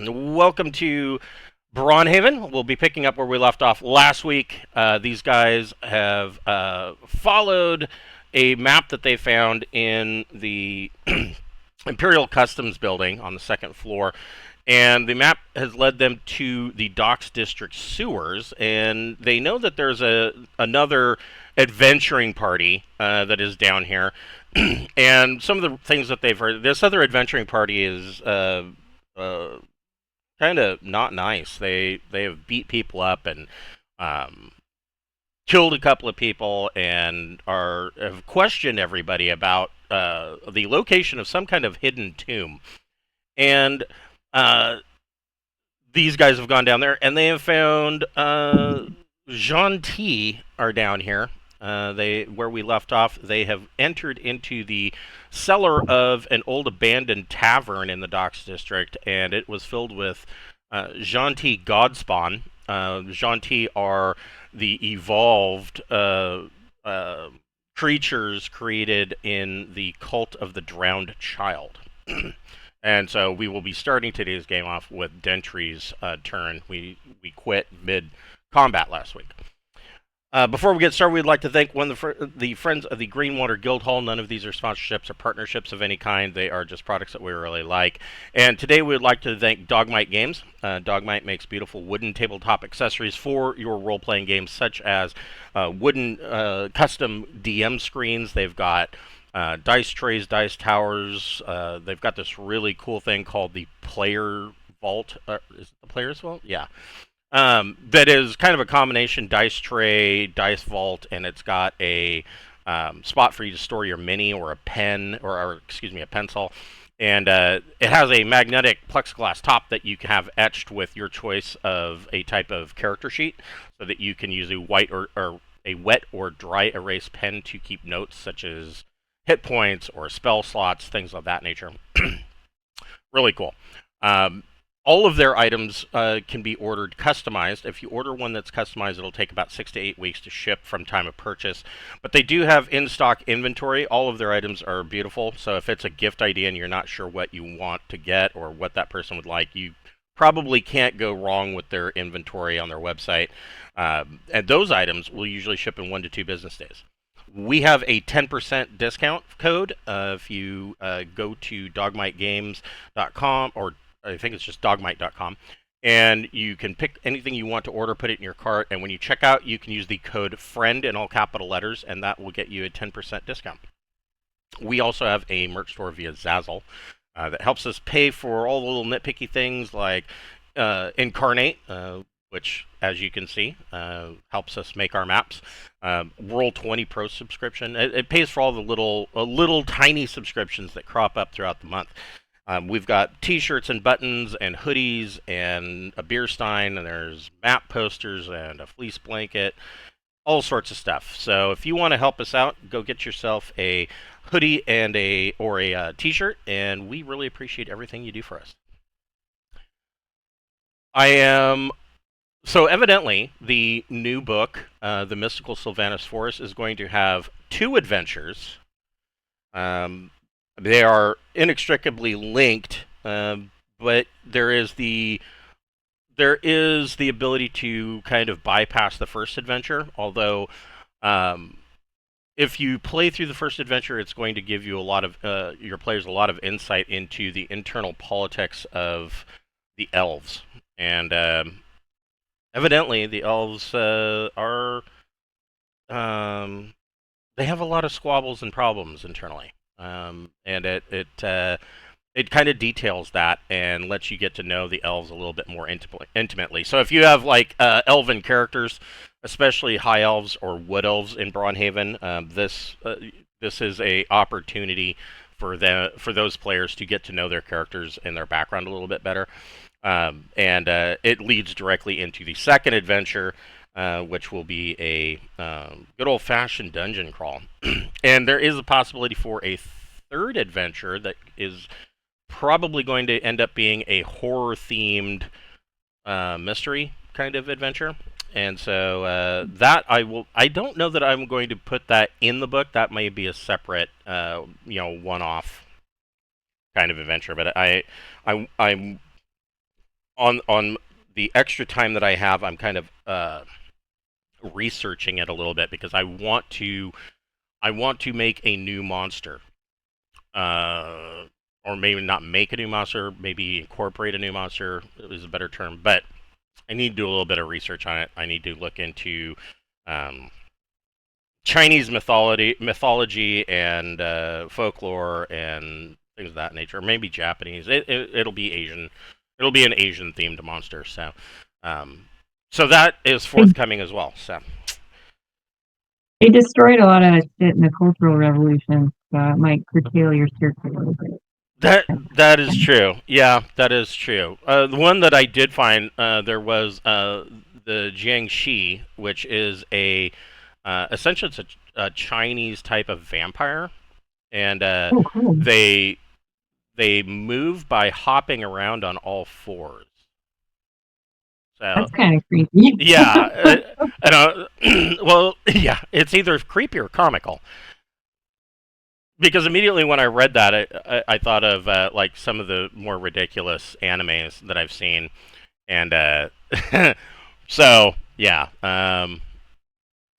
Welcome to Braunhaven. We'll be picking up where we left off last week. These guys have followed a map that they found in the Imperial Customs building on the second floor. And the map has led them to the Docks District sewers, and they know that there's another adventuring party that is down here. And some of the things that they've heard, this other adventuring party is uh, kind of not nice. They have beat people up and um, killed a couple of people and have questioned everybody about the location of some kind of hidden tomb. And uh, these guys have gone down there and they have found Xanntii are down here. They where we left off. They have entered into the cellar of an old abandoned tavern in the Docks District, and it was filled with Xanntii Godspawn. Xanntii are the evolved creatures created in the Cult of the Drowned Child. And so we will be starting today's game off with Dentry's turn. We quit mid-combat last week. Before we get started, we'd like to thank one of the friends of the Greenwater Guildhall. None of these are sponsorships or partnerships of any kind. They are just products that we really like. And today we would like to thank Dogmight Games. Dogmight makes beautiful wooden tabletop accessories for your role-playing games, such as wooden custom DM screens. They've got dice trays, dice towers. They've got this really cool thing called the Player Vault. Is it the Player's Vault? Yeah. That is kind of a combination dice tray, dice vault, and it's got a spot for you to store your mini or a pen, or excuse me, a pencil. And it has a magnetic plexiglass top that you can have etched with your choice of a type of character sheet, so that you can use a white or a wet or dry erase pen to keep notes such as hit points or spell slots, things of that nature. Really cool. All of their items can be ordered customized. If you order one that's customized, it'll take about 6 to 8 weeks to ship from time of purchase. But they do have in-stock inventory. All of their items are beautiful. So if it's a gift idea and you're not sure what you want to get or what that person would like, you probably can't go wrong with their inventory on their website. And those items will usually ship in 1 to 2 business days. We have a 10% discount code if you go to dogmightgames.com, or I think it's just dogmight.com, and you can pick anything you want to order, put it in your cart, and when you check out, you can use the code FRIEND in all capital letters, and that will get you a 10% discount. We also have a merch store via Zazzle that helps us pay for all the little nitpicky things like Incarnate, which, as you can see, helps us make our maps. Roll20 Pro subscription. It pays for all the little tiny subscriptions that crop up throughout the month. We've got t-shirts and buttons and hoodies and a beer stein, and there's map posters and a fleece blanket, all sorts of stuff. So if you want to help us out, go get yourself a hoodie and a t-shirt, and we really appreciate everything you do for us. So evidently, the new book, The Mystical Sylvanas Forest, is going to have 2 adventures. They are inextricably linked, but there is the ability to kind of bypass the first adventure. Although, if you play through the first adventure, it's going to give you your players a lot of insight into the internal politics of the elves. And evidently, the elves they have a lot of squabbles and problems internally. And it kind of details that and lets you get to know the elves a little bit more intimately. So if you have like elven characters, especially high elves or wood elves in Braunhaven, this is a opportunity for those players to get to know their characters and their background a little bit better. And it leads directly into the second adventure, which will be a good old-fashioned dungeon crawl. And there is a possibility for a third adventure that is probably going to end up being a horror-themed mystery kind of adventure. And so that I don't know that I'm going to put that in the book. That may be a separate, one-off kind of adventure. But I'm on the extra time that I have, I'm kind of researching it a little bit because I want to make a new monster. Or maybe not make a new monster, maybe incorporate a new monster is a better term. But I need to do a little bit of research on it. I need to look into um, Chinese mythology and folklore and things of that nature. Or maybe Japanese. It'll be Asian. It'll be an Asian themed monster. Um, so that is forthcoming as well. So They destroyed a lot of shit in the Cultural Revolution, so it might curtail your search a little bit. that is true. Yeah, that is true. The one that I did find, there was the Jiangxi, which is essentially it's a Chinese type of vampire, and Oh, cool. they move by hopping around on all fours. So That's kind of creepy. yeah, well, yeah, it's either creepy or comical. Because immediately when I read that, I thought of like some of the more ridiculous animes that I've seen, and so yeah, I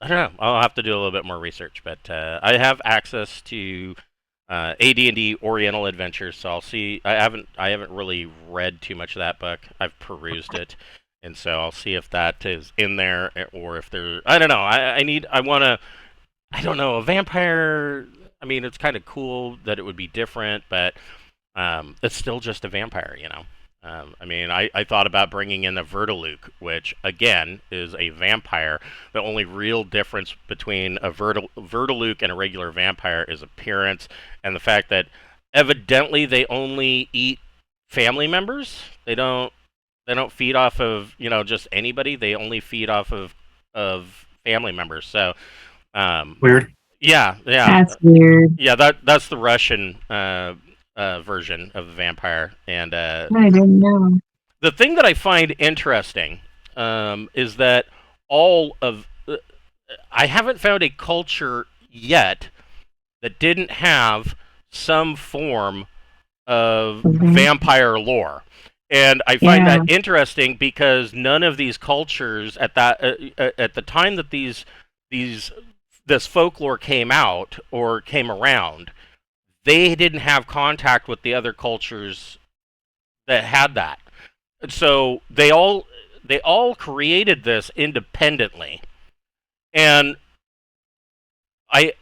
don't know. I'll have to do a little bit more research, but I have access to AD&D Oriental Adventures, so I'll see. I haven't really read too much of that book. I've perused it, and so I'll see if that is in there or if there. I don't know. I want to. I don't know. A vampire. I mean, it's kind of cool that it would be different, but it's still just a vampire, you know. I mean, I thought about bringing in a Vertiluke, which again is a vampire. The only real difference between a Vertiluke and a regular vampire is appearance and the fact that evidently they only eat family members. They don't feed off of just anybody. They only feed off of family members. So Weird. yeah, That's weird. yeah. That's the Russian version of the vampire, and I didn't know. the thing that I find interesting is that all of I haven't found a culture yet that didn't have some form of vampire lore. And I find Yeah. that interesting because none of these cultures at the time that this folklore came out or came around, they didn't have contact with the other cultures that had that. So they all created this independently, and I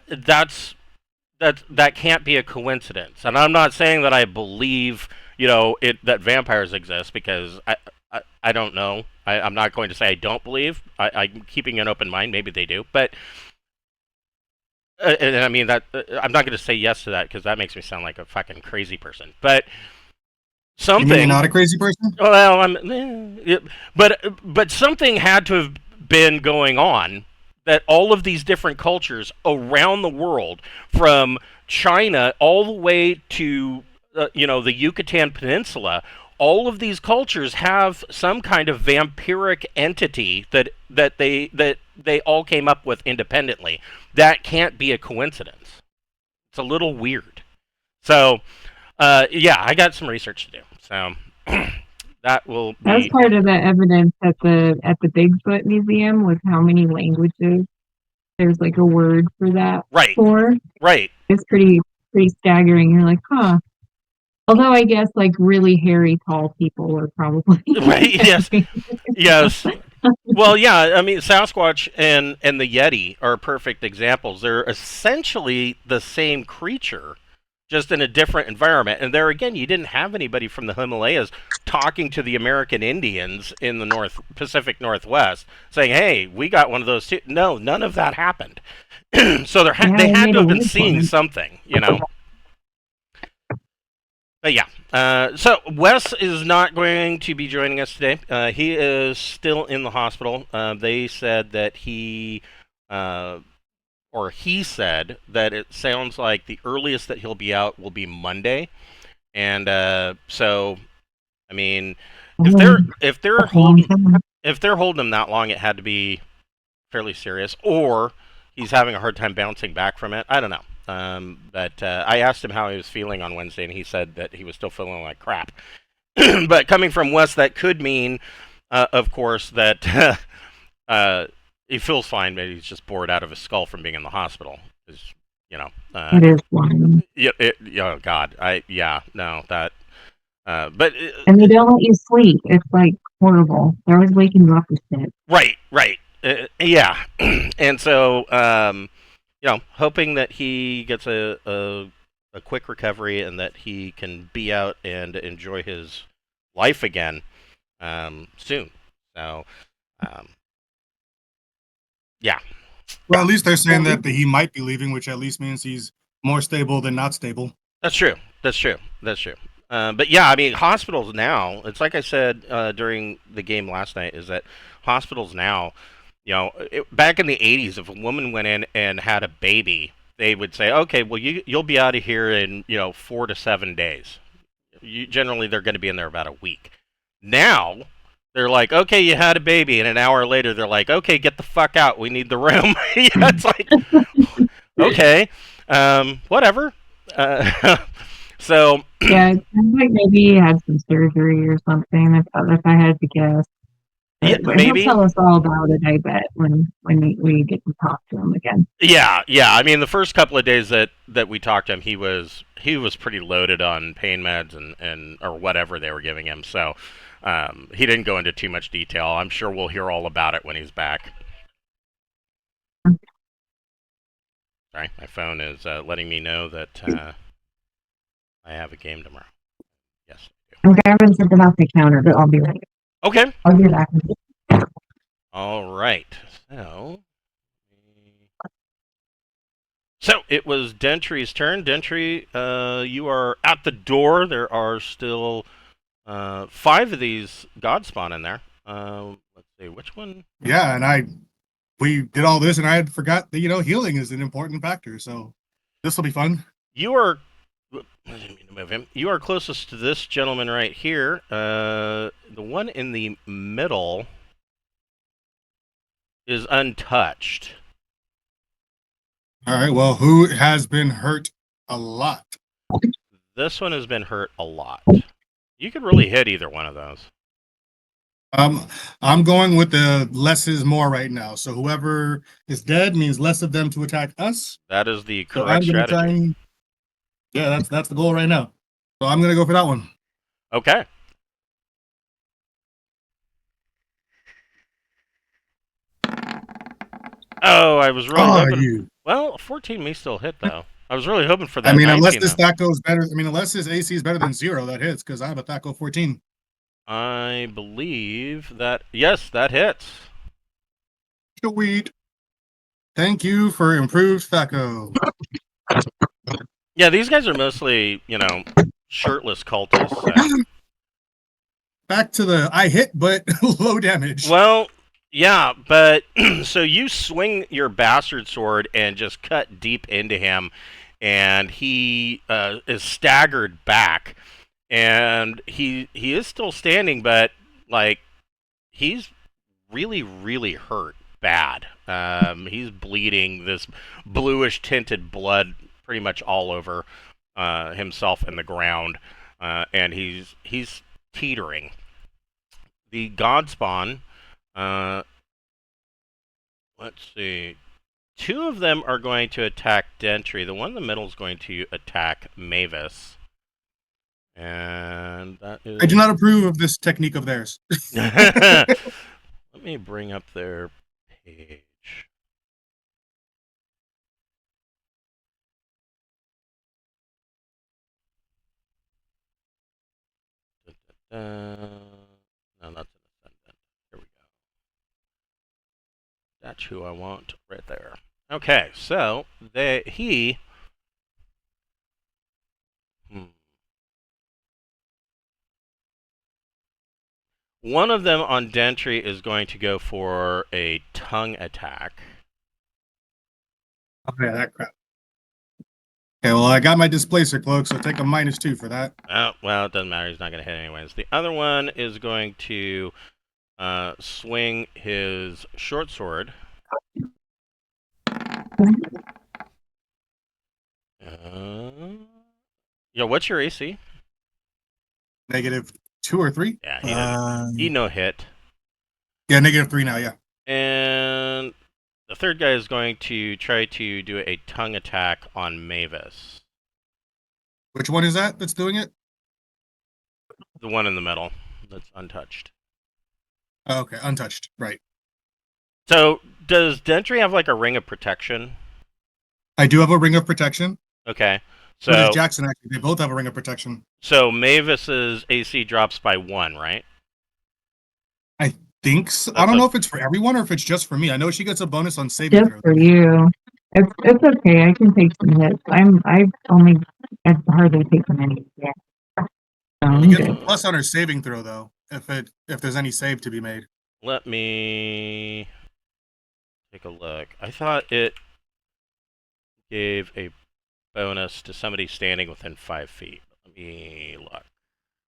that can't be a coincidence. And I'm not saying that I believe that vampires exist because I don't know. I'm not going to say I don't believe. I'm keeping an open mind. Maybe they do, but and I mean that I'm not going to say yes to that because that makes me sound like a fucking crazy person. But You mean you're something. not a crazy person? Well, but something had to have been going on that all of these different cultures around the world, from China all the way to the Yucatan Peninsula, all of these cultures have some kind of vampiric entity that they all came up with independently. That can't be a coincidence. It's a little weird. So, yeah, I got some research to do. So that will be. That was part of the evidence at the Bigfoot Museum was how many languages there's like a word for that Right. for. Right. It's pretty staggering. You're like, huh. Although I guess like really hairy tall people are probably Right. Yes. Yes. Well, yeah. I mean, Sasquatch and the Yeti are perfect examples. They're essentially the same creature, just in a different environment. And there again, you didn't have anybody from the Himalayas talking to the American Indians in the Pacific Northwest saying, "Hey, we got one of those too." No, none of that happened. So they had to have been seeing something, But yeah, so Wes is not going to be joining us today. He is still in the hospital. They said that he said that it sounds like the earliest that he'll be out will be Monday, and so I mean, if they're holding him that long, it had to be fairly serious, or he's having a hard time bouncing back from it. I don't know. But I asked him how he was feeling on Wednesday, and he said that he was still feeling like crap. but coming from Wes, that could mean, of course, that he feels fine. Maybe he's just bored out of his skull from being in the hospital. You know, It is one. yeah, oh God, no, that, but And they don't let you sleep. It's like horrible. They're always waking you up with shit. right, yeah, and so, hoping that he gets a quick recovery and that he can be out and enjoy his life again, soon. So, yeah. Well, at least they're saying that he might be leaving, which at least means he's more stable than not stable. That's true. But yeah, I mean, hospitals now, it's like I said during the game last night, is that hospitals now, back in the 80s, if a woman went in and had a baby, they would say, okay, well, you'll be out of here in, 4 to 7 days. Generally, they're going to be in there about a week. Now, they're like, okay, you had a baby, and an hour later, they're like, okay, get the fuck out. We need the room. It's like, okay, whatever. So yeah, it sounds like maybe he had some surgery or something. If I had to guess, but maybe he'll tell us all about it. I bet when we get to talk to him again. Yeah. I mean, the first couple of days that we talked to him, he was pretty loaded on pain meds and or whatever they were giving him. So he didn't go into too much detail. I'm sure we'll hear all about it when he's back. Sorry, my phone is letting me know that I have a game tomorrow. Yes. I'm grabbing something off the counter, but I'll be right. Okay. I'll be back. All right. So it was Dentry's turn. Dentry, you are at the door. There are still 5 of these God spawn in there. Let's see, which one? Yeah, and we did all this, and I had forgot that healing is an important factor. So this will be fun. You are. I didn't mean to move him. You are closest to this gentleman right here. The one in the middle is untouched. All right. Well, who has been hurt a lot? This one has been hurt a lot. You could really hit either one of those. I'm going with the less is more right now. So whoever is dead means less of them to attack us. That is the correct strategy. Try and, yeah, that's the goal right now. So I'm gonna go for that one. Okay. Oh, I was really hoping. Well, 14 may still hit though. I was really hoping for that. I mean, unless this THAC0 is better. I mean, unless his AC is better than 0, that hits because I have a THAC0 14. I believe that yes, that hits. Sweet. Thank you for improved THAC0. Yeah, these guys are mostly, shirtless cultists. So. Back to the I hit, but low damage. Well, yeah, but so you swing your bastard sword and just cut deep into him, and he is staggered back, and he is still standing, but like he's really, really hurt bad. He's bleeding this bluish tinted blood pretty much all over himself and the ground, and he's teetering. The Godspawn, let's see, 2 of them are going to attack Dentry. The one in the middle is going to attack Mavis. And that is... I do not approve of this technique of theirs. Let me bring up their page. No, that's an ascendant. Here we go. That's who I want right there. Okay, so one of them on Dentry is going to go for a tongue attack. Oh yeah, that crap. Okay, well, I got my displacer cloak, so take a -2 for that. Oh, well, it doesn't matter. He's not going to hit anyways. The other one is going to swing his short sword. What's your AC? -2. 2 or 3. Yeah, he no hit. Yeah, -3 now. Yeah. And the third guy is going to try to do a tongue attack on Mavis. Which one is that that's doing it? The one in the middle that's untouched. Oh, okay, untouched. Right. So, does Dentry have like a ring of protection? I do have a ring of protection. Okay. So does So, Jackson, actually. They both have a ring of protection. so Mavis's AC drops by 1, right? I think so. I don't know if it's for everyone or if it's just for me. I know she gets a bonus on saving Just throws. for you. It's okay. I can take some hits. I've hardly taken any yet. She gets a Good. plus on her saving throw though, if there's any save to be made. Let me take a look. I thought it gave a bonus to somebody standing within 5 feet. Let me look.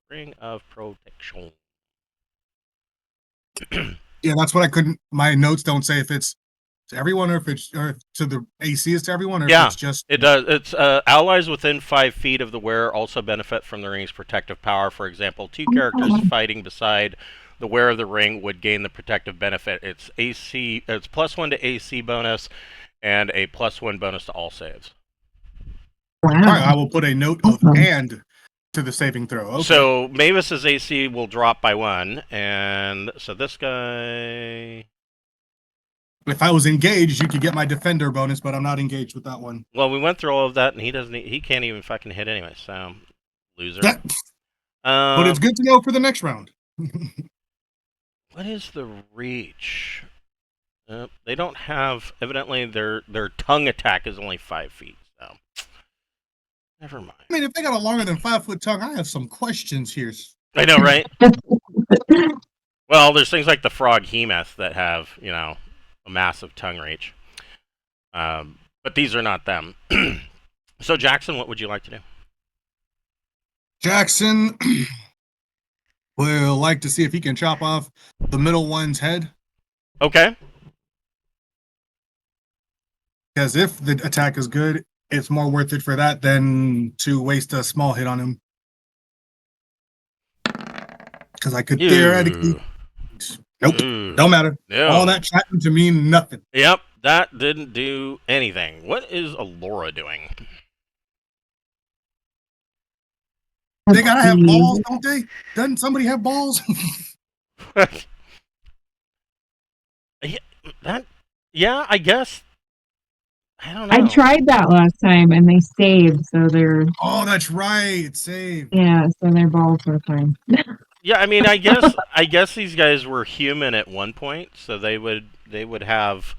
Ring of protection. Yeah, that's what I couldn't. My notes don't say if it's to everyone or if to the AC is to everyone or if it's just. It does. It's allies within 5 feet of the wearer also benefit from the ring's protective power. For example, 2 characters fighting beside the wearer of the ring would gain the protective benefit. It's AC. It's +1 to AC bonus, and a +1 bonus to all saves. Wow. All right, I will put a note of and to the saving throw. Okay. So Mavis's AC will drop by 1, and so this guy. If I was engaged, you could get my defender bonus, but I'm not engaged with that one. Well, we went through all of that, and he can't even fucking hit anyway. So, loser. But it's good to know for the next round. What is the reach? They don't have. Evidently, their tongue attack is only 5 feet. So, never mind. I mean, if they got a longer than 5-foot tongue, I have some questions here. I know, right? Well, there's things like the frog hemoth that have, a massive tongue reach. But these are not them. So, Jackson, what would you like to do? Jackson will like to see if he can chop off the middle one's head. Okay. Because if the attack is good, it's more worth it for that than to waste a small hit on him. Because I could theoretically... Nope, don't matter. No. All that chatting to mean nothing. Yep, that didn't do anything. What is Alora doing? They gotta have balls, don't they? Doesn't somebody have balls? Yeah, I guess. I don't know. I tried that last time and they saved, so they're. Oh, that's right. It's saved. Yeah, so their balls are fine. Yeah, I mean, I guess these guys were human at one point, so they would have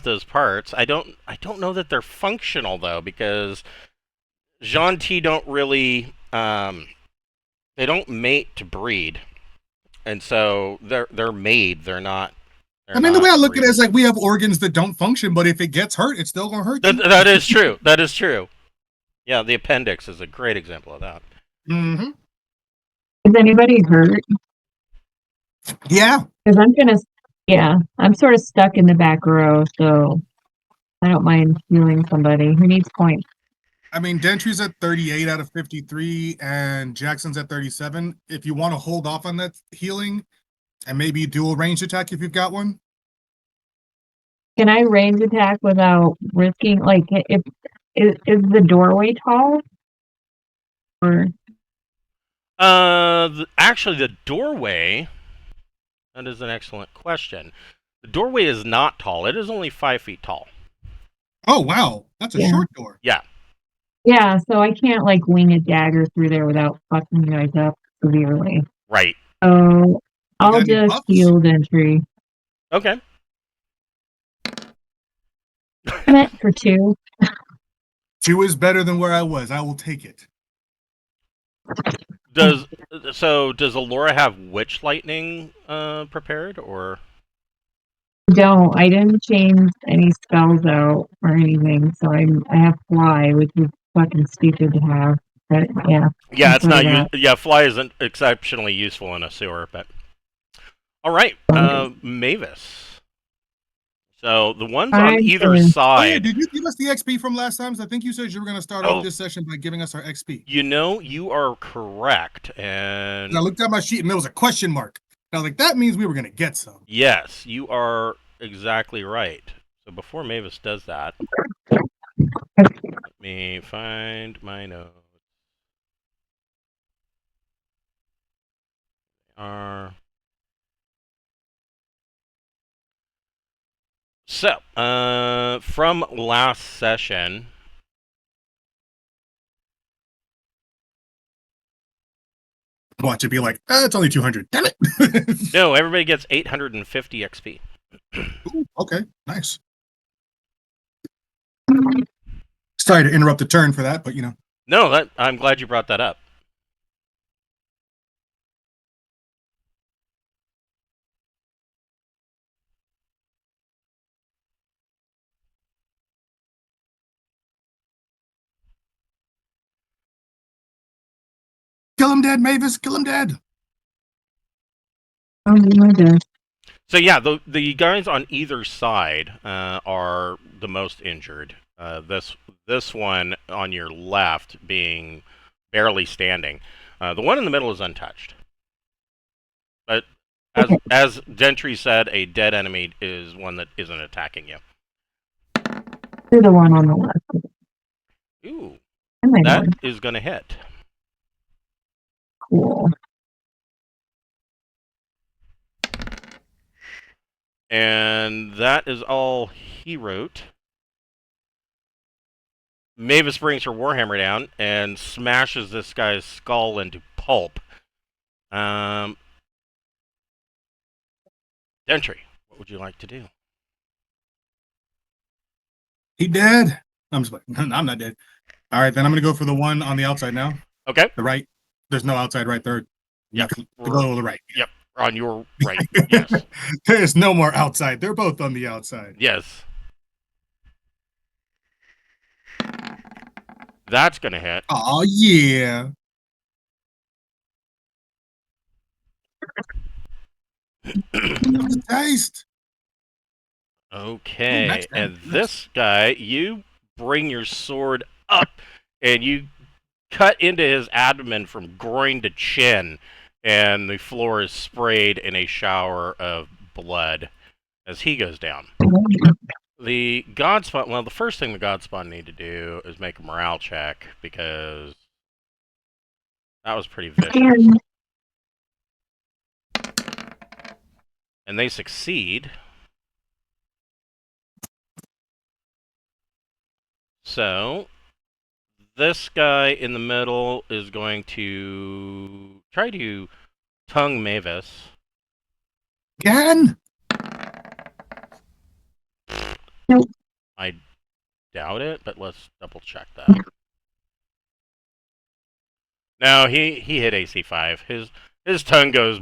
those parts. I don't know that they're functional though, because Xanntii don't really they don't mate to breed, and so they're made. They're not. I mean, the way I look at it is like we have organs that don't function, but if it gets hurt, it's still gonna hurt. That is true. That is true. Yeah, the appendix is a great example of that. Mm-hmm. Is anybody hurt? Yeah. Because I'm sort of stuck in the back row, so I don't mind healing somebody. Who needs points? I mean, Dentry's at 38 out of 53, and Jackson's at 37. If you want to hold off on that healing, and maybe do a ranged attack if you've got one. Can I range attack without risking? Like, is the doorway tall? Or actually, the doorway. That is an excellent question. The doorway is not tall. It is only 5 feet tall. Oh wow, that's a short door. Yeah. Yeah, so I can't like wing a dagger through there without fucking you guys up severely. Right. So I'll just heal Dentry. Okay. Meant for 2. 2 is better than where I was. I will take it. Does Alora have witch lightning prepared, or? I didn't change any spells out or anything, so I have fly, which is fucking stupid to have. But yeah. Yeah, it's not. Fly isn't exceptionally useful in a sewer, but. All right, Mavis. So the ones on I'm either feeling- Oh, yeah, side. did you give us the XP from last time? I think you said you were going to start Oh. off this session by giving us our XP. You know, you are correct. And And I looked at my sheet and there was a question mark. And I was like, that means we were going to get some. yes, you are exactly right. So before Mavis does that, let me find my notes. Are so from last session. Watch it be like, it's only 200. Damn it. No, everybody gets 850 XP. Ooh, okay, nice. Sorry to interrupt the turn for that, but you know. No, that I'm glad you brought that up. Kill him dead, Mavis. Kill him dead. Oh my God. So yeah, the guys on either side are the most injured. This one on your left being barely standing. The one in the middle is untouched. But as Xanntii said, a dead enemy is one that isn't attacking you. You're the one on the left. Ooh, Oh my that God. is going to hit. Cool. And that is all he wrote. Mavis brings her warhammer down and smashes this guy's skull into pulp. Xanntii, what would you like to do? He dead. I'm just like, no, I'm not dead. All right, then I'm going to go for the one on the outside now. Okay. The right. There's no outside right there. Yep. To go to the right. Yep. On your right. Yes. There's no more outside. They're both on the outside. Yes. That's going to hit. Oh, yeah. Taste. Okay. Nice, And nice. this guy, you bring your sword up and you cut into his abdomen from groin to chin, and the floor is sprayed in a shower of blood as he goes down. The Godspawn, well, the first thing the Godspawn need to do is make a morale check, because that was pretty vicious. And they succeed. So, this guy in the middle is going to try to tongue Mavis. Again? Nope. I doubt it, but let's double check that. No, he hit AC 5. His tongue goes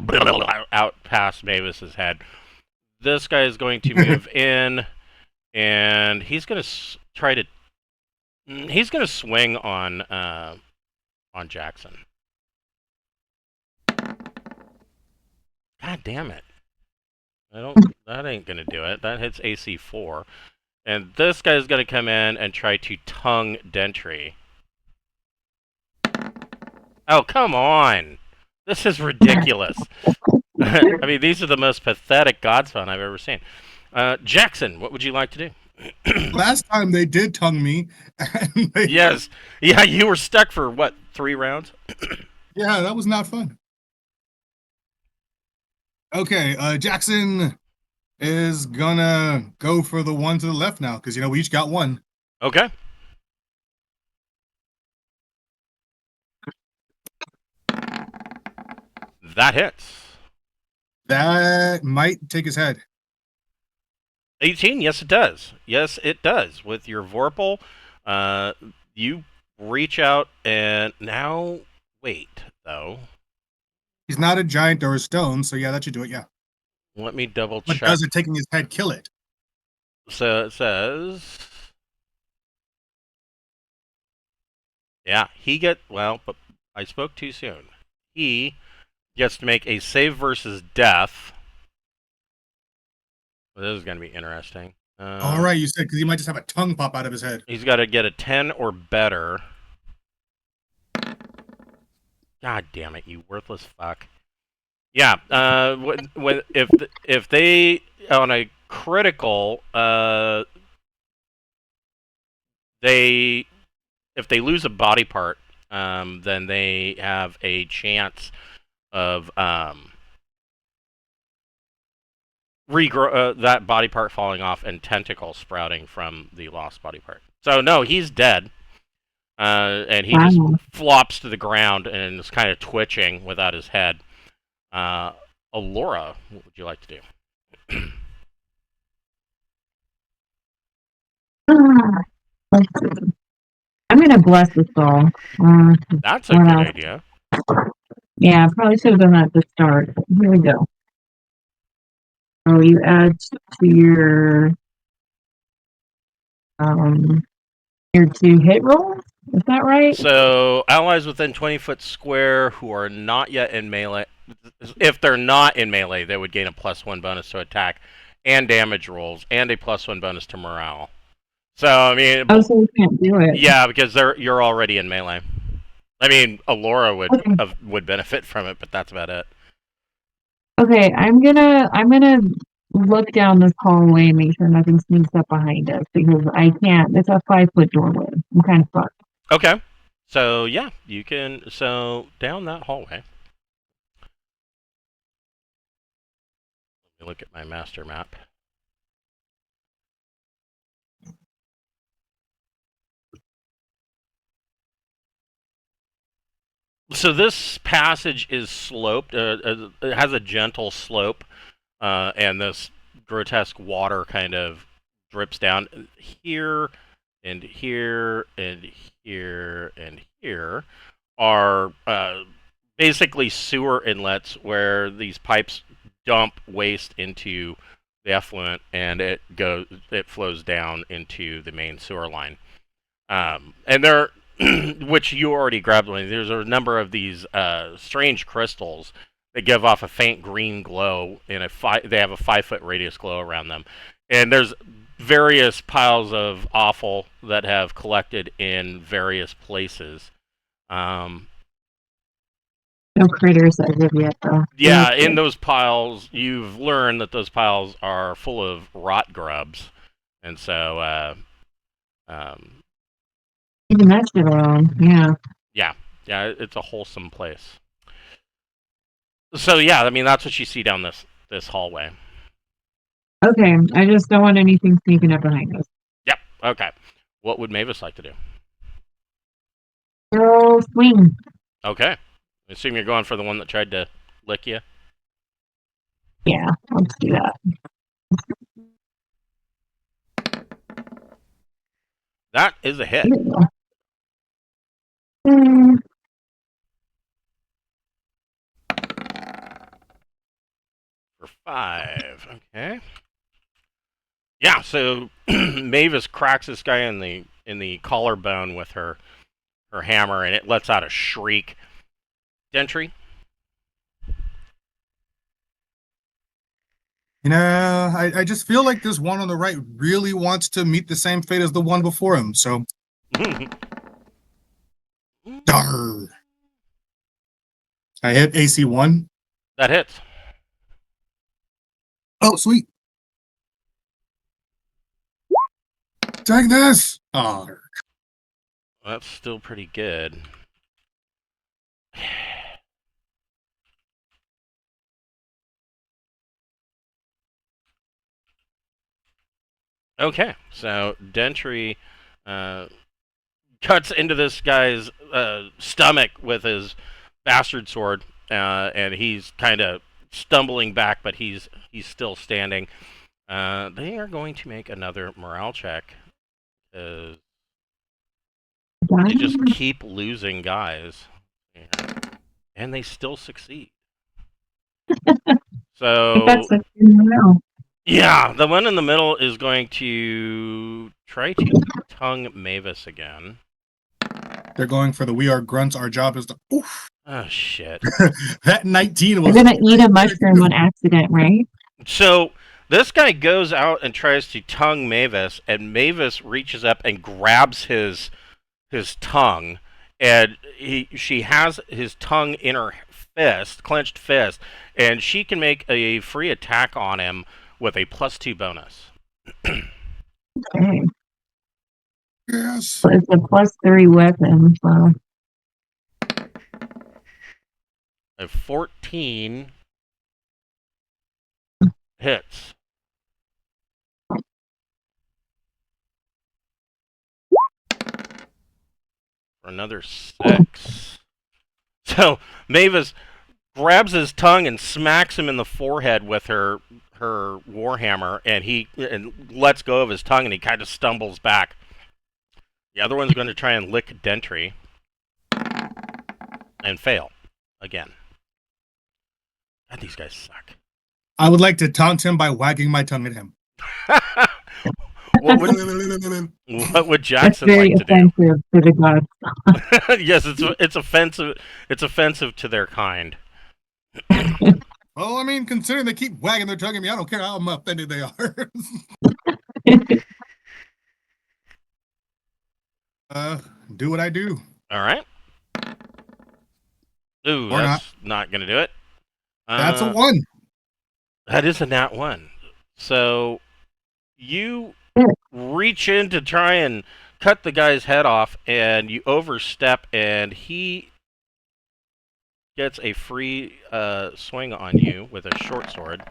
out past Mavis's head. This guy is going to move in, and he's going to try to. He's going to swing on Jackson. God damn it! That ain't going to do it. That hits AC 4, and this guy's going to come in and try to tongue Xanntii. Oh, come on! This is ridiculous. I mean, these are the most pathetic Godspawn I've ever seen. Jackson, what would you like to do? Last time they did tongue me. And Yes. Yeah, you were stuck for, what, 3 rounds? Yeah, that was not fun. Okay, Jackson is gonna go for the one to the left now, because, you know, we each got one. Okay. That hits. That might take his head. 18, yes it does. Yes, it does. With your Vorpal, you reach out and now, wait, though. He's not a giant or a stone, so yeah, that should do it, yeah. Let me double But check. does it taking his head kill it? So it says... Yeah, but I spoke too soon. He gets to make a save versus death. Well, this is going to be interesting. All right, you said because he might just have a tongue pop out of his head. He's got to get a 10 or better. God damn it, you worthless fuck. Yeah, if they on a critical, if they lose a body part, then they have a chance of regrow that body part falling off and tentacles sprouting from the lost body part. So no, he's dead, and he just flops to the ground and is kind of twitching without his head. Alora, what would you like to do? I'm gonna bless this all. That's a good idea. Yeah, probably should have done that at the start. Here we go. So you add to your 2 hit rolls. Is that right? So allies within 20-foot square who are not yet in melee, if they're not in melee, they would gain a +1 bonus to attack and damage rolls and a +1 bonus to morale. So I mean, so we can't do it. Yeah, because you're already in melee. I mean, Alora would benefit from it, but that's about it. Okay, I'm gonna look down this hallway and make sure nothing sneaks up behind us because I can't. It's a 5-foot doorway. I'm kind of fucked. Okay, so yeah, you can. So down that hallway. Let me look at my master map. So this passage is sloped. It has a gentle slope, and this grotesque water kind of drips down here, and here, and here, and here are basically sewer inlets where these pipes dump waste into the effluent, and it flows down into the main sewer line. And there. Which you already grabbed one. There's a number of these strange crystals that give off a faint green glow. They have a 5-foot radius glow around them, and there's various piles of offal that have collected in various places. No critters as of yet, though. Yeah, in those piles, you've learned that those piles are full of rot grubs, and so. Even that shit alone, yeah. Yeah, it's a wholesome place. So yeah, I mean that's what you see down this hallway. Okay, I just don't want anything sneaking up behind us. Yep. Okay. What would Mavis like to do? Girl, swing. Okay. I assume you're going for the one that tried to lick you. Yeah, let's do that. That is a hit. For 5. Okay. Yeah, so Mavis cracks this guy in the collarbone with her hammer, and it lets out a shriek. Xanntii? I just feel like this one on the right really wants to meet the same fate as the one before him, so. Darn. I hit AC 1. That hits. Oh, sweet. Take this! Oh. That's still pretty good. Okay, so Xanntii cuts into this guy's stomach with his bastard sword, and he's kind of stumbling back, but he's still standing. They are going to make another morale check. They just keep losing guys, and they still succeed. So yeah, the one in the middle is going to try to tongue Mavis again. They're going for the "we are grunts, our job is to." Oof. Oh shit! That 19 was. We're gonna eat a mushroom on accident, right? So This guy goes out and tries to tongue Mavis, and Mavis reaches up and grabs his tongue, and she has his tongue in her fist, clenched fist, and she can make a free attack on him with a +2 bonus. Okay. Yes. So it's a +3 weapon, so A 14 hits. For another 6. So Mavis grabs his tongue and smacks him in the forehead with her warhammer, and he lets go of his tongue, and he kind of stumbles back. The other one's going to try and lick Xanntii and fail again. God, these guys suck. I would like to taunt him by wagging my tongue at him. What would that's Jackson very like to do? offensive to the gods. Yes, it's offensive. It's offensive to their kind. Well, I mean, considering they keep wagging their tongue at me, I don't care how offended they are. Do what I do. All right. Ooh, Or that's not going to do it. That's a 1. That is a nat 1. So you reach in to try and cut the guy's head off, and you overstep, and he gets a free swing on you with a short sword,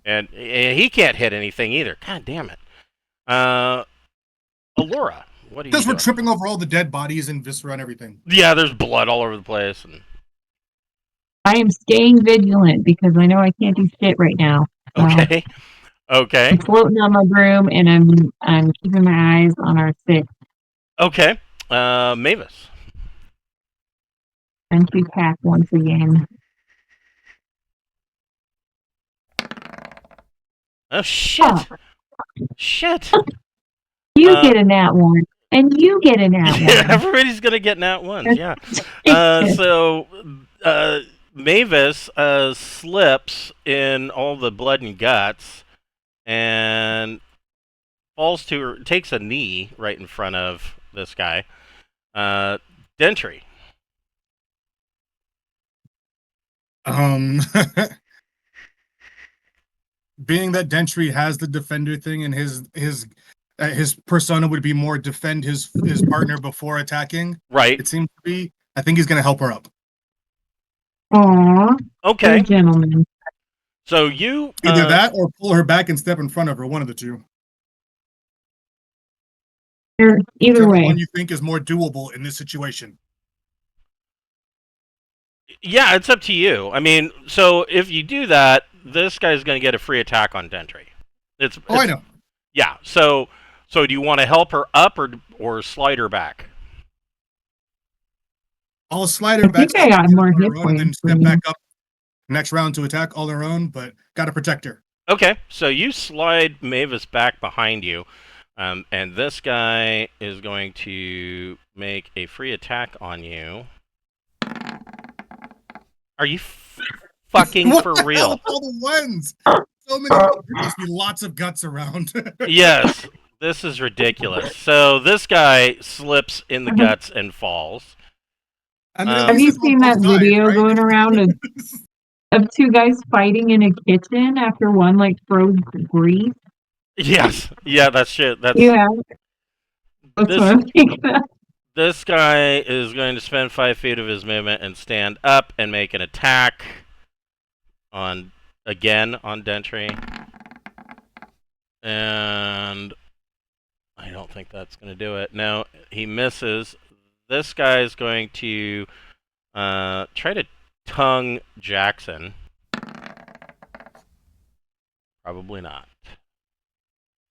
and he can't hit anything either. God damn it. Allura, what are you Because we're doing? tripping over all the dead bodies and viscera and everything. Yeah, there's blood all over the place. And I am staying vigilant because I know I can't do shit right now. So okay. Okay. I'm floating on my broom, and I'm keeping my eyes on our 6. Okay. Mavis. And to attack once again. Oh, shit. Oh, Shit. you get a nat 1, and you get a nat 1. Yeah, everybody's going to get nat 1s, yeah. So, Mavis slips in all the blood and guts and falls to her, takes a knee right in front of this guy. Xanntii. Being that Xanntii has the defender thing, and his persona would be more defend his partner before attacking. Right. It seems to be. I think he's going to help her up. Aw, Okay. gentlemen. So you Either that or pull her back and step in front of her. One of the two. Either Whichever way. one you think is more doable in this situation. Yeah, it's up to you. I mean, so if you do that, this guy's going to get a free attack on Xanntii. I know. Yeah. So do you want to help her up or slide her back? I'll slide her I back. think I got more hit and points then step than back up next round to attack all her own, but gotta protect her. Okay, so you slide Mavis back behind you, and this guy is going to make a free attack on you. Are you fucking What for the real? hell? All the ones. So many. There must be lots of guts around. Yes, this is ridiculous. So this guy slips in the guts and falls. I mean, at Have least you it's on seen both that sides, video right? going around of 2 guys fighting in a kitchen after one like froze grease? Yes, yeah, that's shit. That's Yeah. That's this. what I'm thinking of. This guy is going to spend 5 feet of his movement and stand up and make an attack on Xanntii. And I don't think that's going to do it. No, he misses. This guy is going to try to tongue Jackson. Probably not.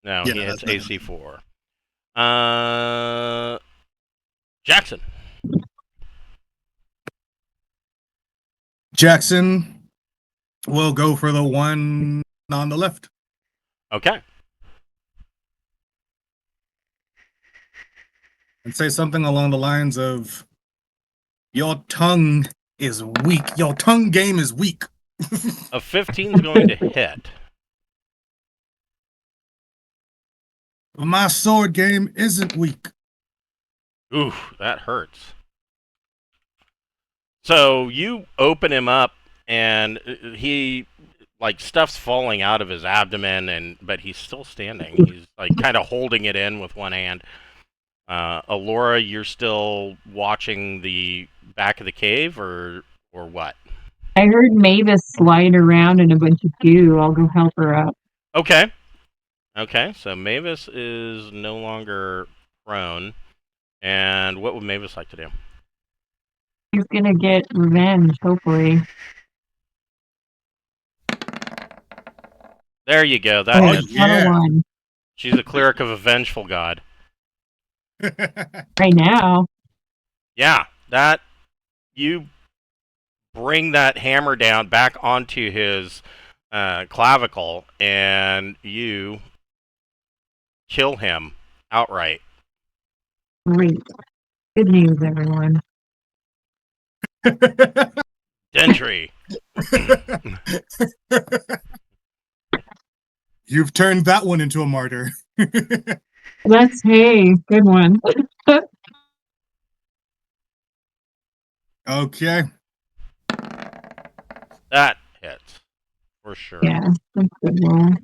No, Yeah, he hits that's AC 4. Jackson. Jackson will go for the one on the left. Okay. And say something along the lines of, your tongue is weak. Your tongue game is weak. A 15 is going to hit. My sword game isn't weak. Ooh, that hurts. So you open him up, and he like stuff's falling out of his abdomen, but he's still standing. He's like kind of holding it in with one hand. Alora, you're still watching the back of the cave, or what? I heard Mavis slide around in a bunch of goo. I'll go help her up. Okay. Okay, so Mavis is no longer prone. And what would Mavis like to do? She's gonna get revenge, hopefully. There you go. That Oh, hits. not a yeah. one. She's a cleric of a vengeful god. Right now. Yeah, that you bring that hammer down back onto his clavicle, and you kill him outright. Great. Good news, everyone. Dentry. You've turned that one into a martyr. Hey, good one. Okay. That hits for sure. Yeah, that's a good roll.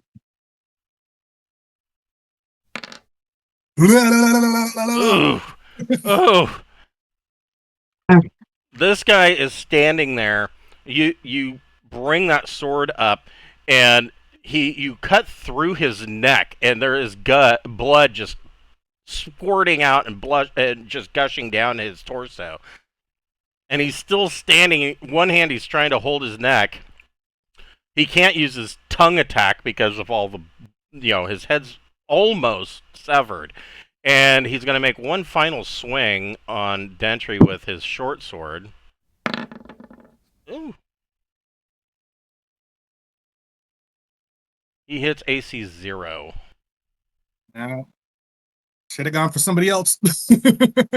Ooh. Oh. Okay. This guy is standing there. You bring that sword up, and you cut through his neck, and there is blood just squirting out and just gushing down his torso. And he's still standing. One hand he's trying to hold his neck. He can't use his tongue attack because of all the, his head's almost severed. And he's going to make one final swing on Dentry with his short sword. Ooh. He hits AC 0. Now, should have gone for somebody else.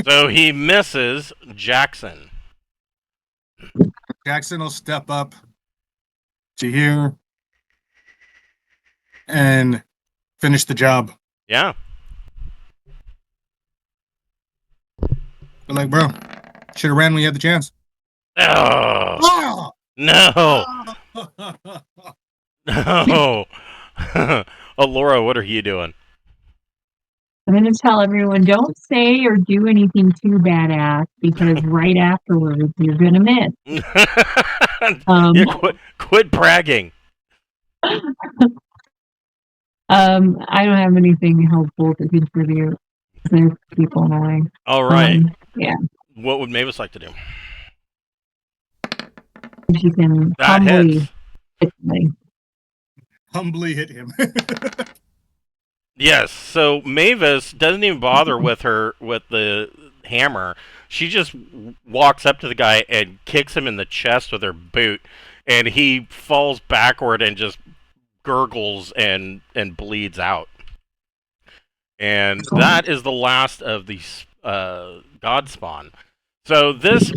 So he misses Jackson. Jackson will step up to here and finish the job. Yeah. But like, bro, should have ran when you had the chance. Oh, no. No. Alora, what are you doing? I'm going to tell everyone, don't say or do anything too badass, because right afterwards, you're going to miss. Yeah, quit bragging. I don't have anything helpful to contribute. There's people annoying. All right. Yeah. What would Mavis like to do? If you can That humbly hits. hit me. Humbly hit him. Yes, so Mavis doesn't even bother with the hammer. She just walks up to the guy and kicks him in the chest with her boot, and he falls backward and just gurgles and bleeds out. And that is the last of the God spawn. So this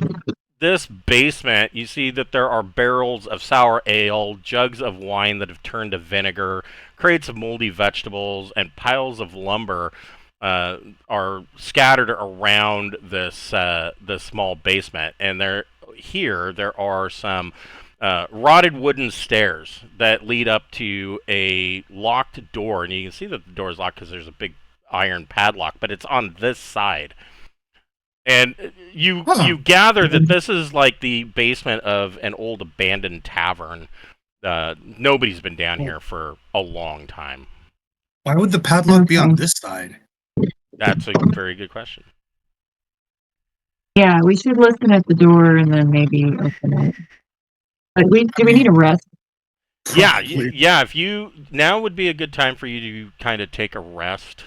basement, you see that there are barrels of sour ale, jugs of wine that have turned to vinegar, crates of moldy vegetables, and piles of lumber are scattered around this small basement. And there are some rotted wooden stairs that lead up to a locked door, and you can see that the door is locked because there's a big iron padlock, but it's on this side. And you gather that this is like the basement of an old abandoned tavern. Nobody's been down here for a long time. Why would the padlock be on this side? That's a very good question. Yeah, we should listen at the door and then maybe open it. But do we need a rest? Yeah. If now would be a good time for you to kind of take a rest.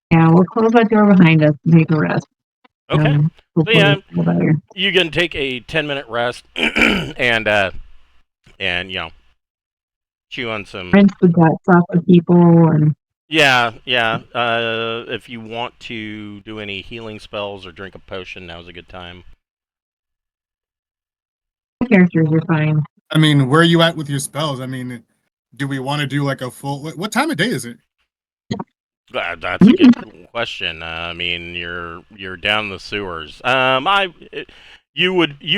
Yeah, we'll close that door behind us and take a rest. Okay. So yeah, better. you can take a 10-minute rest and chew on some. Rinse the guts off of people and. Yeah. If you want to do any healing spells or drink a potion, now's a good time. The characters are fine. I mean, where are you at with your spells? I mean, do we want to do like a full? What time of day is it? That's a good question. I mean, you're down the sewers. You've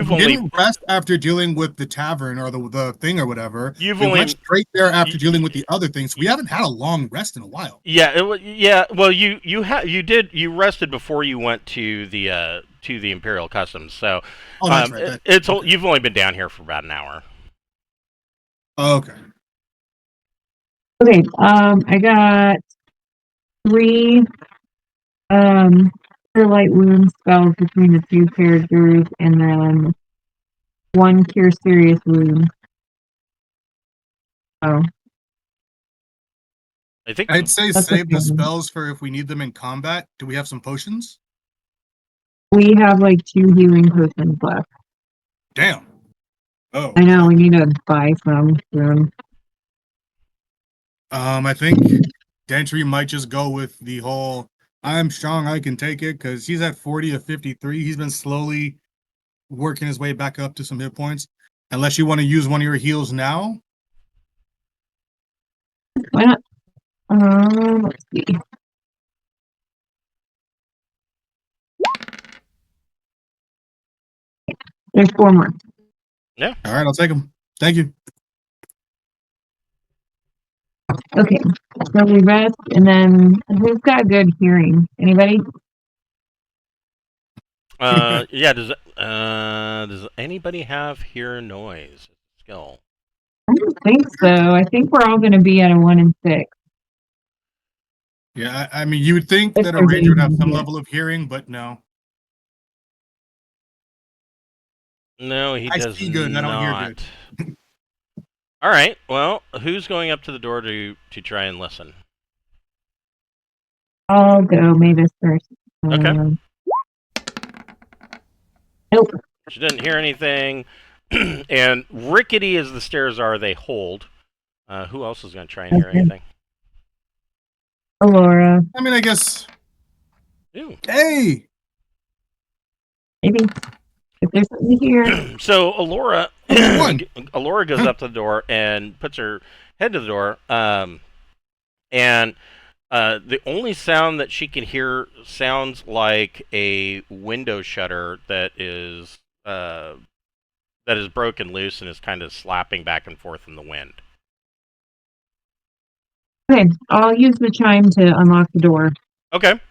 We only didn't rest after dealing with the tavern or the thing or whatever. you've We went only straight there after dealing with the other things. We haven't had a long rest in a while. yeah. Well, you rested before you went to the Imperial Customs. So, Oh, that's right. Okay. you've only been down here for about an hour. Okay. Okay, I got 3 cure light wound spells between the 2 characters, and then 1 cure serious wound. Oh, I think I'd say that's save the okay. spells for if we need them in combat. Do we have some potions? We have like 2 healing potions left. Damn. Oh. I know, we need to buy some soon. I think Dantry might just go with the whole I'm strong, I can take it, because he's at 40 to 53. He's been slowly working his way back up to some hit points. Unless you want to use one of your heals now. Why not? Let's see. There's 4 more. Yeah. All right, I'll take them. Thank you. Okay, so we rest, and then who's got good hearing? Anybody? Yeah. Does anybody have hear noise skill? I don't think so. I think we're all going to be at a 1 and 6. Yeah, I mean, you would think If that a there's ranger would have anything some here. level of hearing, but no. No, he I does see good. I don't hear not. good. All right. Well, who's going up to the door to try and listen? I'll go Mavis first. Okay. Nope. She didn't hear anything, and rickety as the stairs are, they hold. Who else is going to try and hear Okay. anything? Alora. I mean, I guess. Ew. Hey! Maybe. If there's something here. So Alora, One. Alora goes up to the door and puts her head to the door, and the only sound that she can hear sounds like a window shutter that is broken loose and is kind of slapping back and forth in the wind. Okay, I'll use the chime to unlock the door. Okay.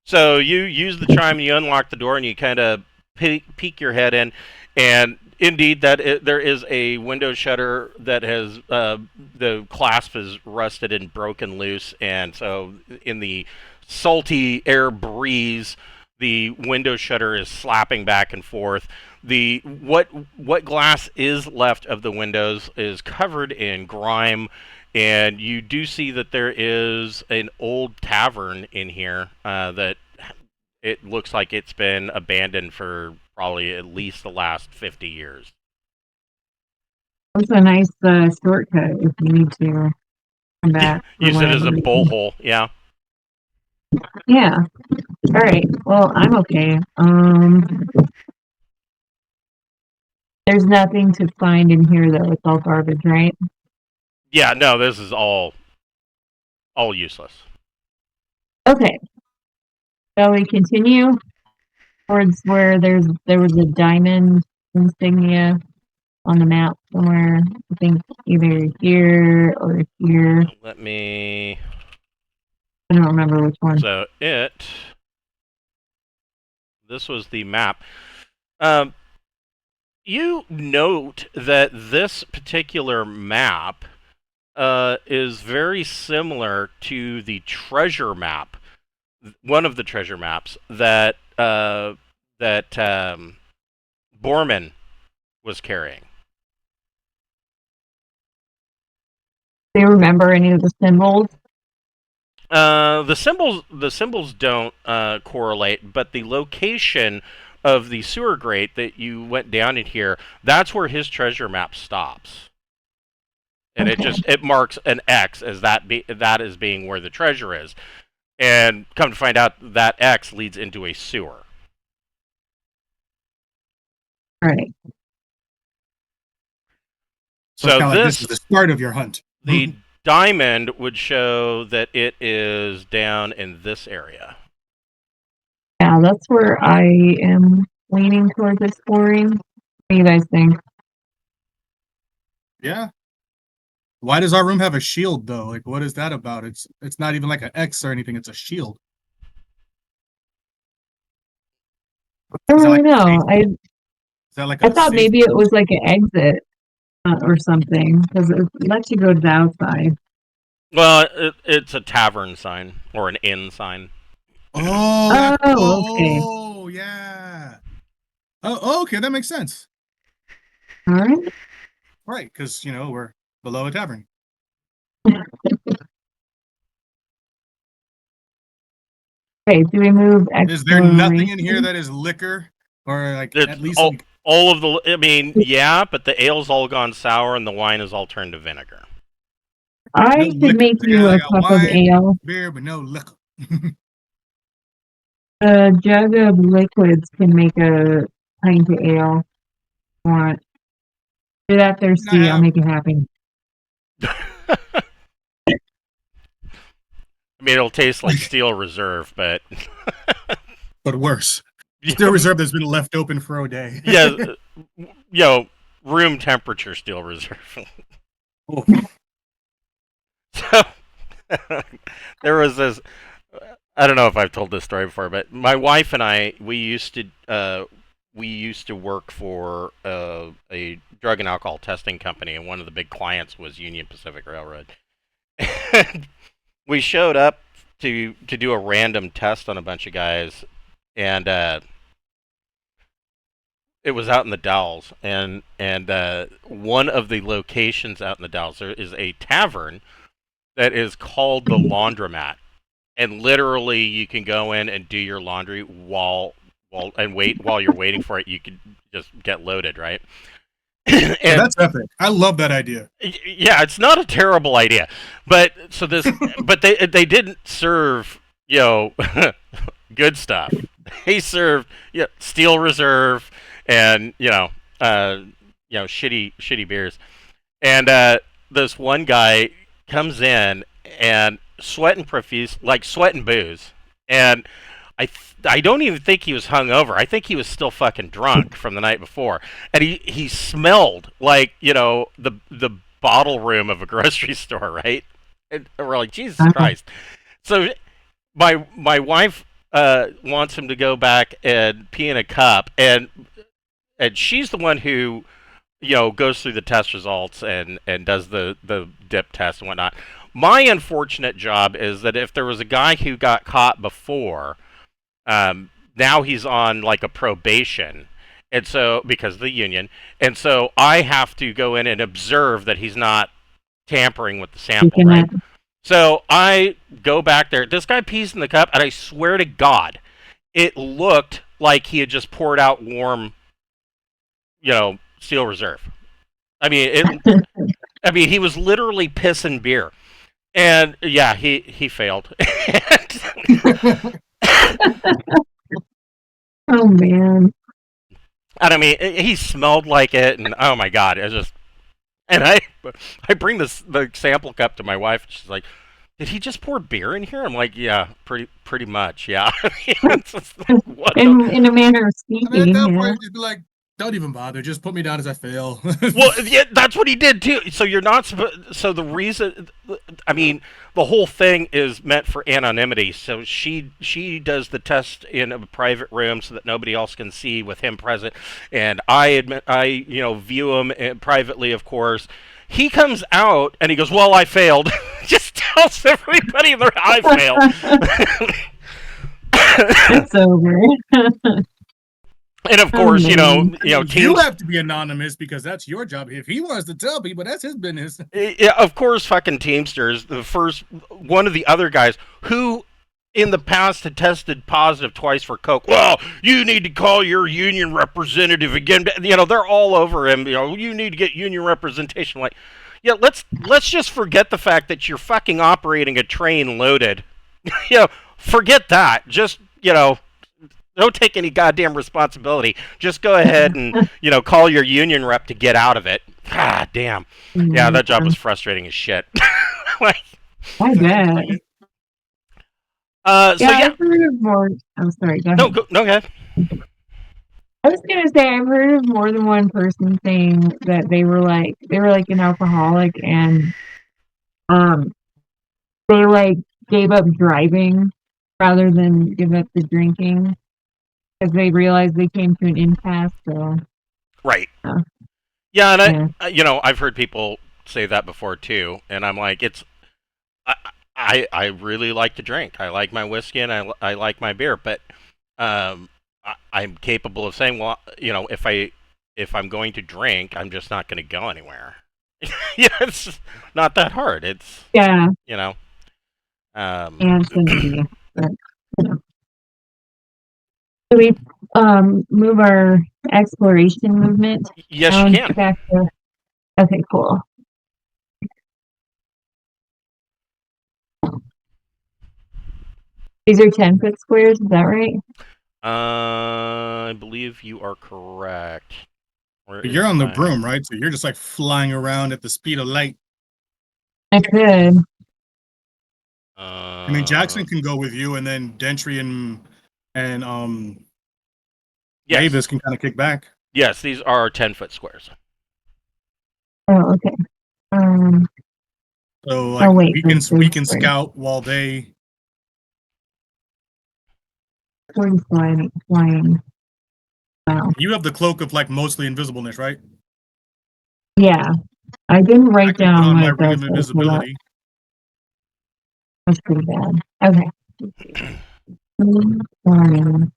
So you use the chime, you unlock the door, and you kind of peek your head in, and indeed, there is a window shutter that has the clasp is rusted and broken loose, and so in the salty air breeze, the window shutter is slapping back and forth. The what glass is left of the windows is covered in grime. And you do see that there is an old tavern in here that it looks like it's been abandoned for probably at least the last 50 years. It's a nice shortcut if you need to come back. Use it as a bolt hole, yeah. Yeah. All right. Well, I'm okay. There's nothing to find in here though. It's all garbage, right? Yeah, no, this is all useless. Okay. Shall we continue towards where there was a diamond insignia on the map somewhere? I think either here or here. Let me. I don't remember which one. So this was the map. You note that this particular map is very similar to the treasure map, one of the treasure maps that Borman was carrying. Do you remember any of the symbols? The symbols don't correlate, but the location of the sewer grate that you went down in here, that's where his treasure map stops. And Okay. it marks an X as that is being where the treasure is. And come to find out, that X leads into a sewer. All right. So it's kind of like this is the start of your hunt. The diamond would show that it is down in this area. Yeah, that's where I am leaning towards exploring. What do you guys think? Yeah. Why does our room have a shield though? Like, what is that about? It's not even like an X or anything. It's a shield. I don't Is that really like know. is that like I a thought safe? maybe it was like an exit or something because it lets you go to the outside. Well, it's a tavern sign or an inn sign. Oh, Oh, okay. oh, yeah. Oh, okay, that makes sense. All right. Right, because we're below a tavern. Okay, do we move Is there nothing in exploration? here that is liquor, or like It's at least like all of the. I mean, yeah, but the ale's all gone sour and the wine is all turned to vinegar. I no could liquor? make So you I a got cup of wine, ale. beer, but no liquor. A jug of liquids can make a pint of ale. Want do that I thirsty? I'll have, make it happen. I mean, it'll taste like Steel Reserve, but but worse. Still reserve that's been left open for a day. yeah, room temperature Steel Reserve. Oh, So there was this. I don't know if I've told this story before, but my wife and I we used to work for a drug and alcohol testing company, and one of the big clients was Union Pacific Railroad. And we showed up to do a random test on a bunch of guys, and it was out in the Dalles, and one of the locations out in the Dalles there is a tavern that is called the Laundromat, and literally you can go in and do your laundry while you're waiting for it. You could just get loaded, right? And that's epic. I love that idea. yeah, it's not a terrible idea, but but they didn't serve good stuff. They served Steel Reserve and shitty beers, and this one guy comes in and sweating profuse, like sweating booze, and I don't even think he was hungover. I think he was still fucking drunk from the night before, and he smelled like the bottle room of a grocery store, right? And we're like, Jesus Christ. So my wife wants him to go back and pee in a cup, and she's the one who goes through the test results and does the dip test and whatnot. My unfortunate job is that if there was a guy who got caught before, now he's on like a probation, and so because of the union, and so I have to go in and observe that he's not tampering with the sample, right? So I go back there. This guy pees in the cup, and I swear to God, it looked like he had just poured out warm, Steel Reserve. I mean, he was literally pissing beer, and yeah, he failed. Oh man! And I mean, he smelled like it, and oh my God, it just. And I bring the sample cup to my wife, and she's like, "Did he just pour beer in here?" I'm like, "Yeah, pretty much, yeah." In a manner of speaking, I mean, at that point, just be like, don't even bother. Just put me down as I fail. Well, yeah, that's what he did too. So you're not supposed. So the reason, I mean, the whole thing is meant for anonymity. So she does the test in a private room so that nobody else can see with him present. And I view him privately, of course. He comes out and he goes, "Well, I failed." Just tells everybody that I failed. It's over. And of course, you teams have to be anonymous because that's your job. If he wants to tell people, that's his business. Yeah, of course, fucking Teamsters. One of the other guys who, in the past, had tested positive twice for coke. Well, you need to call your union representative again. They're all over him. You need to get union representation. Like, yeah, let's just forget the fact that you're fucking operating a train loaded. Forget that. Just don't take any goddamn responsibility. Just go ahead and, call your union rep to get out of it. God damn. Yeah, that job was frustrating as shit. Like, I bet. so yeah. I've heard of more. I'm sorry. Go ahead. No, go ahead. I was gonna say I've heard of more than one person saying that they were like an alcoholic and um they like gave up driving rather than give up the drinking because they realized they came to an impasse. So Right. uh, Yeah, and yeah, I've heard people say that before too, and I'm like, I, I really like to drink. I like my whiskey and I like my beer, but I'm capable of saying, well, if I'm going to drink, I'm just not going to go anywhere. It's not that hard. It's yeah, you know, and it's gonna be. But, you know. So we move our exploration movement yes, you down can. back to. Okay, cool. These are 10-foot squares. Is that right? I believe you are correct. Where You're is on the my? broom, right? So you're just like flying around at the speed of light. I could. I mean, Jackson can go with you, and then Dentry and Yes, Mavis can kind of kick back. yes, these are 10-foot squares. Oh, okay. Um. So Oh like wait, we can squares. scout while they. 40 flying. Wow. You have the cloak of like mostly invisibleness, right? Yeah, I didn't I write can put down on what my it ring does, of but hold up. invisibility. That's pretty bad. Okay. Flying.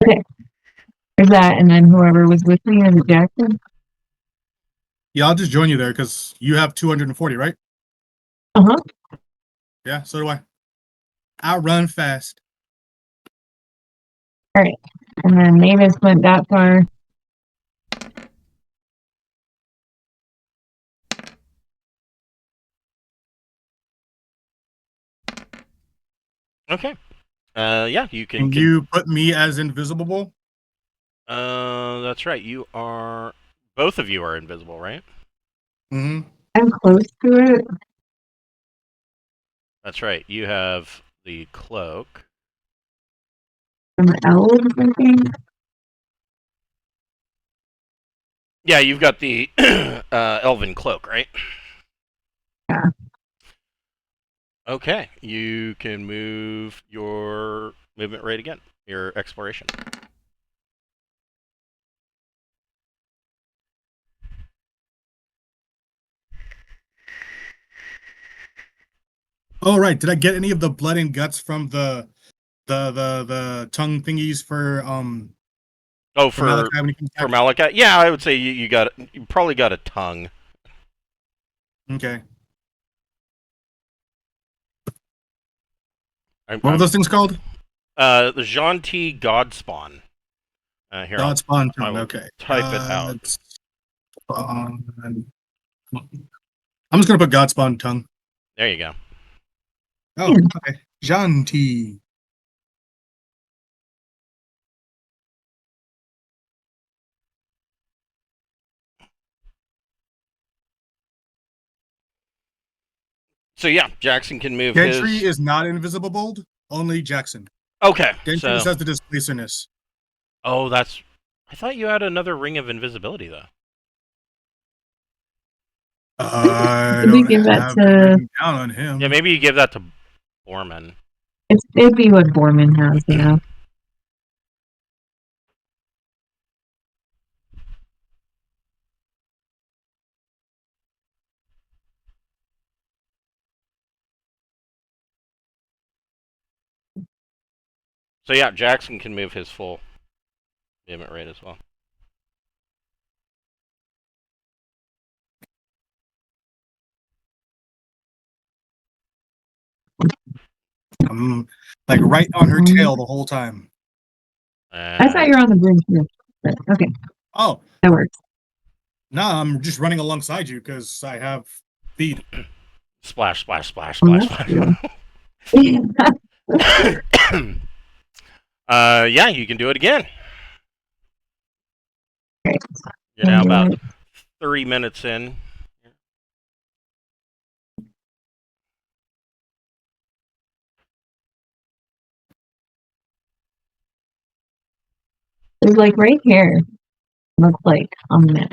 Okay, there's that, and then whoever was with me is Jackson. Yeah, I'll just join you there because you have 240, right? Uh huh. Yeah, so do I. I run fast. All right, and then Mavis went that far. Okay. Yeah, you can. And you put me as invisible. That's right. You are. Both of you are invisible, right? Mm-hmm. I'm close to it. That's right. You have the cloak. Some elves, I think. Yeah, you've got the elven cloak, right? Yeah. Okay, you can move your movement rate again. Your exploration. Oh right. Did I get any of the blood and guts from the tongue thingies Oh, for Malachi when he comes for back? Malachi, yeah, I would say you probably got a tongue. Okay. What were I'm those things called? the Xanntii Godspawn. Here, God spawn I tongue. will Okay. type it out. Spawn. I'm just gonna put God spawn tongue. There you go. Oh, okay. Xanntii. So yeah, Jackson can move Gentry his. is not invisible bold. Only Jackson. Okay, Gentry so just has the displacerness. oh, that's. I thought you had another ring of invisibility though. I We don't give that have it to. written down on him. Yeah, maybe you give that to Borman. It'd be what Borman has, yeah. So yeah, Jackson can move his full movement rate as well. I'm like right on her tail the whole time. I thought you were on the bridge here. But okay, Oh, that works. no, I'm just running alongside you because I have feet. Splash, splash, splash, Oh, splash, that's splash. cool. Yeah, you can do it again. You're now about 30 minutes in. It's like right here. Looks like on the map.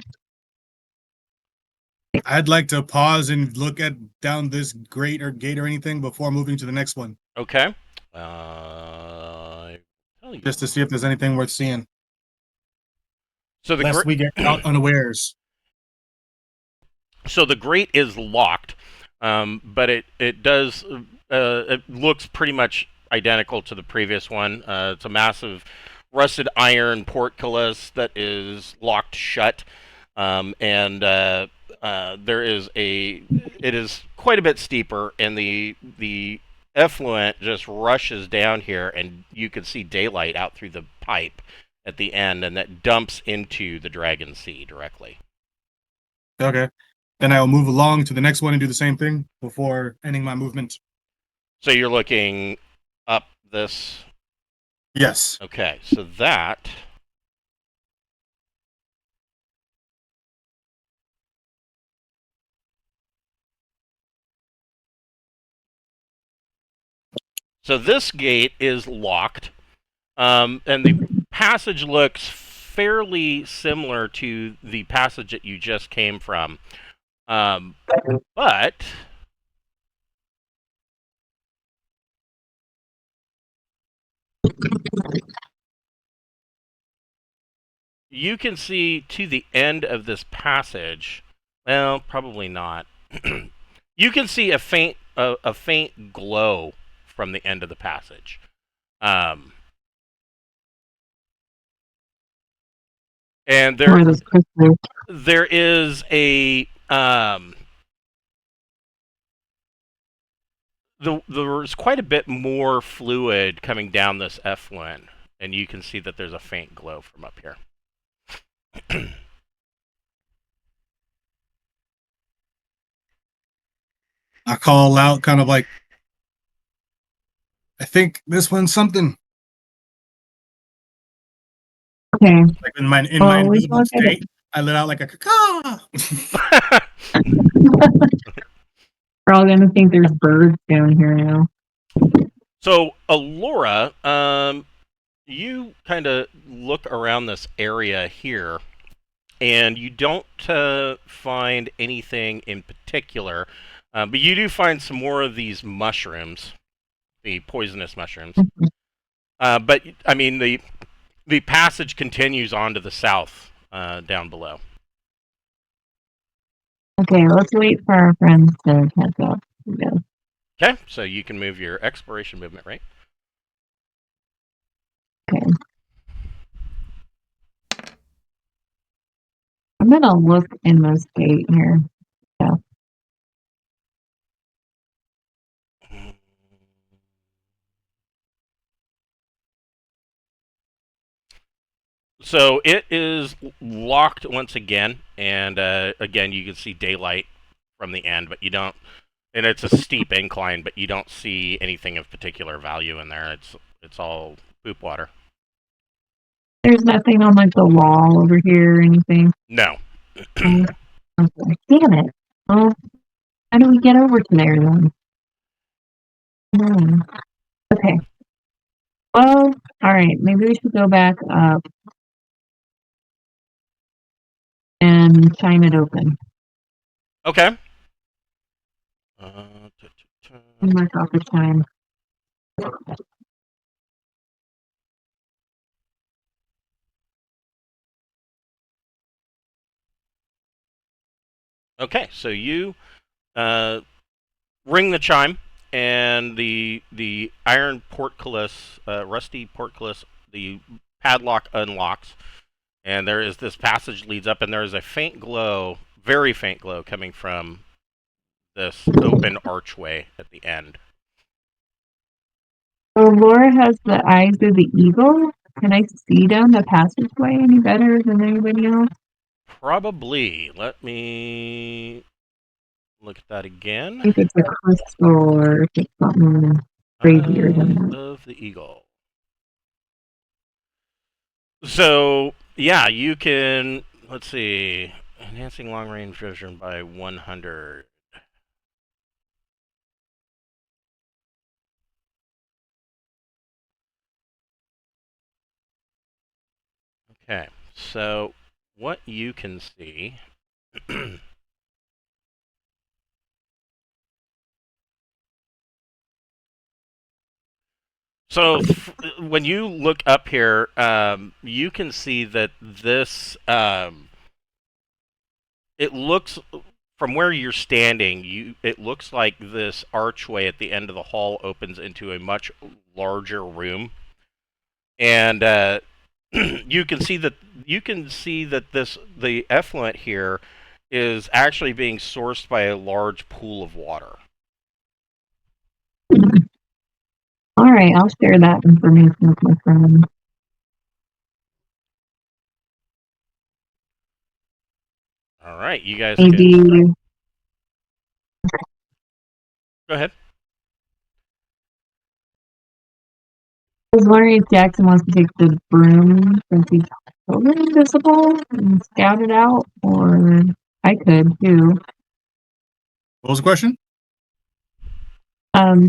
I'd like to pause and look at down this grate or gate or anything before moving to the next one, Okay. Tell you. just to see if there's anything worth seeing. So the Lest we get caught unawares. So the grate is locked, but it does it looks pretty much identical to the previous one. It's a massive rusted iron portcullis that is locked shut, and there is it is quite a bit steeper, and the effluent just rushes down here, and you can see daylight out through the pipe at the end, and that dumps into the Dragon Sea directly. Okay. Then I will move along to the next one and do the same thing before ending my movement. So you're looking up this. Yes. Okay, so that. So this gate is locked, and the passage looks fairly similar to the passage that you just came from. But you can see to the end of this passage. Well, probably not. You can see a faint glow from the end of the passage. And there is a there's quite a bit more fluid coming down this effluent, and you can see that there's a faint glow from up here. I call out kind of like, I think this one's something. Okay. Like in my invisible state, I let out like a caw. We're all gonna think there's birds down here now. So, Alora, you kind of look around this area here, and you don't find anything in particular, but you do find some more of these mushrooms, the poisonous mushrooms. But I mean, the passage continues on to the south, down below. Okay, let's wait for our friends to catch up. Yeah. Okay, so you can move your exploration movement, right? Okay. I'm gonna look in this gate here. Yeah. So it is locked once again, and again you can see daylight from the end, but you don't. And it's a steep incline, but you don't see anything of particular value in there. It's all poop water. There's nothing on like the wall over here or anything. No. Okay. Damn it. Well, how do we get over to there then? Okay. Well, alright, maybe we should go back up and chime it open. Okay. Mark off the chime. Okay, so you ring the chime, and the iron portcullis, rusty portcullis, the padlock unlocks, and there is this passage leads up, and there is a faint glow, very faint glow, coming from this open archway at the end. So Laura has the eyes of the eagle. Can I see down the passageway any better than anybody else? Probably. Let me look at that again. I think it's a crystal or if it's something crazier than that. Of the eagle. So yeah, you can. let's see. Enhancing long range vision by 100. Okay, so what you can see. So when you look up here, you can see that this. It looks from where you're standing. It looks like this archway at the end of the hall opens into a much larger room, and you can see that the effluent here is actually being sourced by a large pool of water. All right, I'll share that information with my friend. All right, you guys Maybe can go ahead. I was wondering if Jackson wants to take the broom since he's totally invisible and scout it out, or I could too. What was the question?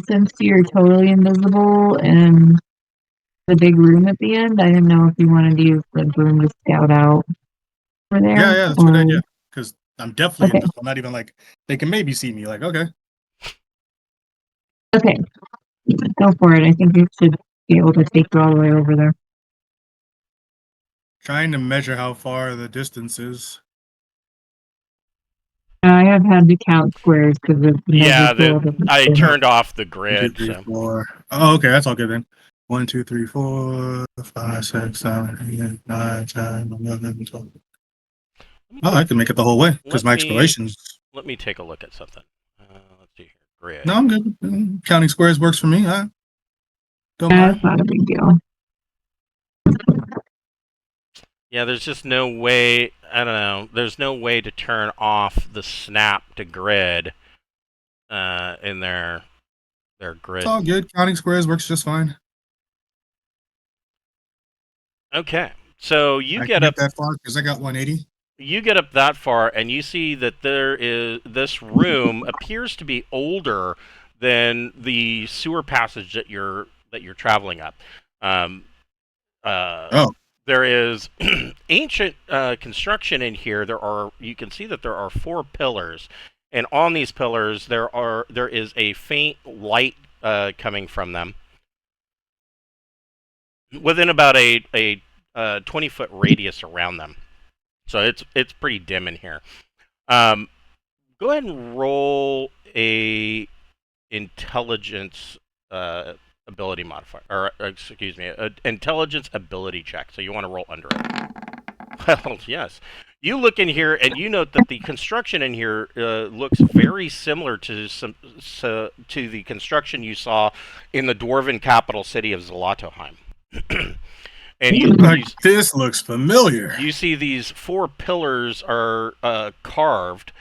Since you're totally invisible and the big room at the end, I didn't know if you wanted to use the broom to scout out over there. Yeah, that's a good or- idea. Because I'm definitely Okay. invisible. I'm not even like they can maybe see me. Like, okay. Okay, go for it. I think you should be able to take you all the way over there. Trying to measure how far the distance is. I have had to count squares because it's Yeah, measured. I turned off the 1, 2, grid. 3, So. 4. Oh, okay, that's all good then. 1, 2, 3, 4, 5, 6, 7, 8, 9, 10, 11, 12. Oh, I can make it the whole way because my explorations. Let me take a look at something. Let's see here. Grid. No, I'm good. Counting squares works for me. I don't Yeah, mind. it's not a big deal. Yeah, there's just no way. I don't know. There's no way to turn off the snap to grid in their grid. It's all good. Counting squares works just fine. Okay, so you I get can up that far because I got 180. You get up that far, and you see that this room appears to be older than the sewer passage that you're traveling up. Oh. There is ancient construction in here. You can see that there are 4 pillars, and on these pillars there is a faint light coming from them within about a 20-foot radius around them. So it's pretty dim in here. Go ahead and roll a intelligence ability modifier, or excuse me, an intelligence ability check. So you want to roll under it. Well, yes. You look in here and you note that the construction in here looks very similar to the construction you saw in the dwarven capital city of Zlatoheim. And this looks familiar. You see these 4 pillars are carved,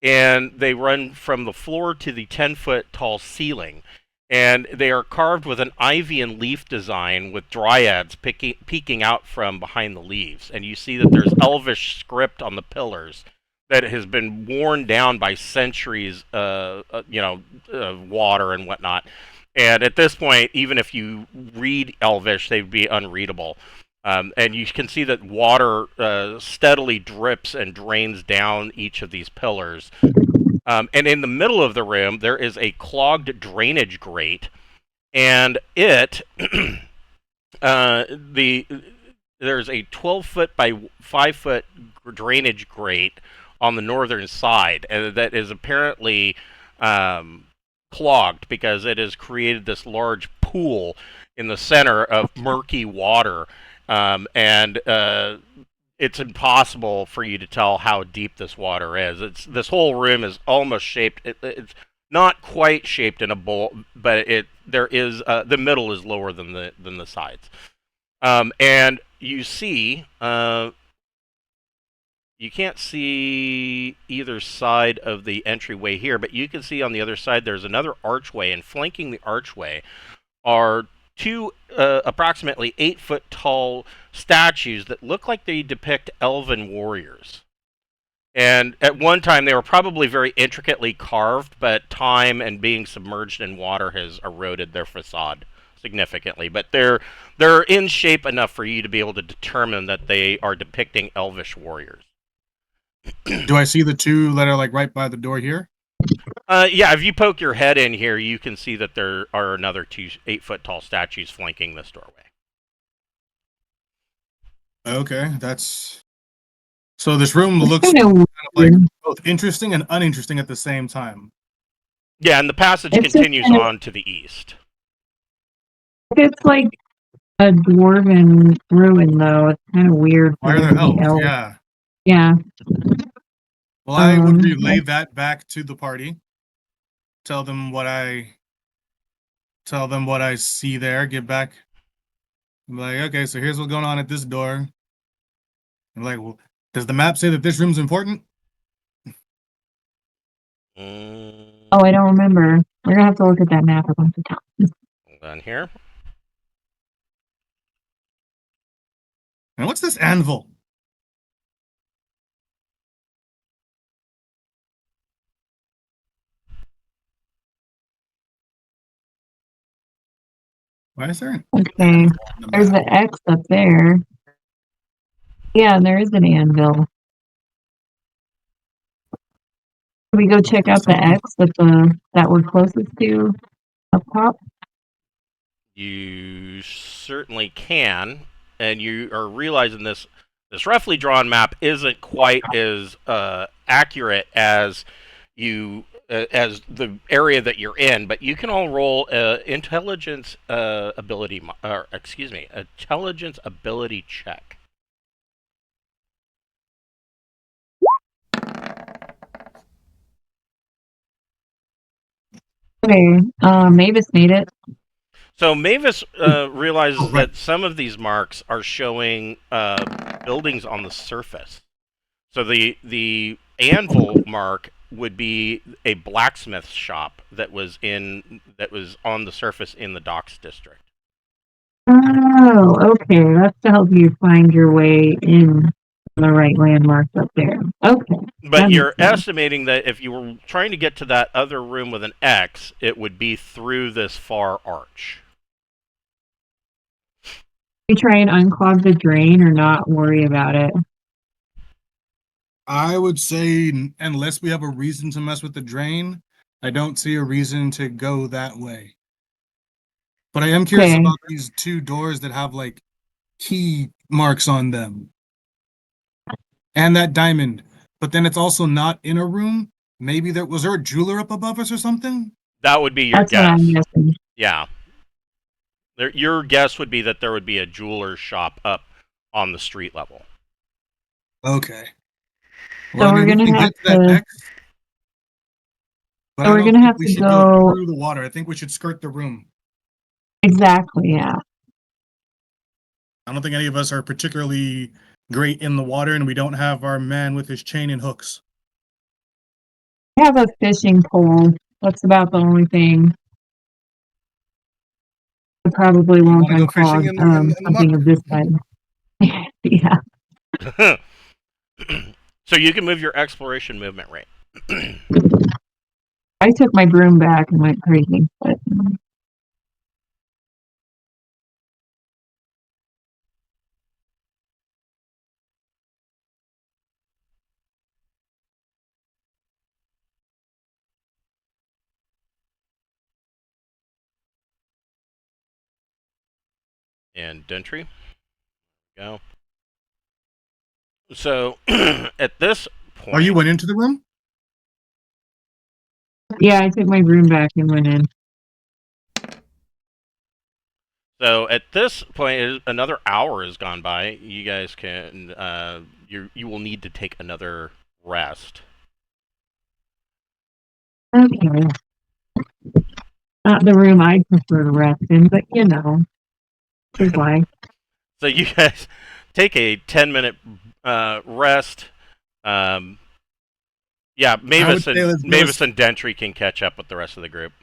and they run from the floor to the 10-foot tall ceiling. And they are carved with an ivy and leaf design with dryads peeking out from behind the leaves. And you see that there's elvish script on the pillars that has been worn down by centuries, water and whatnot. And at this point, even if you read elvish, they'd be unreadable. And you can see that water steadily drips and drains down each of these pillars. And in the middle of the room, there is a clogged drainage grate, and there's a 12-foot by 5-foot drainage grate on the northern side, and that is apparently clogged because it has created this large pool in the center of murky water. It's impossible for you to tell how deep this water is. This whole room is almost shaped. It's not quite shaped in a bowl, but the middle is lower than the sides. And you see, you can't see either side of the entryway here, but you can see on the other side there's another archway, and flanking the archway are two approximately 8-foot tall statues that look like they depict elven warriors. And at one time, they were probably very intricately carved, but time and being submerged in water has eroded their facade significantly. But they're in shape enough for you to be able to determine that they are depicting elvish warriors. Do I see the two that are like right by the door here? Yeah, if you poke your head in here, you can see that there are another two 8-foot tall statues flanking this doorway. Okay, that's so. This room It's looks kind of like weird. both interesting and uninteresting at the same time. Yeah, and the passage It's just continues kind of, on to the east. it's like a dwarven ruin, though. It's kind of weird for Why are them there to be elves? elves. Yeah. Yeah. Well, I would relay Like, that back to the party. Tell them what I see there. Get back. I'm like, okay, so here's what's going on at this door. I'm like, well, does the map say that this room's important? oh, I don't remember. We're gonna have to look at that map a bunch of times. Hold on here. And what's this anvil? Why is there an Okay. anvil on the There's map? the X up there. Yeah, and there is an anvil. Can we go check out the X that we're closest to up top? You certainly can, and you are realizing this roughly drawn map isn't quite as accurate as you as the area that you're in, but you can all roll intelligence intelligence ability check. Okay, Mavis made it. So Mavis realizes Oh, right. that some of these marks are showing buildings on the surface. So the anvil mark would be a blacksmith shop that was on the surface in the docks district. Oh, okay. That's to help you find your way in the right landmarks up there. Okay, But that you're makes sense. estimating that if you were trying to get to that other room with an X, it would be through this far arch. You try and unclog the drain or not worry about it. I would say, unless we have a reason to mess with the drain, I don't see a reason to go that way. But I am curious Okay. about these two doors that have like key marks on them and that diamond. But then it's also not in a room. Maybe was there a jeweler up above us or something? That would be your That's what I'm guess. guessing. Yeah. Your guess would be that there would be a jeweler's shop up on the street level. Okay. So Well, I we're mean, we gonna can have get to that to. X, but So I we're don't gonna think have we to should go go through the water. I think we should skirt the room. exactly. Yeah. I don't think any of us are particularly great in the water, and we don't have our man with his chain and hooks. I have a fishing pole. That's about the only thing. I probably You won't want to go fishing unclog in the muck? something of this size. Yeah. So you can move your exploration movement rate. I took my broom back and went crazy. But And Dentry. Go. So at this point, Oh, you went into the room? yeah, I took my broom back and went in. So at this point, another hour has gone by. You guys can you will need to take another rest. Okay. Not the room I prefer to rest in, but you know, is life. So you guys take a 10-minute rest. Yeah, I would say Mavis and Dentry can catch up with the rest of the group.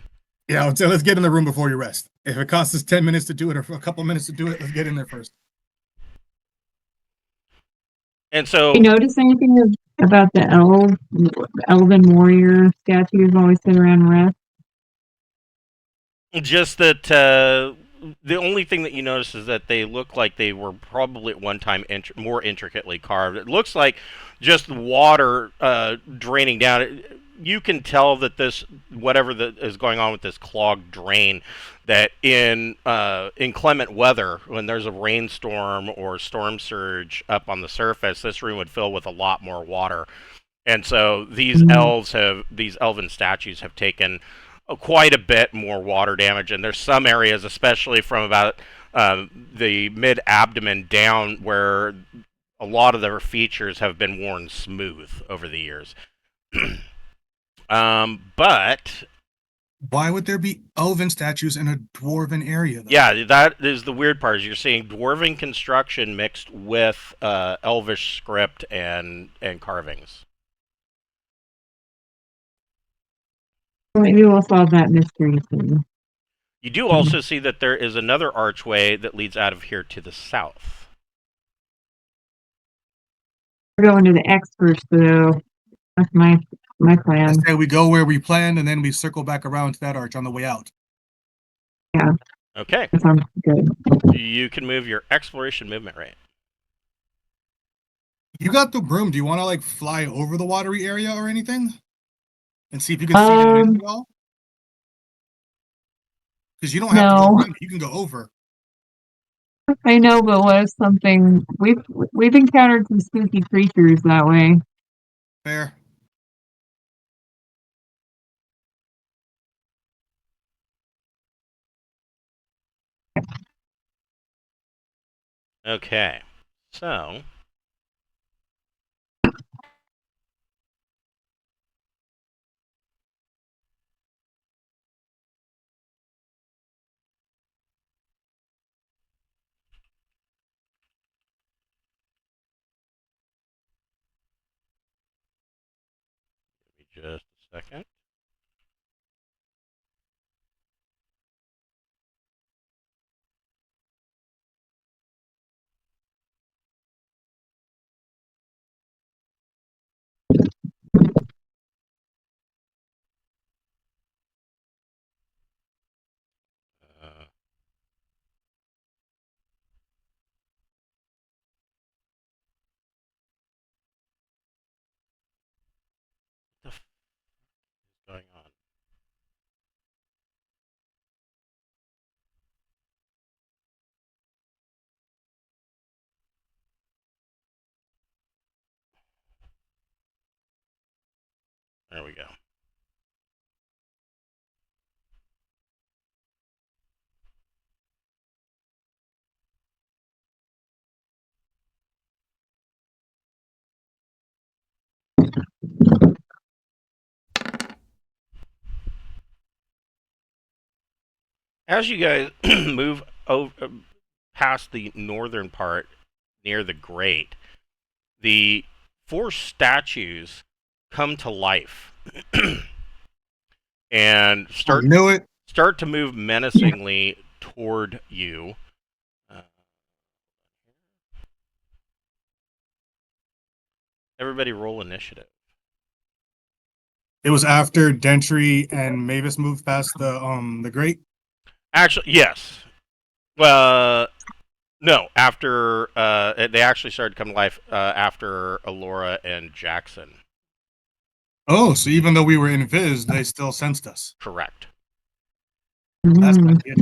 yeah, I would say let's get in the room before you rest. If it costs us 10 minutes to do it or a couple minutes to do it, let's get in there first. And so, You notice anything about the elven warrior statues always sit around and rest? just that the only thing that you notice is that they look like they were probably at one time more intricately carved. It looks like just water draining down. You can tell that this, whatever that is going on with this clogged drain, that in inclement weather, when there's a rainstorm or storm surge up on the surface, this room would fill with a lot more water. And so these elven statues have taken quite a bit more water damage, and there's some areas, especially from about the mid abdomen down, where a lot of their features have been worn smooth over the years. But why would there be elven statues in a dwarven area, though? Yeah, that is the weird part. Is you're seeing dwarven construction mixed with elvish script and carvings. Maybe we'll solve that mystery soon. You do also see that there is another archway that leads out of here to the south. We're going to the experts, though. That's my plan. I say we go where we planned, and then we circle back around to that arch on the way out. Yeah. Okay. That sounds good. You can move your exploration movement rate. You got the broom. Do you want to like fly over the watery area or anything, and see if you can see down in it at all? Because you don't have to go around. You can go over. I know, but what if something we've encountered some spooky creatures that way. Fair. Okay. So give me just a second. What the f is going on? There we go. As you guys move over, past the northern part near the grate, the four statues come to life and start to move menacingly toward you. Everybody roll initiative. It was after Dentry and Mavis moved past the grate. Actually, yes. No. After they actually started to come to life after Alora and Jackson. Oh, so even though we were invis, they still sensed us. Correct. That's what I did.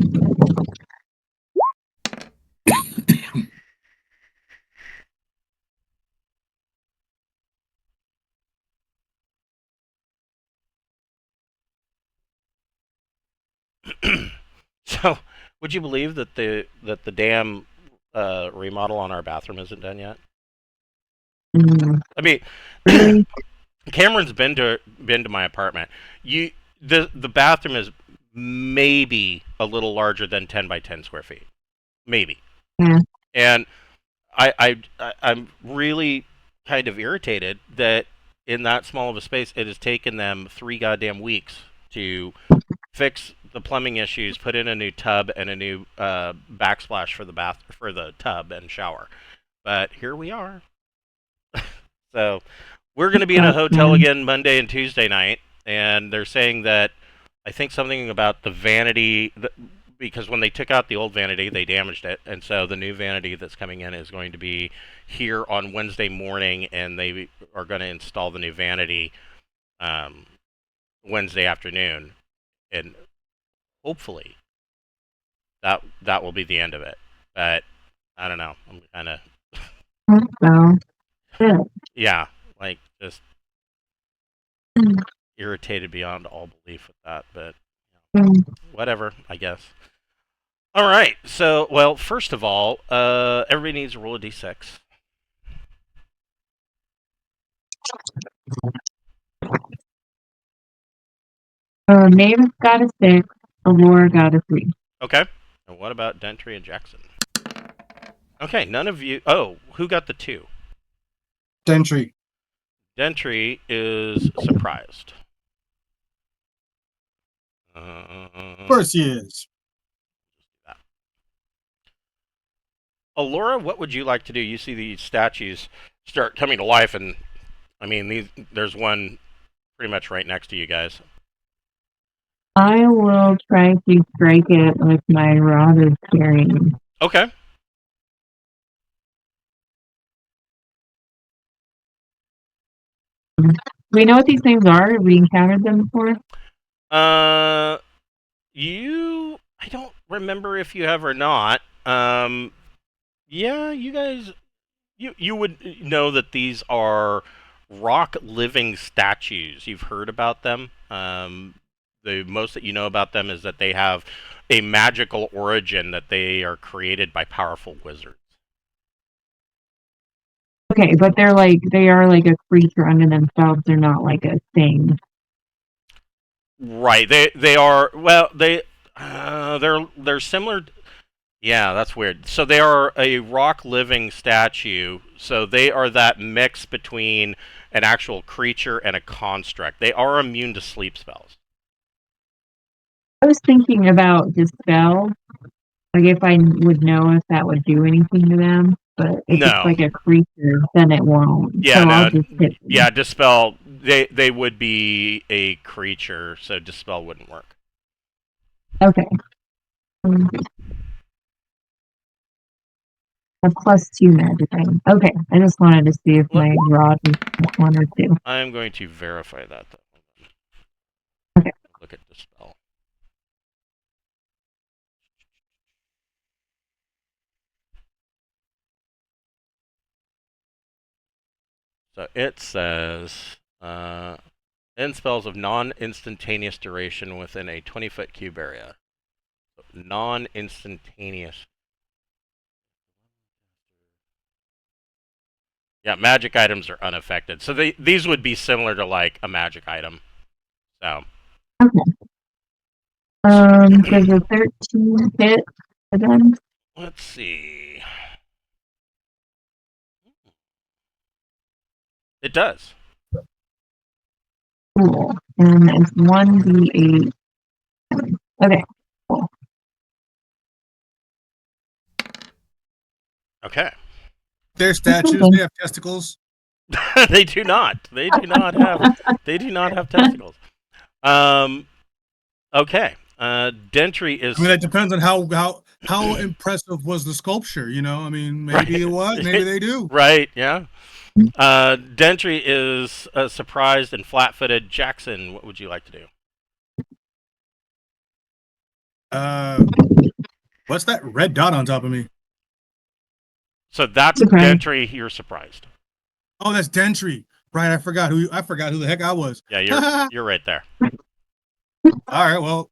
So, would you believe that the damn remodel on our bathroom isn't done yet? I mean, Cameron's been to my apartment. The bathroom is maybe a little larger than 10 by 10 square feet, maybe. Yeah. And I'm really kind of irritated that in that small of a space, it has taken them 3 goddamn weeks to fix the plumbing issues, put in a new tub and a new backsplash for the tub and shower. But here we are. So we're going to be in a hotel again Monday and Tuesday night, and they're saying that I think something about the vanity, because when they took out the old vanity, they damaged it, and so the new vanity that's coming in is going to be here on Wednesday morning, and they are going to install the new vanity Wednesday afternoon, and hopefully that will be the end of it. But I don't know. I'm kind of So, yeah. yeah, like just irritated beyond all belief with that. But whatever, I guess. All right. So, well, first of all, everybody needs to roll a d6. Maeve got a 6. Allure got a 3. Okay. And what about Dentry and Jackson? Okay, none of you. Oh, who got the 2? Dentry. Dentry is surprised. Of course he is. Allura, what would you like to do? You see these statues start coming to life, and I mean, there's one pretty much right next to you guys. I will try to strike it with my rod of carrying. Okay. Do we know what these things are? Have we encountered them before? I don't remember if you have or not. Yeah, you guys, you would know that these are rock living statues. You've heard about them. The most that you know about them is that they have a magical origin, that they are created by powerful wizards. Okay, but they are like a creature unto themselves. They're not like a thing. Right. They are, well, they're similar. Yeah, that's weird. So they are a rock living statue. So they are that mix between an actual creature and a construct. They are immune to sleep spells. I was thinking about dispel, like if I would know if that would do anything to them, but if No. it's like a creature, then it won't. Yeah, so no. I'll just hit them. Yeah, dispel. They would be a creature, so dispel wouldn't work. Okay. A +2 magic item. Okay, I just wanted to see if my rod was 1 or 2. I am going to verify that, though. Okay. Look at dispel. So it says, end spells of non-instantaneous duration within a 20-foot cube area. So non-instantaneous. Yeah, magic items are unaffected. So these would be similar to like a magic item. So. Okay. Does a 13 hit again? Let's see. It does. Cool. And it's 1d8. Okay. Cool. Okay. They're statues. They have testicles. They do not. They do not have. They do not have testicles. Okay. Dentry is. I mean, it depends on how impressive was the sculpture. You know, I mean, maybe it was. Maybe they do. Right. Yeah. Dentry is surprised and flat-footed. Jackson, what would you like to do? What's that red dot on top of me? So that's Dentry. You're surprised. Oh, that's Dentry. Right, I forgot who the heck I was. Yeah, you're right there. All right, well,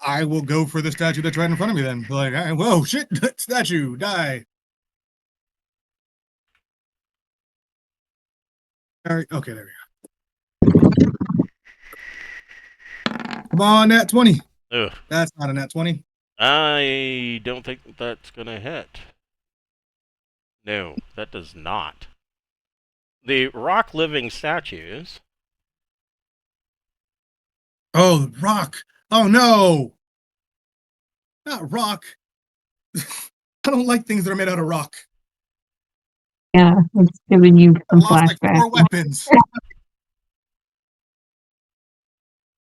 I will go for the statue that's right in front of me then. Like, all right, whoa, shit, statue, die. All right, okay, there we go. Come on, nat 20. Ugh. That's not a nat 20. I don't think that's gonna hit. No, that does not. The rock living statues. Oh, rock. Oh, no. Not rock. I don't like things that are made out of rock. Yeah, it's giving you I some lost like flashbacks. 4 weapons.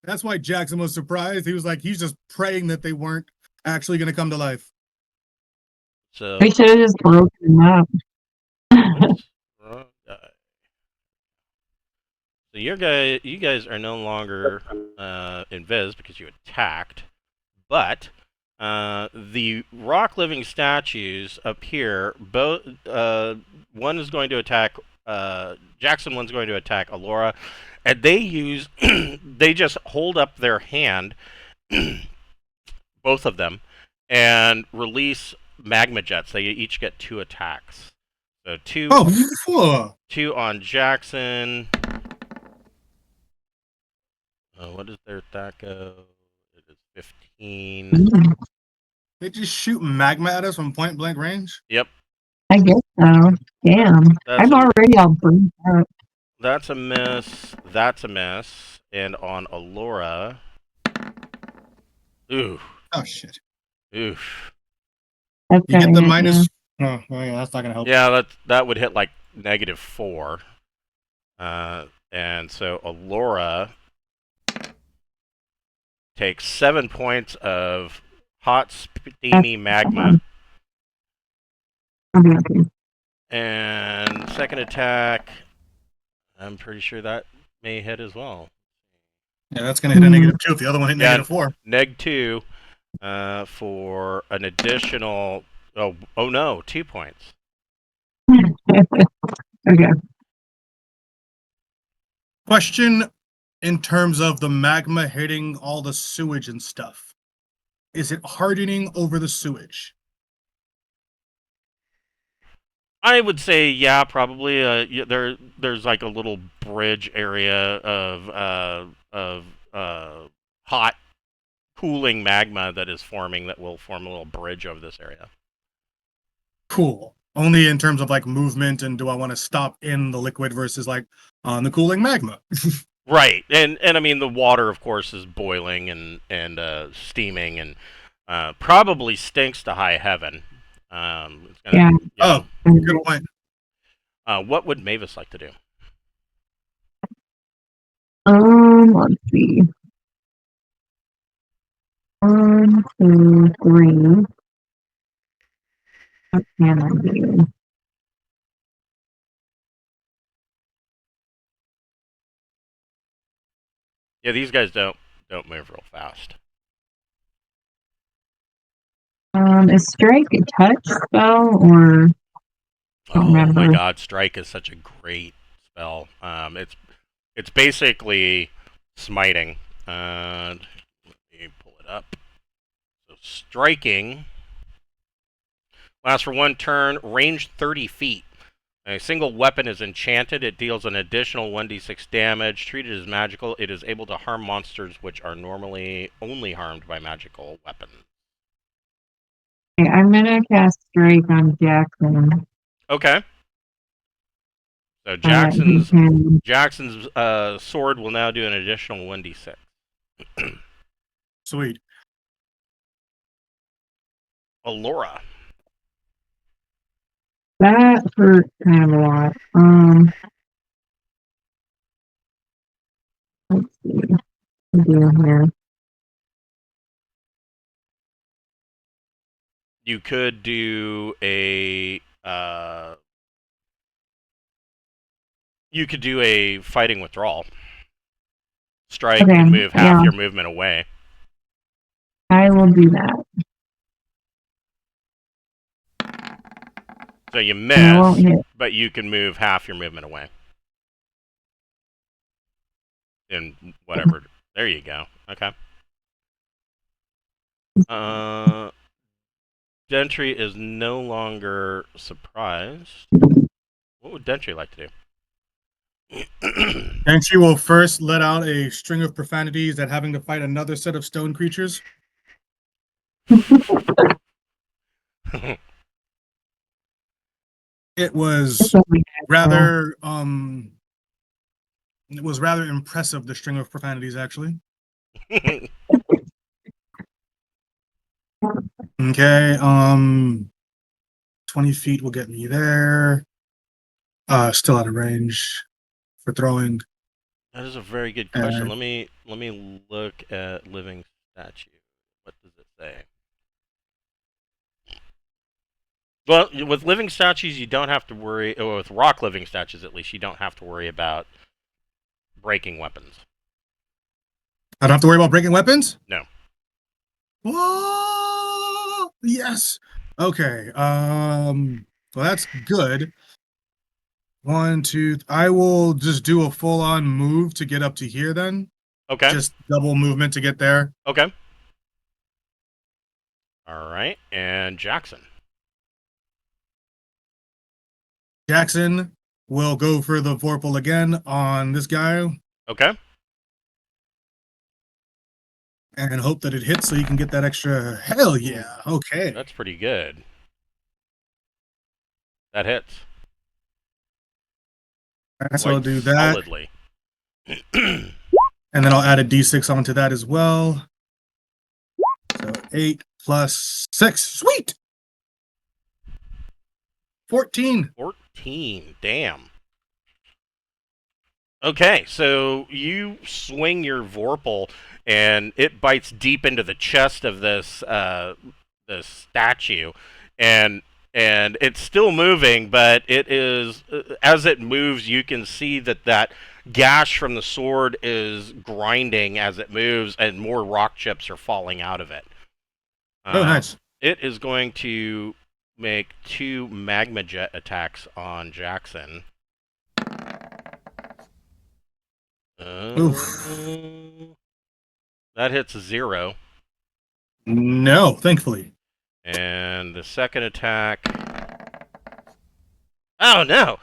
That's why Jackson was surprised. He was like, he's just praying that they weren't actually going to come to life. So, We should have just broken them up. oops, wrong guy. So you guys are no longer invis because you attacked, but the rock living statues up here, both one is going to attack Jackson, one's going to attack Alora, and they use they just hold up their hand, both of them, and release magma jets. They each get 2 attacks. So two on Jackson. What is their attack go? It is 15. They just shoot magma at us from point blank range? Yep. I guess so. Damn. I'm already all burned out. That's a miss. That's a miss. And on Alora. Ooh. Oh, shit. Oof. That's You get the hit, minus. Oh, yeah, that's not going to help. Yeah, that would hit like -4. And so Alora takes 7 points of hot, steamy magma. Okay. And second attack, I'm pretty sure that may hit as well. Yeah, that's going to hit a -2 if the other one hit -4. -2 for an additional, oh no, 2 points. Okay. Question in terms of the magma hitting all the sewage and stuff. Is it hardening over the sewage? I would say, yeah, probably. There's like a little bridge area of hot, cooling magma that is forming that will form a little bridge over this area. Cool. Only in terms of like movement and do I want to stop in the liquid versus like on the cooling magma? Right, and I mean the water, of course, is boiling and steaming and probably stinks to high heaven. It's gonna, yeah. Good point. What would Mavis like to do? Let's see. 1, 2, 3. What can I do? Yeah, these guys don't move real fast. Is strike a touch spell or? Oh remember. my God, strike is such a great spell. It's basically smiting. Let me pull it up. So striking lasts for 1 turn, range 30 feet. A single weapon is enchanted. It deals an additional 1d6 damage. Treated as magical, it is able to harm monsters which are normally only harmed by magical weapons. Okay, I'm gonna cast strike on Jackson. Okay. So Jackson's sword will now do an additional 1d6. Sweet. Alora. That hurt kind of a lot. Let's see. What do here? You could do a fighting withdrawal. Strike can move half your movement away. I will do that. So you miss, but you can move half your movement away. In whatever. There you go. Okay. Dentry is no longer surprised. What would Dentry like to do? Dentry will first let out a string of profanities that having to fight another set of stone creatures. It was rather impressive, the string of profanities, actually. Okay, 20 feet will get me there. Still out of range for throwing. That is a very good question. And Let me look at living statue. What does it say? Well, with living statues, you don't have to worry. Or with rock living statues, at least, you don't have to worry about breaking weapons. I don't have to worry about breaking weapons? No. Whoa! Yes. Okay. Well, that's good. One, two. I will just do a full-on move to get up to here then. Okay. Just double movement to get there. Okay. All right. And Jackson. Jackson will go for the Vorpal again on this guy Okay. and hope that it hits so you can get that extra. Hell yeah. Okay. That's pretty good. That hits. So I'll Quite do that. solidly. And then I'll add a d6 onto that as well. So 8 plus 6. Sweet. 14. 14. Damn. Okay, so you swing your Vorpal, and it bites deep into the chest of this statue, and it's still moving, but it is as it moves, you can see that gash from the sword is grinding as it moves, and more rock chips are falling out of it. Oh, nice. It is going to make 2 magma jet attacks on Jackson. That hits 0. No, thankfully. And the second attack. Oh no!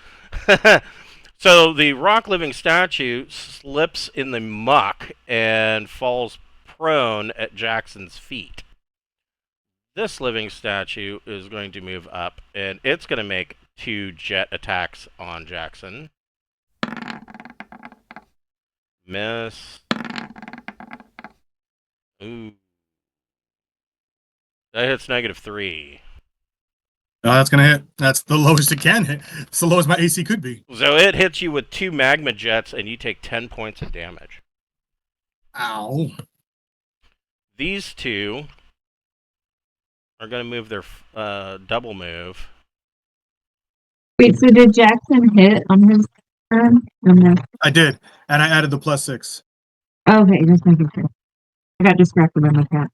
So the rock living statue slips in the muck and falls prone at Jackson's feet. This living statue is going to move up, and it's going to make 2 jet attacks on Jackson. Miss. Ooh. That hits -3. No, that's going to hit. That's the lowest it can hit. It's the lowest my AC could be. So it hits you with 2 magma jets, and you take 10 points of damage. Ow. These 2 are going to move their double move. Wait, so did Jackson hit on his turn? I did. And I added the +6. Okay, just making sure. I got distracted by my cat.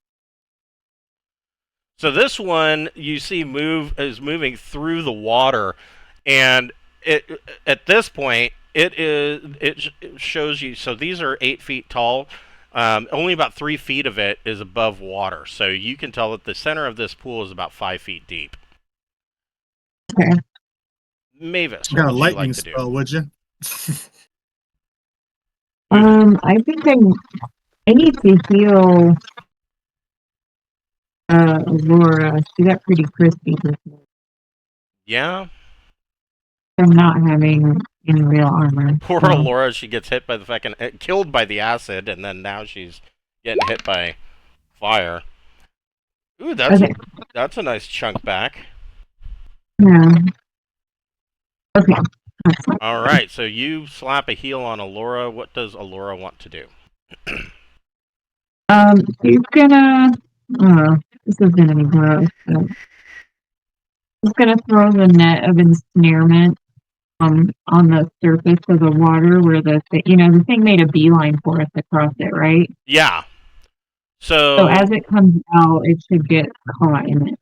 So this one you see is moving through the water, and it at this point it shows you. So these are 8 feet tall. Only about 3 feet of it is above water, so you can tell that the center of this pool is about 5 feet deep. Okay. Mavis, Some what kind of would you lightning like to do? spell, would you? I think I need to heal Laura. She got pretty crispy this morning Yeah, from not having any real armor. poor So, Laura. She gets hit by the fucking killed by the acid, and then now she's getting hit by fire. Ooh, okay. that's a nice chunk back. Yeah. Okay. That's fine. All right, so you slap a heal on Allura. What does Allura want to do? She's gonna. This is gonna be gross. But she's gonna throw the net of ensnarement on the surface of the water where the thing made a beeline for us across it, right? Yeah. So as it comes out, it should get caught in it.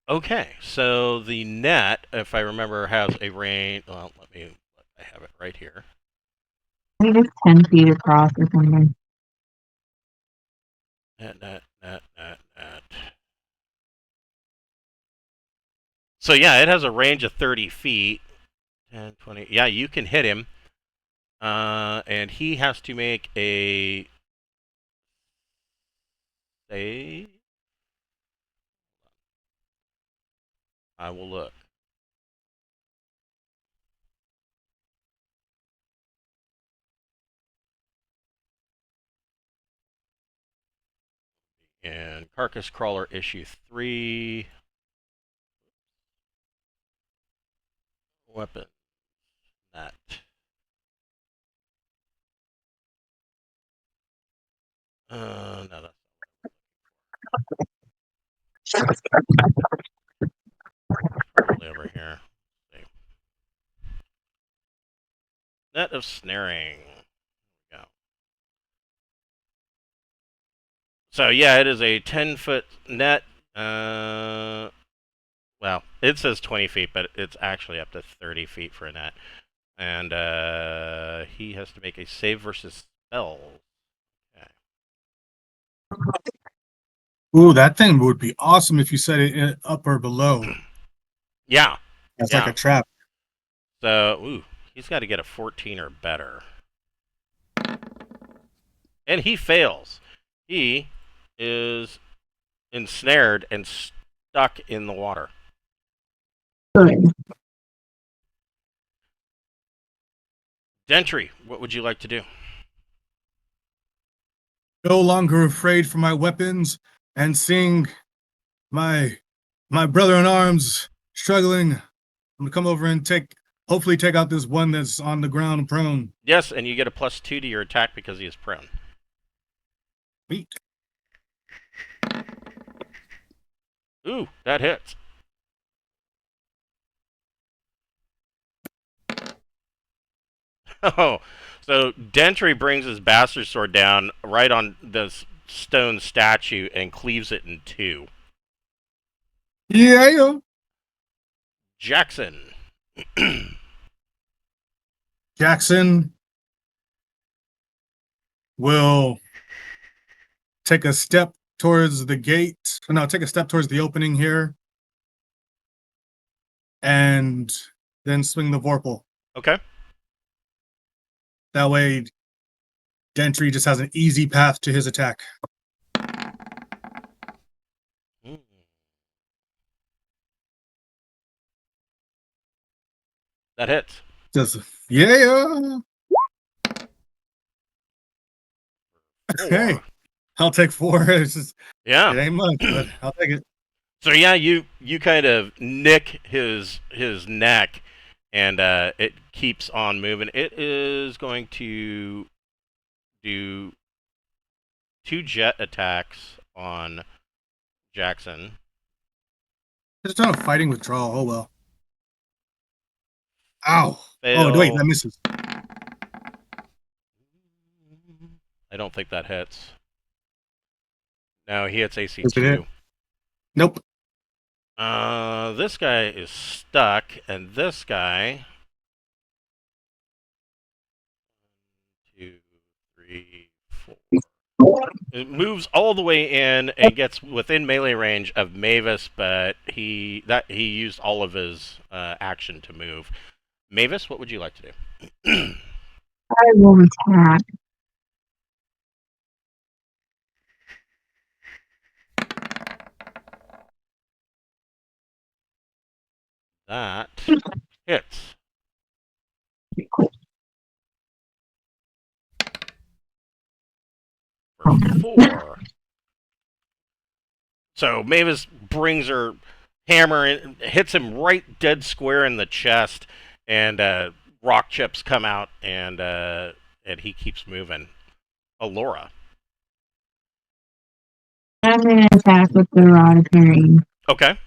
Okay, so the net, if I remember, has a range. Well, I have it right here. I think it's 10 feet across or something. Net. So yeah, it has a range of 30 feet. 10, 20. Yeah, you can hit him. And he has to make a save. I will look. And Carcass Crawler issue 3. Weapon. That. No, that's probably over here. Let's see. Net of snaring. There we go. So yeah, it is a 10-foot net. Well, it says 20 feet, but it's actually up to 30 feet for a net. And he has to make a save versus spells. Ooh, that thing would be awesome if you set it up or below. Yeah. That's Yeah. like a trap. So, ooh, he's got to get a 14 or better. And he fails. He is ensnared and stuck in the water. Good. Xanntii, what would you like to do? No longer afraid for my weapons and seeing my brother in arms struggling. I'm gonna come over and hopefully take out this one that's on the ground prone. Yes, and you get a +2 to your attack because he is prone. Sweet. Ooh, that hits. Oh, so Xanntii brings his bastard sword down right on this stone statue and cleaves it in 2. Yeah. Jackson. Jackson will take a step towards the gate. No, take a step towards the opening here. And then swing the Vorpal. Okay. That way, Xanntii just has an easy path to his attack. That hits. Just, yeah. Hey, I'll take 4. It's just, Yeah. it ain't much, but I'll take it. So yeah, you kind of nick his neck, and it keeps on moving. It is going to do 2 jet attacks on Jackson. It's done a fighting withdrawal. Oh well. Ow. Fail. Oh wait, that misses. I don't think that hits. No, he hits AC Does it 2. hit? Nope. This guy is stuck, and this guy. 1, 2, 3, 4. It moves all the way in and gets within melee range of Mavis, but he used all of his action to move. Mavis, what would you like to do? I will attack. That hits. For 4. So Mavis brings her hammer and hits him right dead square in the chest, and rock chips come out, and he keeps moving. Alora. I'm going to attack with the Rod of Hearing. Okay.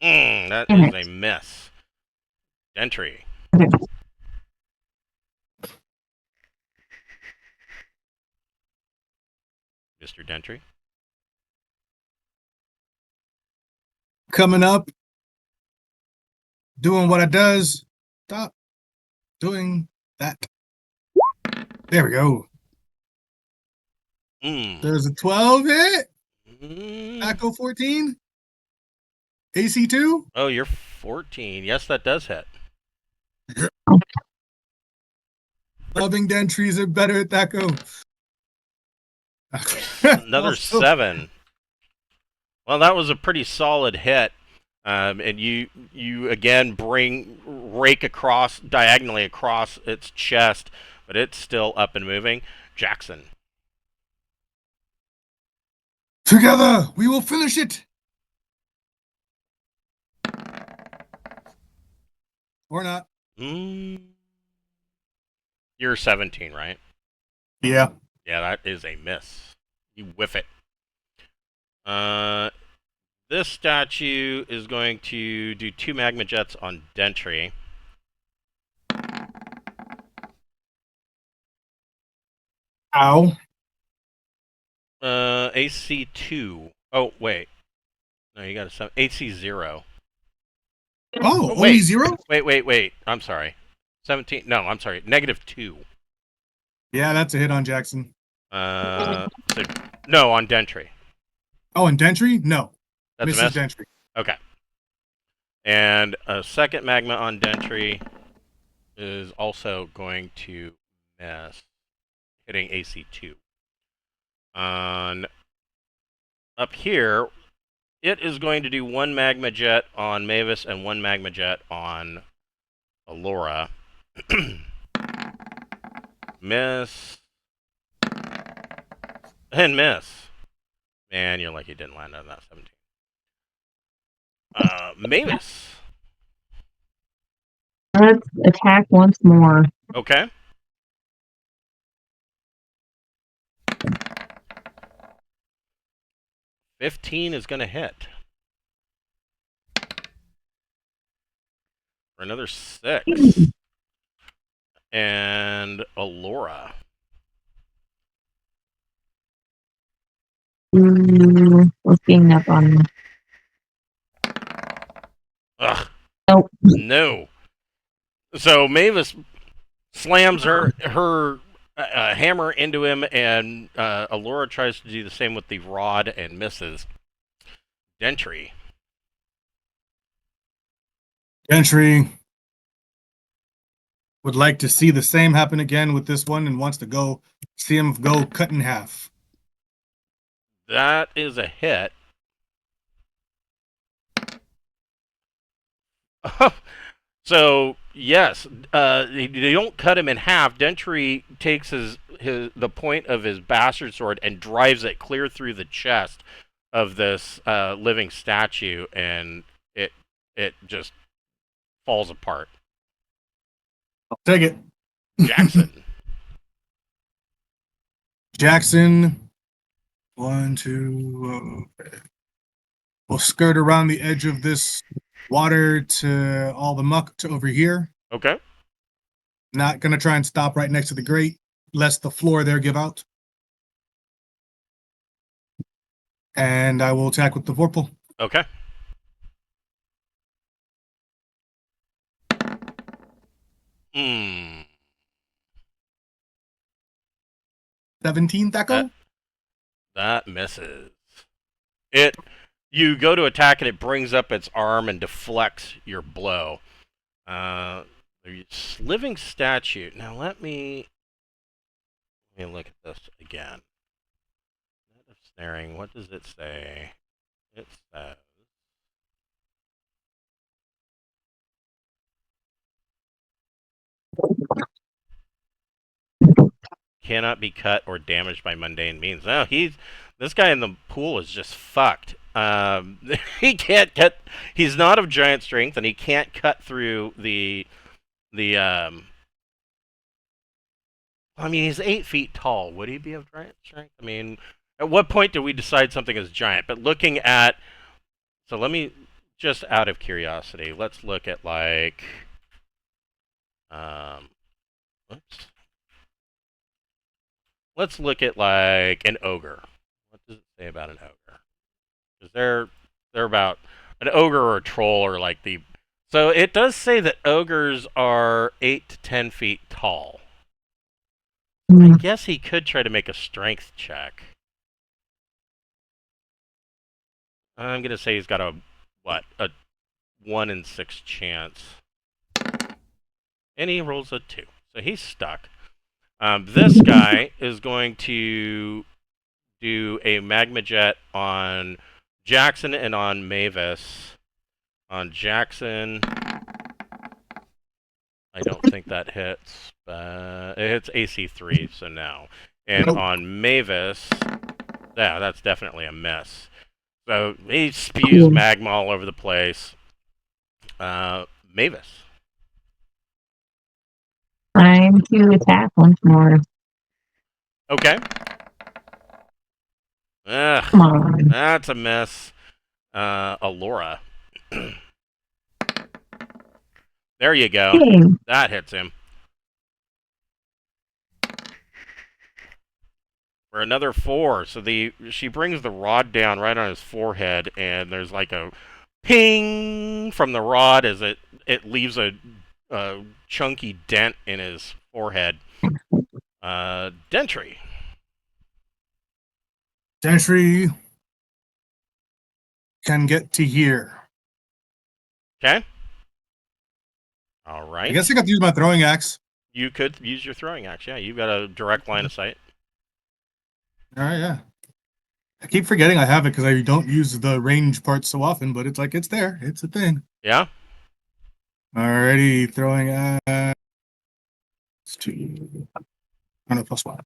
That is a miss. Xanntii. Okay. Mr. Xanntii. Coming up. Doing what it does. Stop doing that. There we go. There's a 12 hit. Echo 14. AC 2. Oh, you're 14. Yes, that does hit. Loving Xantii's are better at that go. Another 7. Well, that was a pretty solid hit. And you again rake diagonally across its chest, but it's still up and moving. Jackson. Together, we will finish it. Or not. You're 17, right? Yeah. Yeah, that is a miss. You whiff it. This statue is going to do 2 magma jets on Dentry. Ow. AC 2. Oh, wait. No, you got a 7. AC 0. Oh, Oh, only wait. 0? Wait. I'm sorry. 17. No, I'm sorry. Negative 2. Yeah, that's a hit on Jackson. So, no, on Dentry. Oh, and Dentry? No. That's Mrs. a miss? Dentry. Okay. And a second magma on Dentry is also going to miss, hitting AC 2. On up here, it is going to do 1 magma jet on Mavis and 1 magma jet on Allura. Miss. And miss. Man, you're lucky it didn't land on that 17. Mavis. Let's attack once more. Okay. $15 is going to hit. For another 6. And Allura. What's being up on? Ugh. Nope. No. So Mavis slams her hammer into him, and Allura tries to do the same with the rod and misses. Dentry. Dentry would like to see the same happen again with this one and wants to see him go cut in half. That is a hit. So yes, they don't cut him in half. Dentry takes the point of his bastard sword and drives it clear through the chest of this living statue, and it just falls apart. I'll take it. Jackson. Jackson. 1, 2. We'll skirt around the edge of this water to all the muck to over here. Okay. Not going to try and stop right next to the grate, lest the floor there give out. And I will attack with the Vorpal. Okay. Hmm. 17 tackle? That misses. You go to attack and it brings up its arm and deflects your blow. The living statue. Now let me look at this again. Net of snaring. What does it say? It says cannot be cut or damaged by mundane means. No, this guy in the pool is just fucked. He can't cut. He's not of giant strength, and he can't cut through the. I mean, he's 8 feet tall. Would he be of giant strength? I mean, at what point do we decide something is giant? But looking at, so let me just out of curiosity, let's look at like, whoops. Let's look at like an ogre. What does it say about an ogre? Is they're about an ogre or a troll or like the. So it does say that ogres are 8 to 10 feet tall. I guess he could try to make a strength check. I'm gonna say he's got a 1 in 6 chance, and he rolls a 2, so he's stuck. This guy is going to do a magma jet on Jackson and on Mavis. On Jackson, I don't think that hits, but it hits AC 3, so no. And on Mavis, Yeah, that's definitely a miss. So he spews magma all over the place. Mavis. Time to attack once more. Okay. Come on. That's a miss. Alora. There you go. Hey, That hits him. For another 4. So she brings the rod down right on his forehead, and there's like a ping from the rod as it leaves a chunky dent in his forehead. Dentry. Dentry can get to here. Okay. All right. I guess I got to use my throwing axe. You could use your throwing axe. Yeah, you've got a direct line of sight. All right, yeah. I keep forgetting I have it because I don't use the range part so often, but it's like it's there. It's a thing. Yeah. Alrighty, throwing axe. It's 2. Oh, no, +1.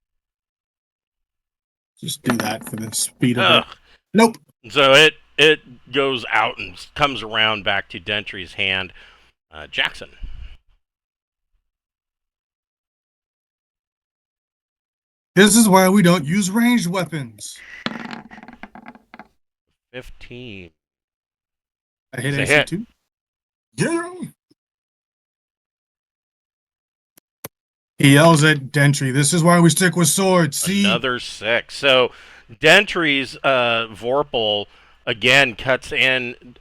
Just do that for the speed of it. Nope. So it goes out and comes around back to Dentry's hand. Jackson. This is why we don't use ranged weapons. 15. I hit It's a AC hit. 2. Yeah. He yells at Dentry. This is why we stick with swords. See? Another 6. So Dentry's Vorpal again cuts in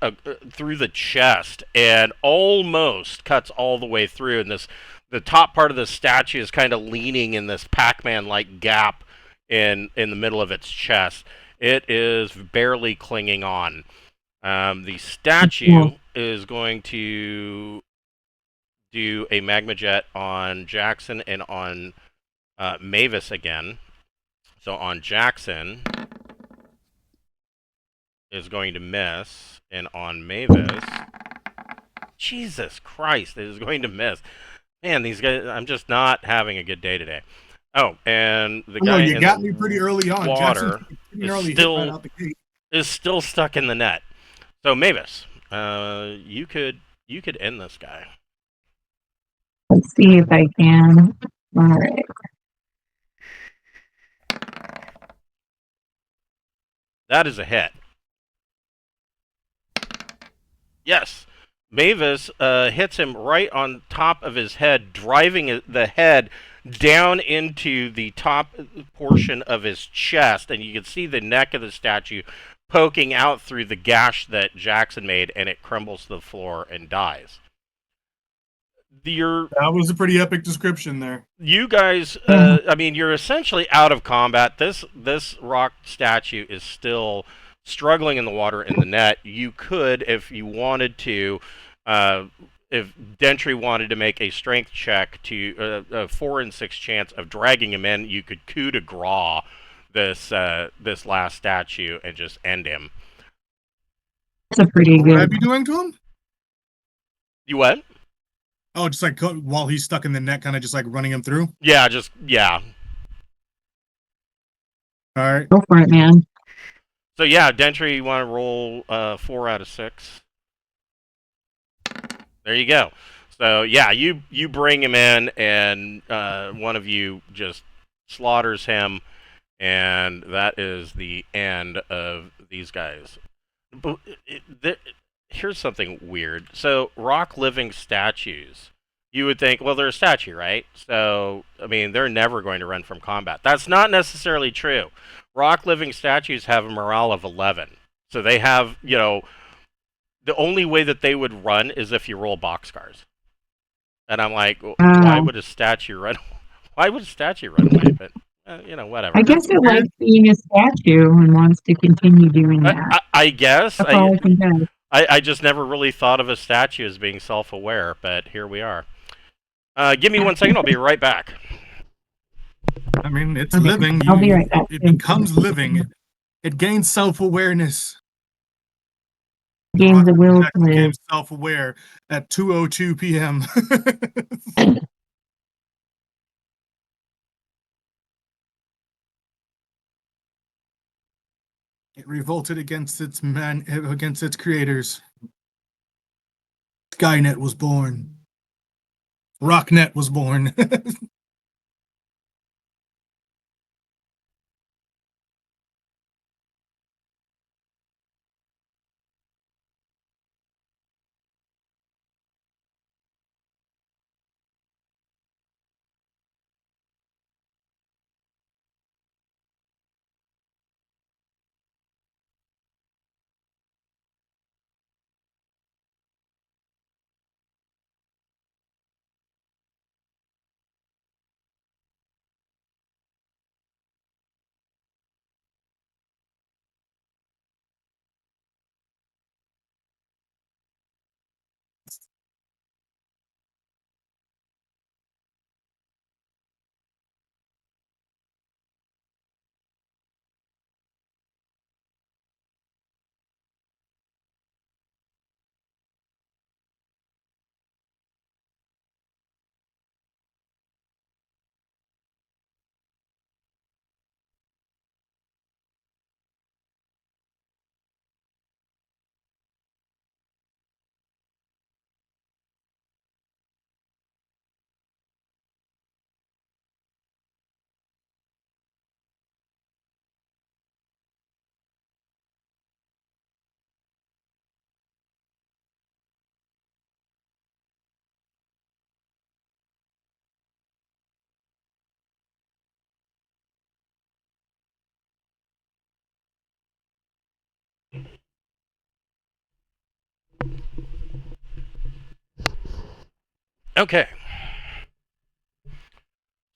through the chest and almost cuts all the way through. And the top part of the statue is kind of leaning in this Pac-Man-like gap in the middle of its chest. It is barely clinging on. The statue is going to do a magma jet on Jackson and on Mavis again. So on Jackson is going to miss, and on Mavis, Jesus Christ, it is going to miss. Man, these guys, I'm just not having a good day today. Oh, and the guy you in got the me pretty early on. water Jackson is still stuck in the net. So Mavis, you could end this guy. Let's see if I can. All right. That is a hit. Yes. Mavis hits him right on top of his head, driving the head down into the top portion of his chest, and you can see the neck of the statue poking out through the gash that Jackson made, and it crumbles to the floor and dies. That was a pretty epic description there. You guys, I mean, you're essentially out of combat. This rock statue is still struggling in the water in the net. You could, if you wanted to, if Dentry wanted to make a strength check to a 4 in 6 chance of dragging him in, you could coup de grace this last statue and just end him. That's a pretty What good. would I be doing to him? You what? Oh, just like while he's stuck in the net, kind of just like running him through? Yeah. All right. Go for it, man. So yeah, Dentry, you want to roll 4 out of 6? There you go. So yeah, you bring him in, and one of you just slaughters him, and that is the end of these guys. But here's something weird. So rock living statues, you would think, well, they're a statue, right? So I mean, they're never going to run from combat. That's not necessarily true. Rock living statues have a morale of 11, so they have, the only way that they would run is if you roll boxcars. And I'm like, why would a statue run? Why would a statue run away? But whatever. I guess it likes being a statue and wants to continue doing that. I guess. That's all I can do. I just never really thought of a statue as being self-aware, but here we are. Give me 1 second. I'll be right back. I mean, it's living. I'll be right back. It becomes living. It gains self-awareness. Gains the will to became live. self-aware at 2:02 p.m. It revolted against its creators. Skynet was born. Rocknet was born. Okay.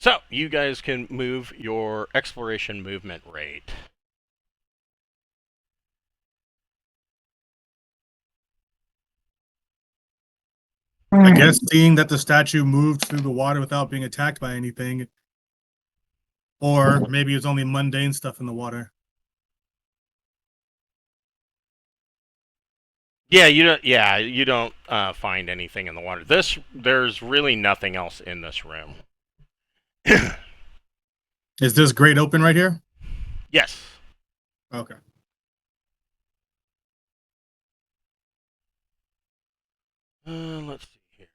So, you guys can move your exploration movement rate. I guess seeing that the statue moved through the water without being attacked by anything, or maybe it's only mundane stuff in the water. Yeah, you don't find anything in the water. There's really nothing else in this room. Is this grate open right here? Yes. Okay. Let's see here.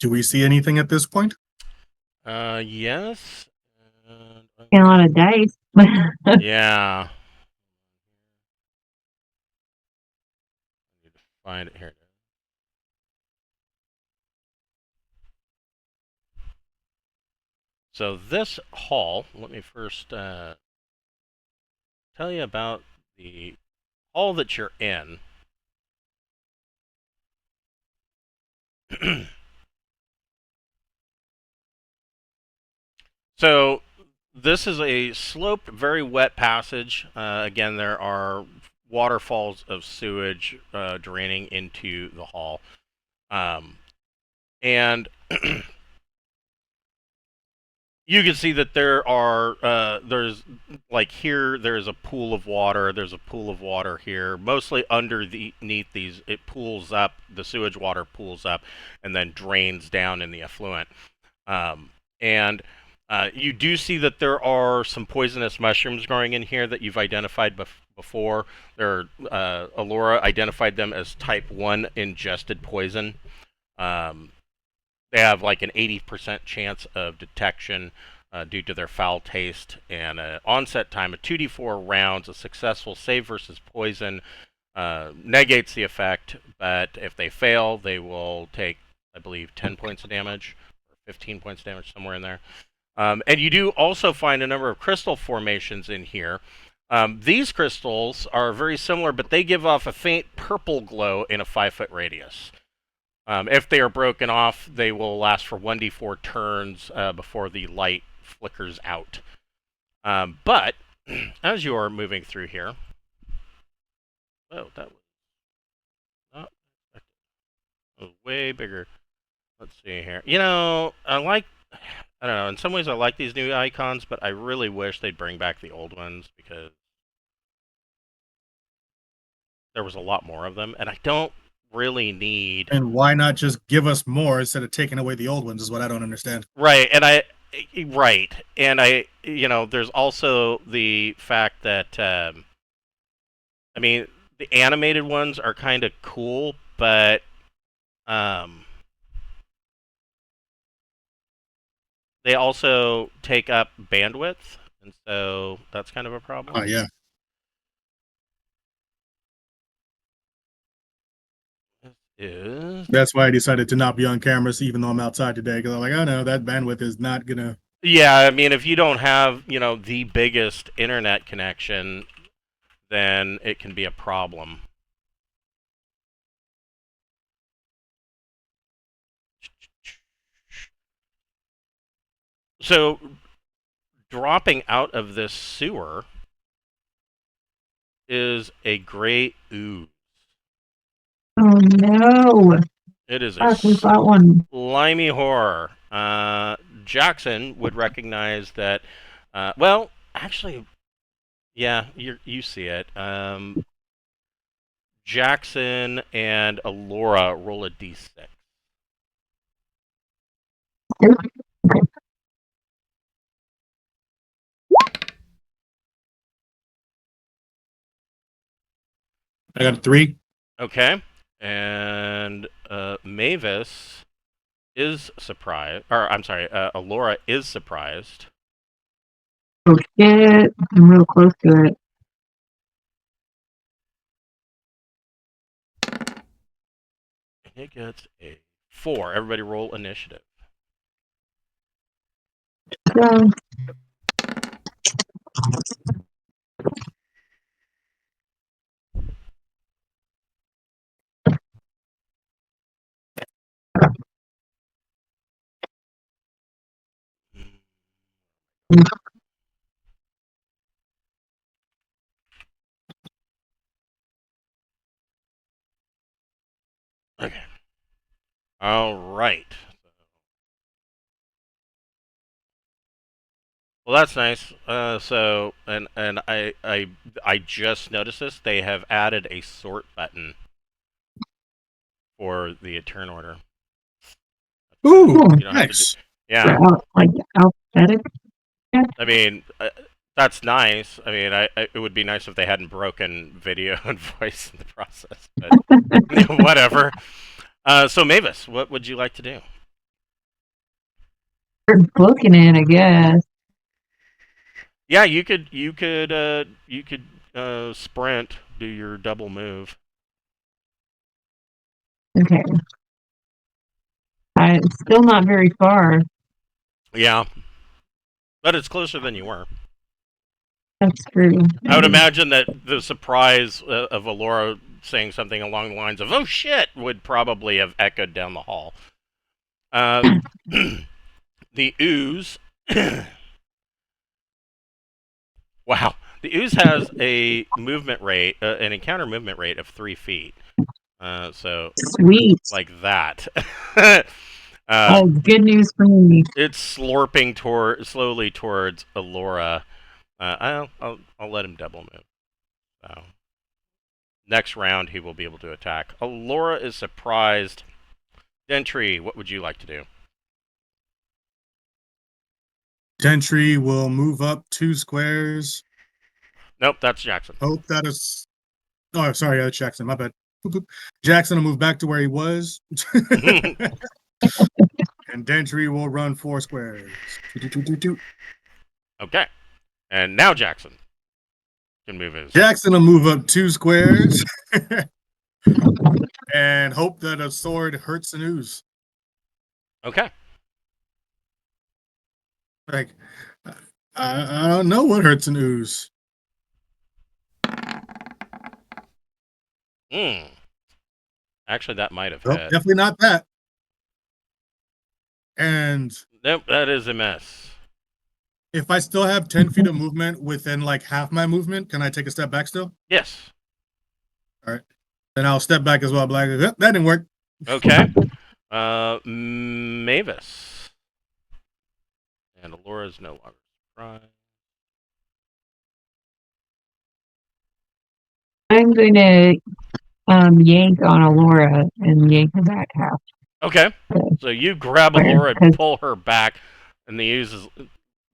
Do we see anything at this point? Yes. And a lot of dice. Yeah. I need to find it here. So this hall, let me first tell you about the hall that you're in. So this is a sloped, very wet passage. Again, there are waterfalls of sewage draining into the hall. And you can see that there's like here, there's a pool of water. There's a pool of water here. Mostly underneath these, it pools up, the sewage water pools up and then drains down in the effluent. And you do see that there are some poisonous mushrooms growing in here that you've identified before. Alora identified them as type 1 ingested poison. They have like an 80% chance of detection due to their foul taste, and an onset time of 2d4 rounds. A successful save versus poison negates the effect, but if they fail, they will take, I believe, 10 points of damage, or 15 points of damage, somewhere in there. And you do also find a number of crystal formations in here. These crystals are very similar, but they give off a faint purple glow in a 5-foot radius. If they are broken off, they will last for 1d4 turns before the light flickers out. But as you are moving through here, oh, that was not that was way bigger. Let's see here. I don't know. In some ways, I like these new icons, but I really wish they'd bring back the old ones because there was a lot more of them, and I don't really need. And why not just give us more instead of taking away the old ones? Is what I don't understand. Right, and there's also the fact that I mean, the animated ones are kind of cool, but they also take up bandwidth, and so that's kind of a problem. Oh yeah. Is That's why I decided to not be on cameras, even though I'm outside today, because I'm like, oh no, that bandwidth is not gonna. Yeah, I mean, if you don't have, the biggest internet connection, then it can be a problem. So, dropping out of this sewer is a great ooze. Oh no! It is a Fuck, we got one. slimy horror. Jackson would recognize that. Well, actually, yeah, you see it. Jackson and Alora roll a d6. I got a 3. Okay, and Mavis is surprised, or I'm sorry, Alora is surprised. Oh shit! I'm real close to it. It gets a 4. Everybody roll initiative. So, Okay. All right. Well, that's nice. And I just noticed this. They have added a sort button for the turn order. Ooh, You don't have to nice. yeah. like alphabetic. I mean, that's nice. I mean, it would be nice if they hadn't broken video and voice in the process, but whatever. So Mavis, what would you like to do? Start booking it, I guess. Yeah, you could sprint, do your double move. Okay. It's still not very far. Yeah, but it's closer than you were. That's true. I would imagine that the surprise of Alora saying something along the lines of "Oh shit" would probably have echoed down the hall. The ooze. Wow, the ooze has a movement rate, an encounter movement rate of 3 feet. So Sweet. like that. Oh, good news for me. It's slorping slowly towards Alora. I'll let him double move. So next round he will be able to attack. Alora is surprised. Xanntii, what would you like to do? Gentry will move up 2 squares. Nope, that's Jackson. Hope that is. Oh, sorry, that's Jackson. My bad. Boop, boop. Jackson will move back to where he was. And Gentry will run 4 squares. Okay, and now Jackson can move his. Jackson will move up 2 squares. And hope that a sword hurts an ooze. Okay. Like, I don't know what hurts an ooze. Hmm. Actually, that might have Nope, hit. definitely not that. And Nope, that is a miss. if I still have 10 feet of movement within like half my movement, can I take a step back still? Yes. All right. Then I'll step back as well. Black. That didn't work. Okay. Mavis. And Alora's no longer surprised. I'm going to yank on Alora and yank her back half. Okay. So you grab Where? Alora and 'Cause- pull her back, and the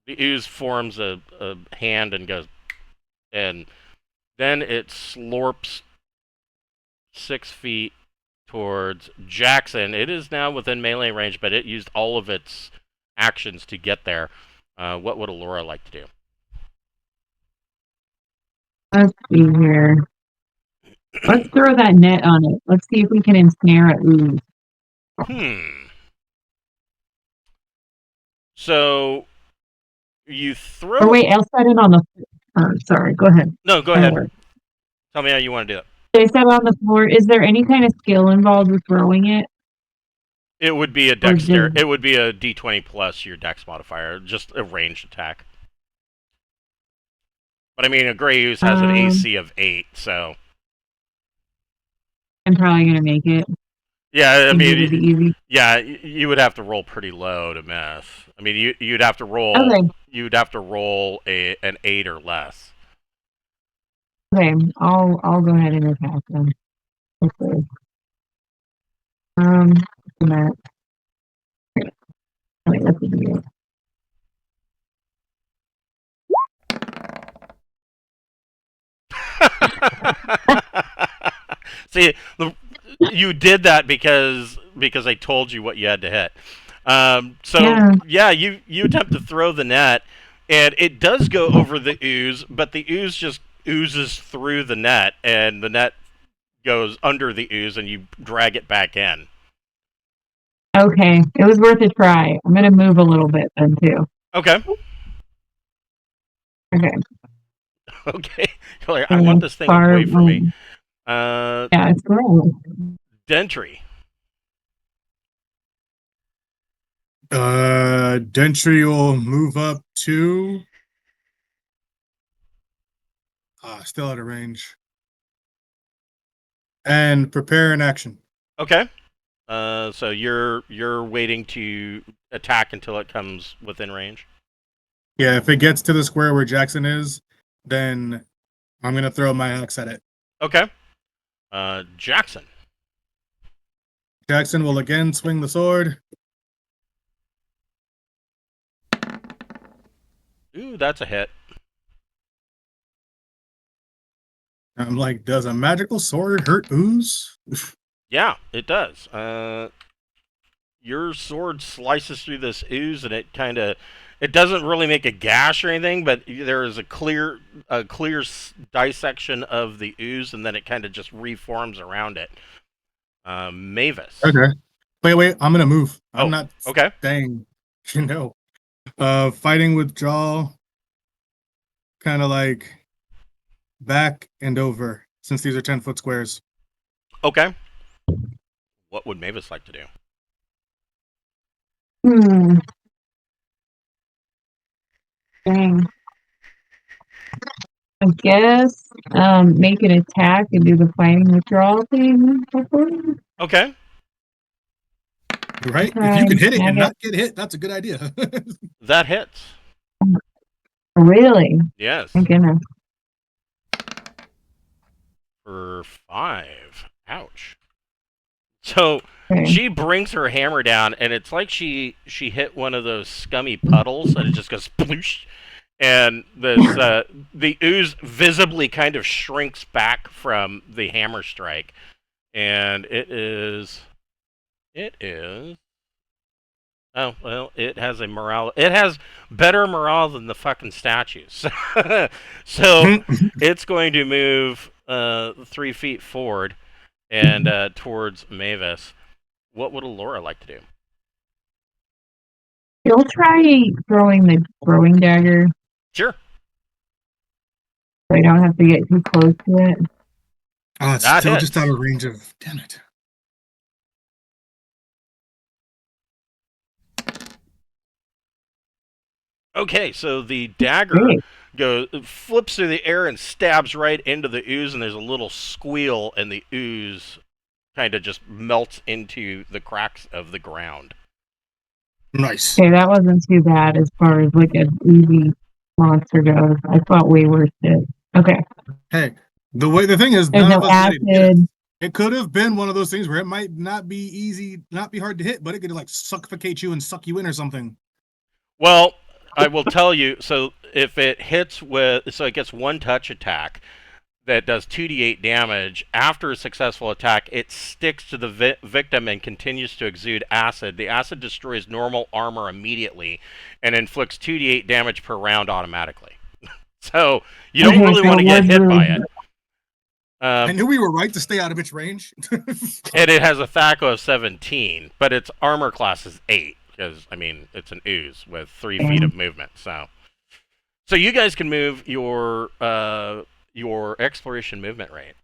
ooze forms a hand and goes, and then it slorps 6 feet towards Jackson. It is now within melee range, but it used all of its actions to get there. What would Alora like to do? Let's see here. Let's throw that net on it. Let's see if we can ensnare it loose. So you throw. Or wait, I'll set it on the floor. Sorry, go ahead. No, go ahead. Tell me how you want to do it. They set it on the floor. Is there any kind of skill involved with throwing it? It would be a dexter. It would be a D20 plus your dex modifier, just a ranged attack. But I mean, a gray ooze has an AC of 8, so I'm probably gonna make it. yeah. I mean, easy. yeah, you would have to roll pretty low to miss. I mean, you'd have to roll. Okay. You'd have to roll an 8 or less. Okay, I'll go ahead and attack them. Okay. That. Wait, let's do it. See, you did that because I told you what you had to hit. You attempt to throw the net, and it does go over the ooze, but the ooze just oozes through the net, and the net goes under the ooze, and you drag it back in. Okay, it was worth a try. I'm gonna move a little bit then too. Okay. Okay. Okay. I want this thing away from me. Yeah, it's great. Dentry. Dentry will move up to. Still out of range. And prepare an action. Okay. So you're waiting to attack until it comes within range. Yeah, if it gets to the square where Jackson is, then I'm gonna throw my axe at it. Okay. Jackson. Jackson will again swing the sword. Ooh, that's a hit. I'm like, does a magical sword hurt ooze? Yeah, it does. Your sword slices through this ooze, and it doesn't really make a gash or anything, but there is a clear dissection of the ooze, and then it kind of just reforms around it. Mavis. Okay. Wait, I'm gonna move. I'm not okay. staying. Fighting withdrawal, kind of like back and over, since these are 10-foot squares. Okay. What would Mavis like to do? Dang. I guess make an attack and do the fighting withdrawal thing. Okay. Right? If you can hit it and not get hit, that's a good idea. That hits. Really? Yes. Thank goodness. For 5. Ouch. So she brings her hammer down, and it's like she hit one of those scummy puddles, and it just goes sploosh. And the ooze visibly kind of shrinks back from the hammer strike, and it is. Oh well, it has a morale. It has better morale than the fucking statues. So it's going to move 3 feet forward and towards Mavis. What would Alora like to do? You'll try throwing the throwing dagger. Sure. So I don't have to get too close to it. Oh, it's That still hits. just out of range of. Damn it. Okay, so the dagger Great. flips through the air and stabs right into the ooze, and there's a little squeal, and the ooze kind of just melts into the cracks of the ground. Nice. Okay, that wasn't too bad as far as like an easy monster goes. I thought way worse shit. Okay. Hey, the thing is, There's none of no us really did it. acid. It could have been one of those things where it might not be easy, not be hard to hit, but it could like suffocate you and suck you in or something. Well, I will tell you. So if it hits with, so it gets one touch attack that does 2d8 damage. After a successful attack, it sticks to the victim and continues to exude acid. The acid destroys normal armor immediately and inflicts 2d8 damage per round automatically. So you don't really so want to it get was hit really by it. I knew we were right to stay out of its range. And it has a THAC0 of 17, but its armor class is 8 because I mean it's an ooze with 3 feet of movement. So you guys can move your exploration movement rate.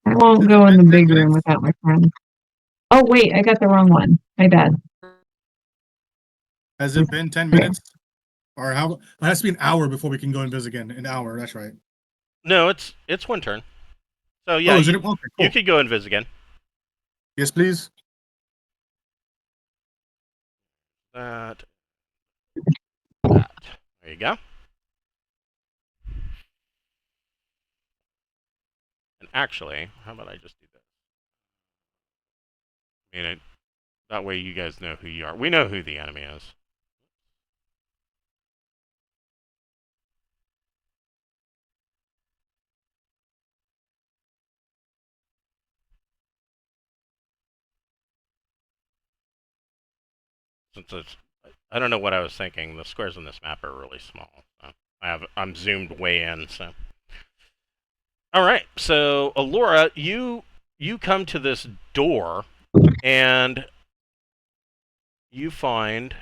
I won't go in the big room without my friend. Oh wait, I got the wrong one. My bad. Has it been 10 minutes? Or how? It has to be an hour before we can go invis again. An hour, that's right. No, it's one turn. So yeah, Oh, is it? you, Okay, cool. you could go invis again. Yes, please. That. There you go. And actually, how about I just do this? I mean, that way you guys know who you are. We know who the enemy is. Since it's, I don't know what I was thinking. The squares on this map are really small. So I'm zoomed way in. So, all right. So, Alora, you come to this door, and you find.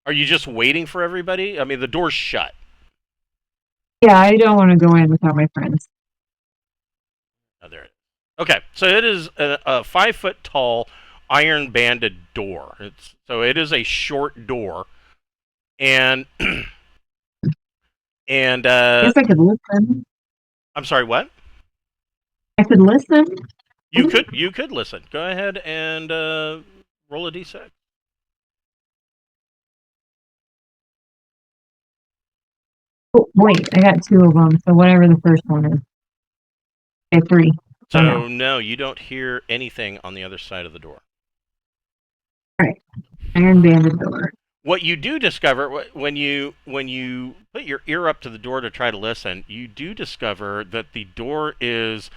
Are you just waiting for everybody? I mean, the door's shut. Yeah, I don't want to go in without my friends. Oh, there it is. Okay, so it is a 5 foot tall iron banded door. It is a short door, and and I guess I could listen. I'm sorry, what? I could listen. You could listen. Go ahead and roll a d6. Oh, wait, I got two of them. So whatever the first one is. Okay, three. Oh no. So no, you don't hear anything on the other side of the door. All right. Iron banded door. What you do discover when you put your ear up to the door to try to listen, you do discover that the door is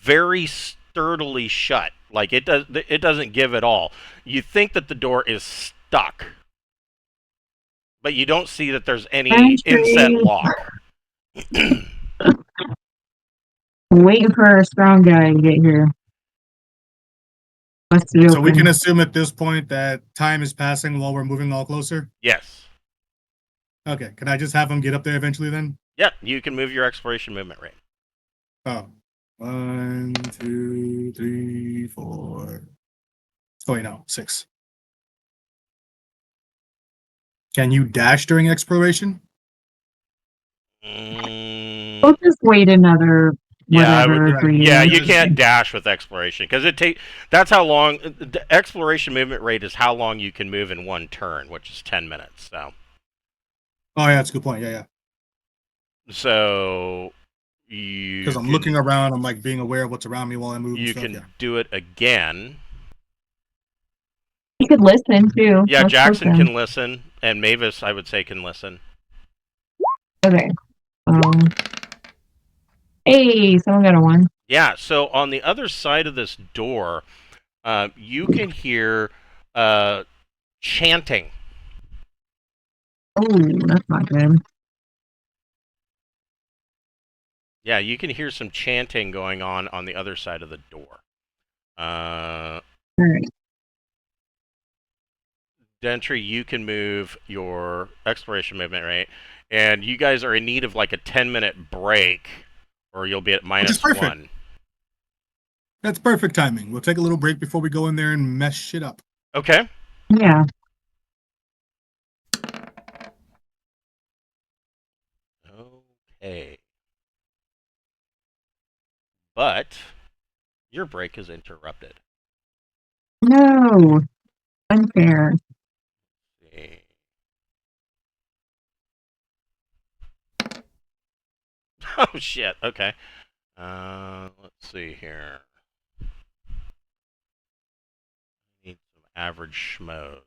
very sturdily shut. Like it doesn't give at all. You think that the door is stuck, but you don't see that there's any inset lock. Waiting for our strong guy to get here. So we can assume at this point that time is passing while we're moving all closer? Yes. Okay, can I just have him get up there eventually then? Yep, you can move your exploration movement rate. Oh. 1, 2, 3, 4. Oh, wait, no, 6. Can you dash during exploration? We'll just wait another whatever. Yeah, you can't dash with exploration because that's how long the exploration movement rate is. How long you can move in one turn, which is 10 minutes. So. Oh yeah, that's a good point. Yeah. So you. Because I'm looking around, I'm like being aware of what's around me while I move. You can do it again. You could listen too. Yeah, Jackson can listen, and Mavis, I would say, can listen. Okay. Hey, someone got a 1. Yeah, so on the other side of this door, you can hear chanting. Oh, that's not good. Yeah, you can hear some chanting going on the other side of the door. All right. Dentry, you can move your exploration movement, right? And you guys are in need of like a 10-minute break, or you'll be at Which is minus perfect. 1. That's perfect timing. We'll take a little break before we go in there and mess shit up. Okay. Yeah. Okay. But your break is interrupted. No. Unfair. See. Oh shit. Okay. Let's see here. Need some average schmoes.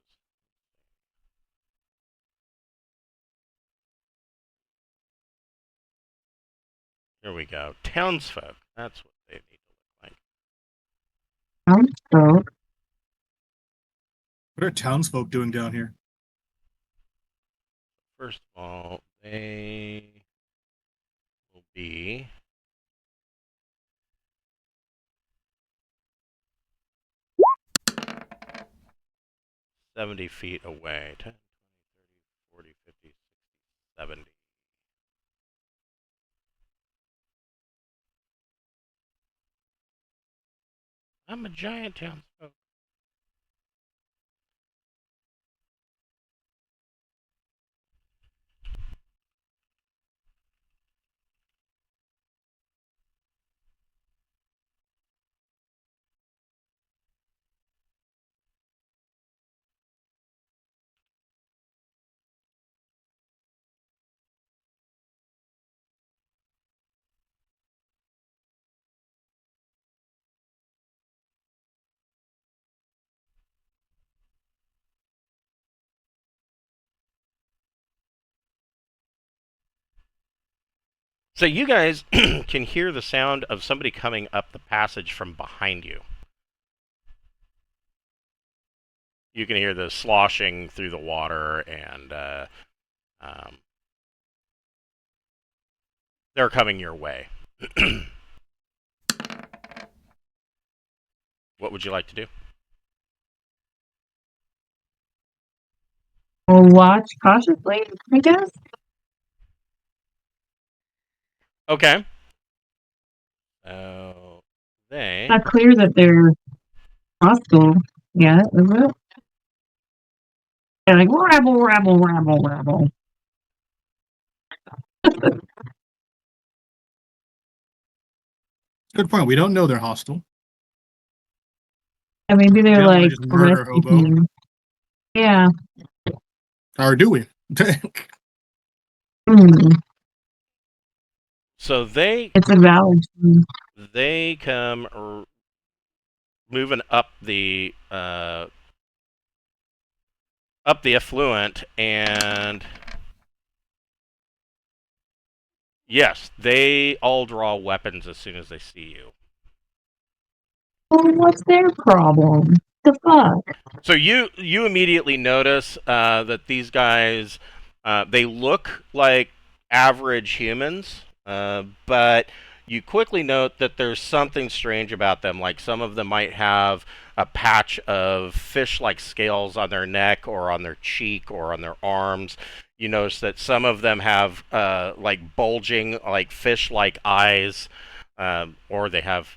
Here we go. Townsfolk. That's what they need to look like. Townsfolk. What are townsfolk doing down here? First of all, they will be 70 feet away. 10, 20, 30, 40, 50, 60, 70. I'm a giant townsfolk. So you guys can hear the sound of somebody coming up the passage from behind you. You can hear the sloshing through the water, and they're coming your way. What would you like to do? We'll watch cautiously, I guess. Okay. So they. Not clear that they're hostile yet, is it? They're like rabble, rabble, rabble, rabble. Good point. We don't know they're hostile. And maybe We they're don't want to like just murder rescue hobo. team. Yeah. Or do we? Hmm. So they It's a valid team. come moving up the affluent, and yes, they all draw weapons as soon as they see you. Well, what's their problem? The fuck? So you immediately notice that these guys they look like average humans, but you quickly note that there's something strange about them. Like some of them might have a patch of fish-like scales on their neck or on their cheek or on their arms. You notice that some of them have like bulging, like fish-like eyes, or they have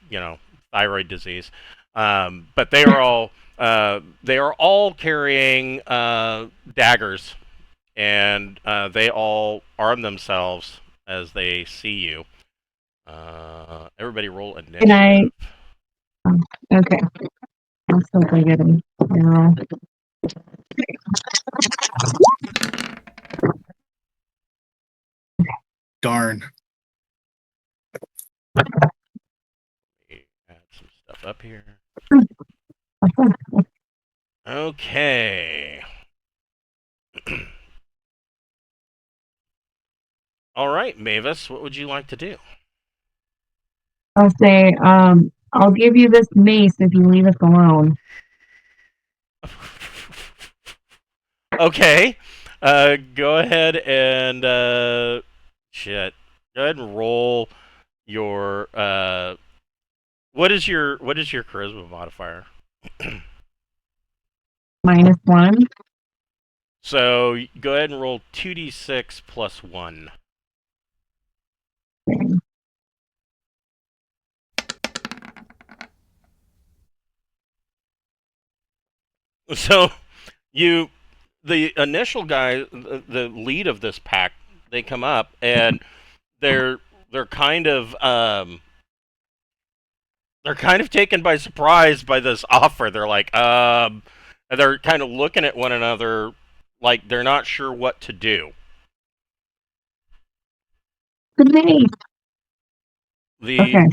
thyroid disease. But they are all carrying daggers, and they all arm themselves as they see you. Everybody roll Can I? initiative. Okay. I'm so good. Darn. Add some stuff up here. Okay. All right, Mavis, what would you like to do? I'll say, I'll give you this mace if you leave us alone. Okay. Go ahead and shit. Go ahead and roll your what is your charisma modifier? -1. So go ahead and roll 2d6 plus 1. So the initial guy, the lead of this pack, they come up and they're they're kind of um they're kind of taken by surprise by this offer. They're like and they're kind of looking at one another like they're not sure what to do. Good day. The Okay.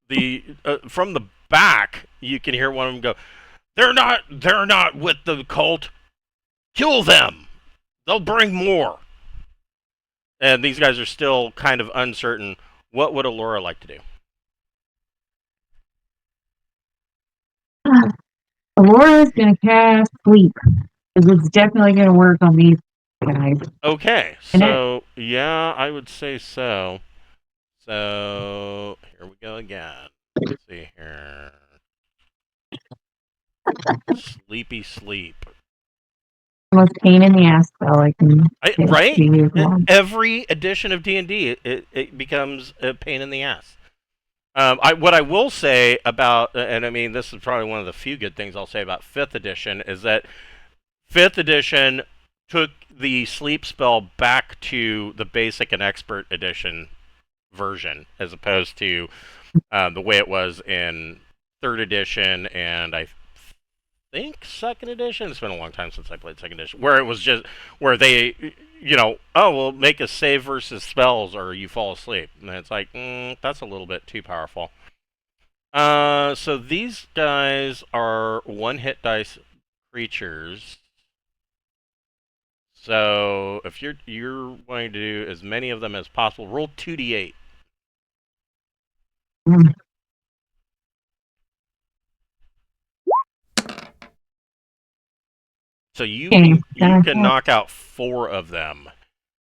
the from the back you can hear one of them go, they're not with the cult. Kill them. They'll bring more. And these guys are still kind of uncertain. What would Alora like to do? Aurora's gonna cast sleep because it's definitely gonna work on these guys. Okay, And so yeah, I would say so. So here we go again. Let's see here. Sleepy sleep. the most pain in the ass spell I can Right? use one. Every edition of D&D, it becomes a pain in the ass. What I will say about, and I mean, this is probably one of the few good things I'll say about 5th edition, is that 5th edition took the sleep spell back to the basic and expert edition version, as opposed to the way it was in 3rd edition and I think 2nd edition. It's been a long time since I played 2nd edition, where it was just where they, oh, we'll make a save versus spells or you fall asleep, and it's like that's a little bit too powerful. So these guys are 1-hit dice creatures. So if you're wanting to do as many of them as possible, roll 2d8. Mm. So you Okay, can knock out 4 of them,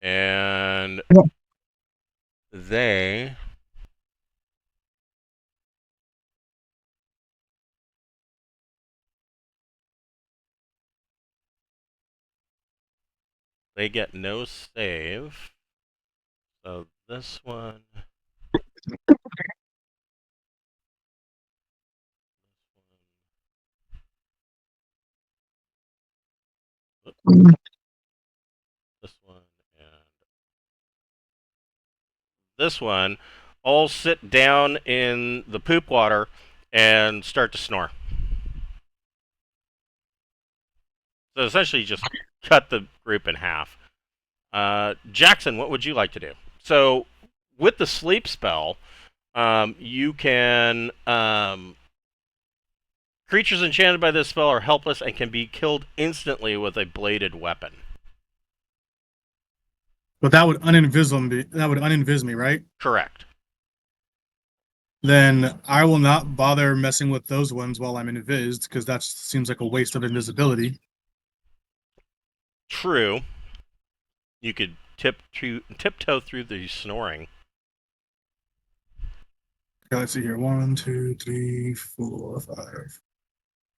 and Yeah. they get no save. So this one. Mm. This one and this one all sit down in the poop water and start to snore. So essentially, just cut the group in half. Jackson, what would you like to do? So with the sleep spell, you can creatures enchanted by this spell are helpless and can be killed instantly with a bladed weapon. But that would uninvis me. That would uninvis me, right? Correct. Then I will not bother messing with those ones while I'm invised, because that seems like a waste of invisibility. True. You could tiptoe through the snoring. Okay, let's see here. 1, 2, 3, 4, 5.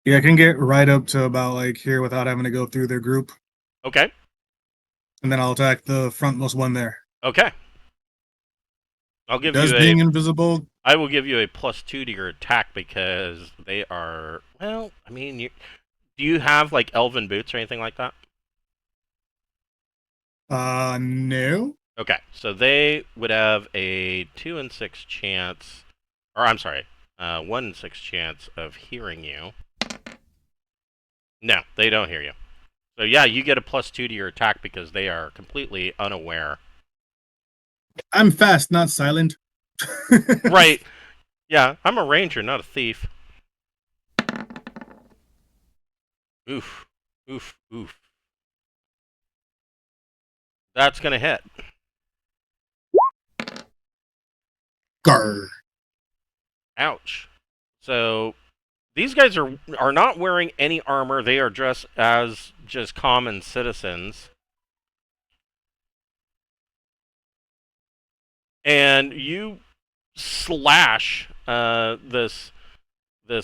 Yeah, I can get right up to about like here without having to go through their group. Okay. And then I'll attack the frontmost one there. Okay. I'll give Does you being invisible. I will give you a +2 to your attack because they are. Well, I mean, do you have like elven boots or anything like that? No. Okay, so they would have a 2 in 6 chance, or I'm sorry, 1 in 6 chance of hearing you. No, they don't hear you. So yeah, you get a +2 to your attack because they are completely unaware. I'm fast, not silent. Right. Yeah, I'm a ranger, not a thief. Oof. Oof. Oof. That's gonna hit. Grr. Ouch. So these guys are not wearing any armor. They are dressed as just common citizens. And you slash this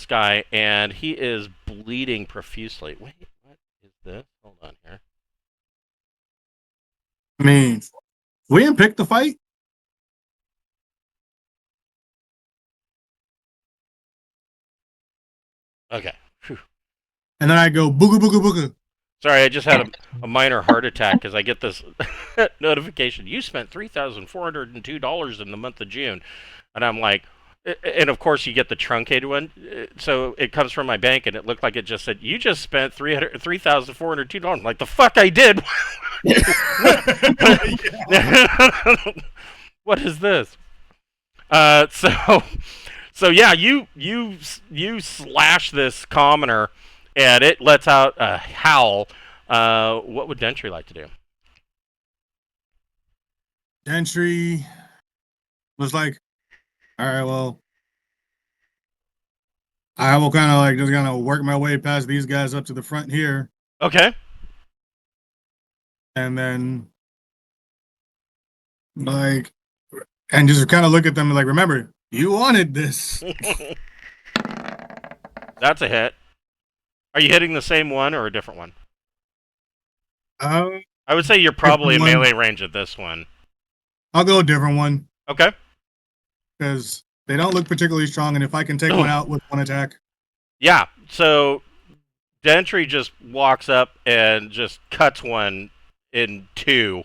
guy, and he is bleeding profusely. Wait, what is this? Hold on here. I mean, we didn't pick the fight. Okay. Whew. And then I go booga booga booga. Sorry, I just had a minor heart attack because I get this notification. You spent $3,402 in the month of June, and I'm like, and of course you get the truncated one. So it comes from my bank, and it looked like it just said you just spent $3,402. Like the fuck I did. What is this? So yeah, you slash this commoner, and it lets out a howl. What would Dentry like to do? Gentry was like, all right, well, I will kind of like just kind of work my way past these guys up to the front here, Okay. and then like, and just kind of look at them and like, remember, you wanted this. That's a hit. Are you hitting the same one or a different one? I I would say you're probably in Different one. melee range at this one. I'll go a different one Okay. because they don't look particularly strong, and if I can take one out with one attack, Yeah. So Dentry just walks up and just cuts one in two,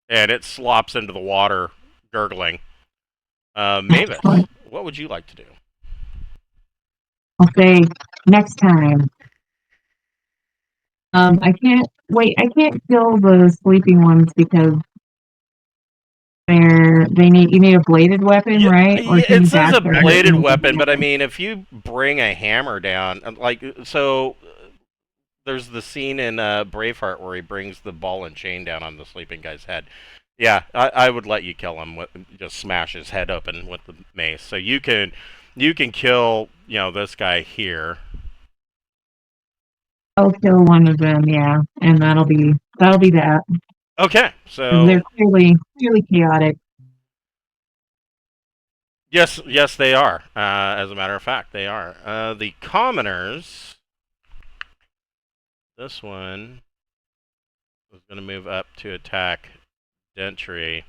and it slops into the water, gurgling. Mavis, what would you like to do? I'll say next time. I can't wait. I can't kill the sleeping ones because they need you need a bladed weapon, right? Or can It you says dash a their bladed weapon? weapon, but I mean, if you bring a hammer down, like so, there's the scene in Braveheart where he brings the ball and chain down on the sleeping guy's head. Yeah, I would let you kill him with just smash his head open with the mace. So you can kill this guy here. I'll kill one of them, yeah, and that'll be that. Okay, 'Cause so they're clearly chaotic. yes, they are. As a matter of fact, they are. The commoners. This one is going to move up to attack Dentry.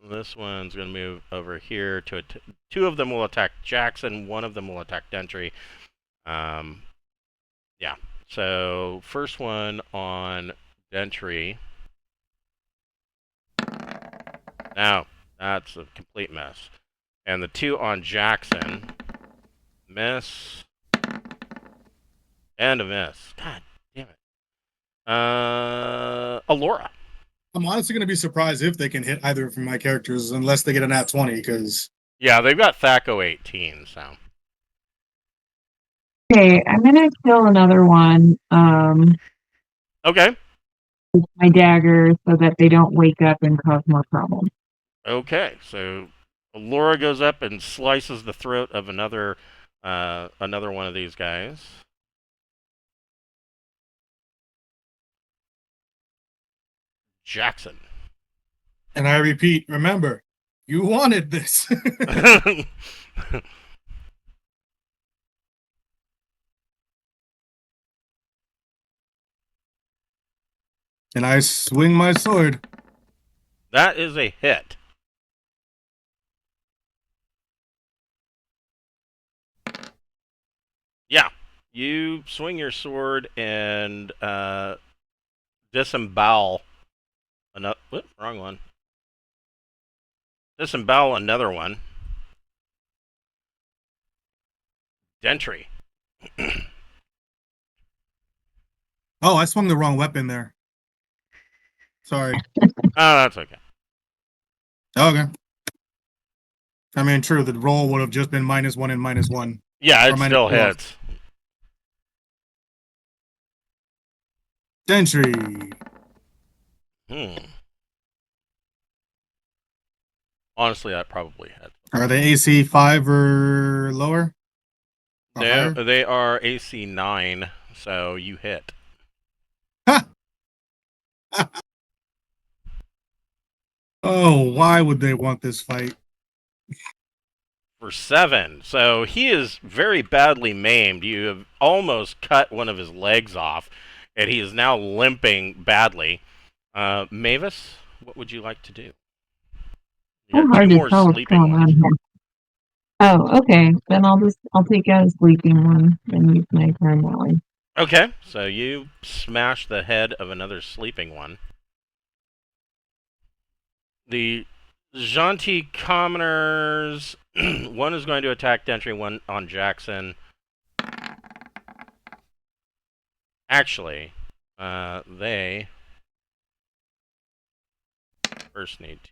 This one's going to move over here to two of them will attack Jackson. One of them will attack Dentry. Yeah. So first one on Dentry. Now that's a complete mess. And the two on Jackson, miss and a miss. God damn it. Alora. I'm honestly going to be surprised if they can hit either of my characters unless they get an at 20 because Yeah, they've got Thaco 18, so. Okay, I'm gonna kill another one. Okay. With my dagger so that they don't wake up and cause more problems. Okay, so Alora goes up and slices the throat of another one of these guys. Jackson. And I repeat, remember, you wanted this. And I swing my sword. That is a hit. Yeah. You swing your sword and disembowel another. Wrong one. Disembowel another one. Dentry. Oh, I swung the wrong weapon there. Sorry. Oh, that's okay. Okay. I mean, true, the roll would have just been -1 and -1. Yeah, Or it minus still 4. hits. Gentry. Honestly, that probably hits. Are they AC 5 or lower? Or higher? They are AC 9, so you hit. Ha! Oh, why would they want this fight? For 7. So he is very badly maimed. You have almost cut one of his legs off. and he is now limping badly. Mavis, what would you like to do? You So got hard two to more tell what's sleeping going on ones. here. Oh, okay. Then I'll take out a sleeping one and use my turn that way. Okay, so you smash the head of another sleeping one. The Xanntii commoners, one is going to attack Dentry, one on Jackson. Actually, they first need to.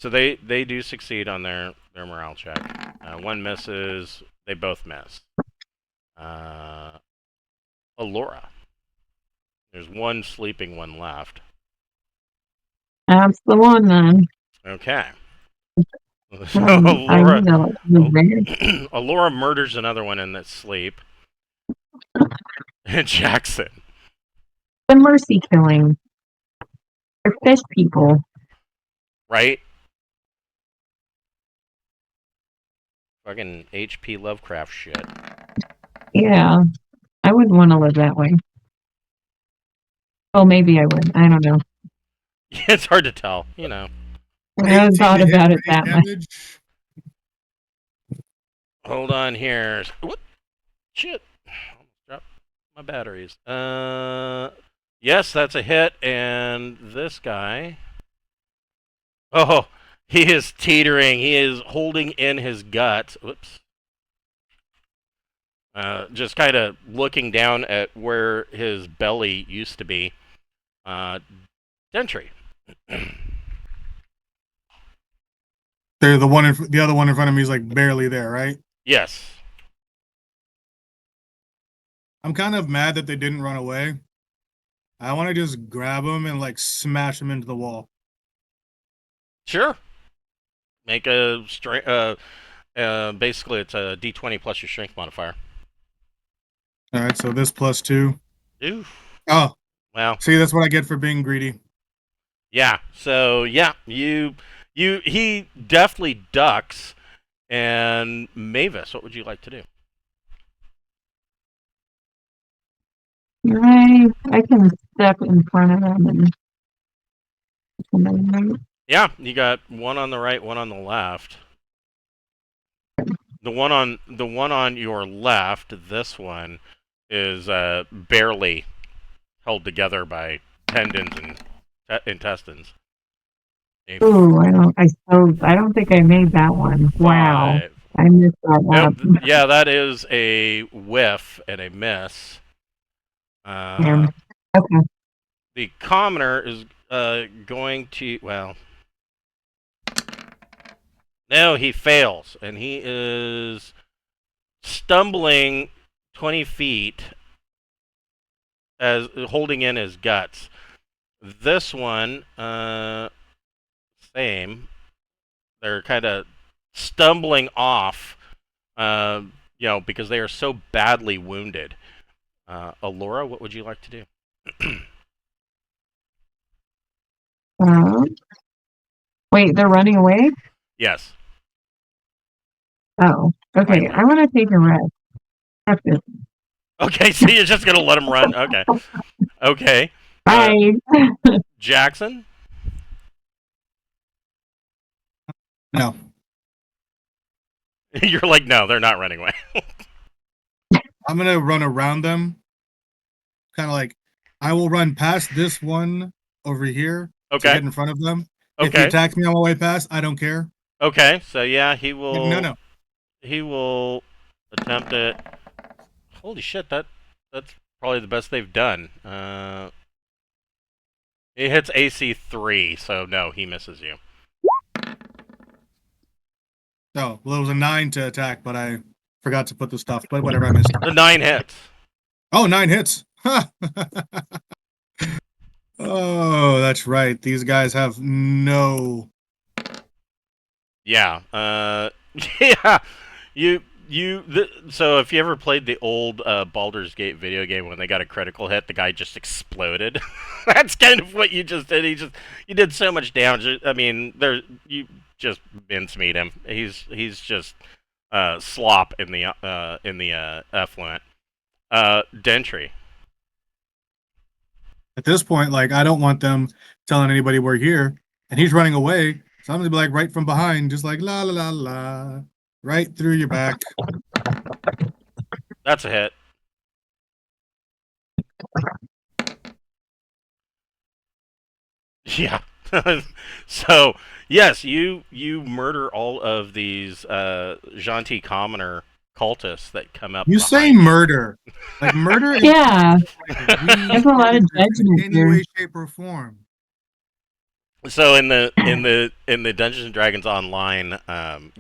So they do succeed on their morale check. One misses. They both miss. Alora. There's one sleeping one left. That's the one then. Okay. So I need to move there. Alora murders another one in that sleep. And Jackson. The mercy killing. They're fish people. Right? Fucking H.P. Lovecraft shit. Yeah. I wouldn't want to live that way. Oh, maybe I would. I don't know. It's hard to tell, you know. I haven't 18 thought to hit about for it 8 that much. damage. Hold on here. What? Shit. Almost dropped my batteries. Yes, that's a hit, and this guy. Oh, he is teetering. He is holding in his gut. Whoops. Just kind of looking down at where his belly used to be. Dentry. They're the other one in front of me is like barely there, right? Yes. I'm kind of mad that they didn't run away. I want to just grab them and like smash them into the wall. Sure. Make a strength. Basically, it's a D20 plus your strength modifier. All right, so this +2. Ooh. Oh, Well. see, that's what I get for being greedy. Yeah. So yeah, he definitely ducks. And Mavis, what would you like to do? I can step in front of them and Yeah, you got one on the right, one on the left. The one on your left, this one, is barely held together by tendons and intestines. ooh, I don't think I made that one. Wow. Five. I missed that Nope. up. Yeah, that is a whiff and a miss. Yeah. Okay. The commoner is going to, well, no, he fails, and he is stumbling 20 feet as holding in his guts. This one, same. They're kind of stumbling off, because they are so badly wounded. Alora, what would you like to do? Wait, they're running away? Yes. Oh, okay. Slightly. I want to take a rest. That's it. Okay, so you're just gonna let him run? Okay. Okay. Bye. Jackson? No. You're like, no, they're not running away. I'm going to run around them. Kind of like, I will run past this one over here to Okay. get in front of them. If he Okay. attacks me on my way past, I don't care. Okay. So yeah, he will. No. He will attempt it. Holy shit! That's probably the best they've done. It hits AC 3, so no, he misses you. Oh, well, it was a 9 to attack, but I forgot to put the stuff. But whatever, I missed. The 9 hits. Oh, 9 hits. Ha! Oh, that's right. These guys have no. Yeah. Yeah. So if you ever played the old Baldur's Gate video game when they got a critical hit, the guy just exploded. That's kind of what you just did. You did so much damage. I mean, you just mincemeat him. He's just slop in the effluent. Dentry. At this point, like I don't want them telling anybody we're here, and he's running away. So I'm gonna be like right from behind, just like la la la la, right through your back. That's a hit. Yeah. So yes, you murder all of these Xanntii commoner cultists that come up You say behind you. murder, like murder is Yeah, we there's a lot of in judgment any here. way, shape, or form. So in the Dungeons and Dragons Online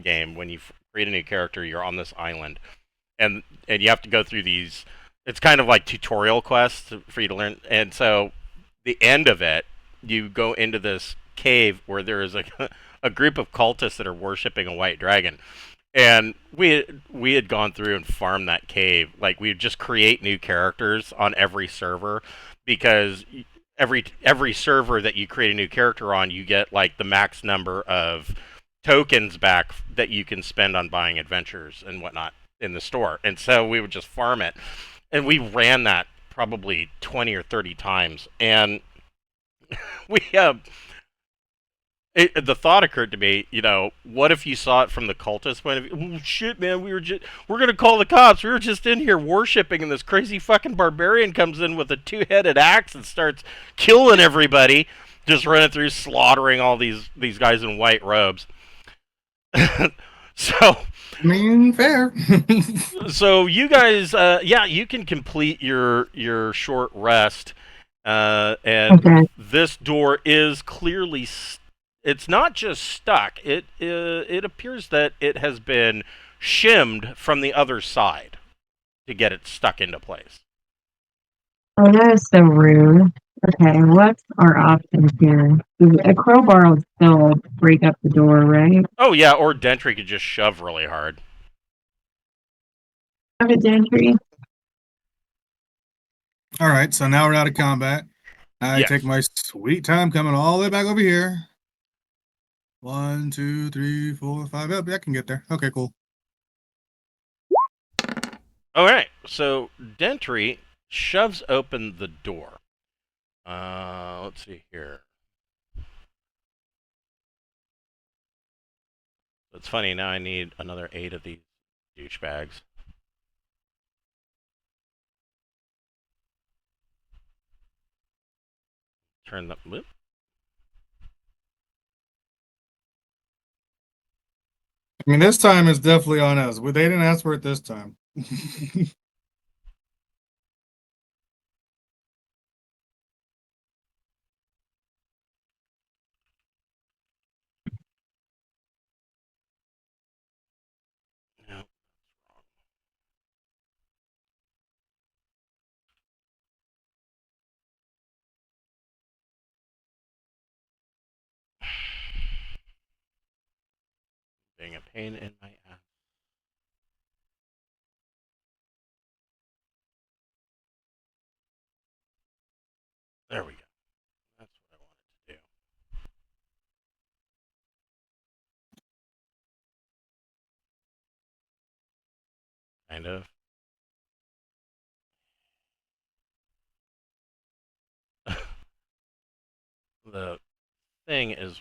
game, when you create a new character, you're on this island, and you have to go through these. It's kind of like tutorial quests for you to learn. And so the end of it, you go into this cave where there is a a group of cultists that are worshiping a white dragon. And we had gone through and farmed that cave. Like we'd just create new characters on every server because every server that you create a new character on, you get like the max number of tokens back that you can spend on buying adventures and whatnot in the store. And so we would just farm it, and we ran that probably 20 or 30 times. And we the thought occurred to me, what if you saw it from the cultist point of view? Oh, shit, man, we're gonna call the cops. We were just in here worshiping, and this crazy fucking barbarian comes in with a two-headed axe and starts killing everybody, just running through, slaughtering all these guys in white robes. So, I mean, fair. so you guys, yeah, you can complete your short rest, and Okay. this door is clearly. It's not just stuck. It appears that it has been shimmed from the other side to get it stuck into place. Oh, that is so rude. Okay, what's our options here? A crowbar would still break up the door, right? Oh yeah, or Dentry could just shove really hard. Have a gentry. All right, so now we're out of combat. I take Yes. my sweet time coming all the way back over here. 1, 2, 3, 4, 5. Yep, I can get there. Okay, cool. All right. So Dentry shoves open the door. Let's see here. It's funny, now I need another 8 of these douchebags. Turn the... Whoop. I mean, this time is definitely on us. They didn't ask for it this time. No. Being a pain in my ass. There we go. That's what I wanted to do. Kind of. The thing is...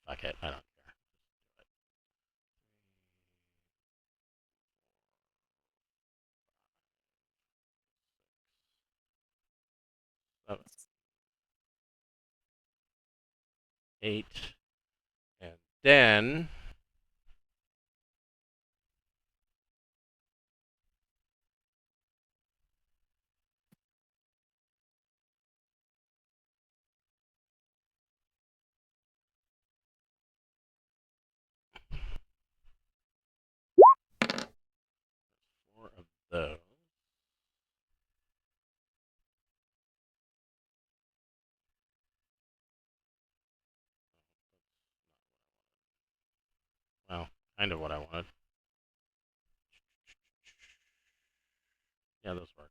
Fuck it, I don't care. 7, 8, and then... Four of those. Well, kind of what I wanted. Yeah, those work.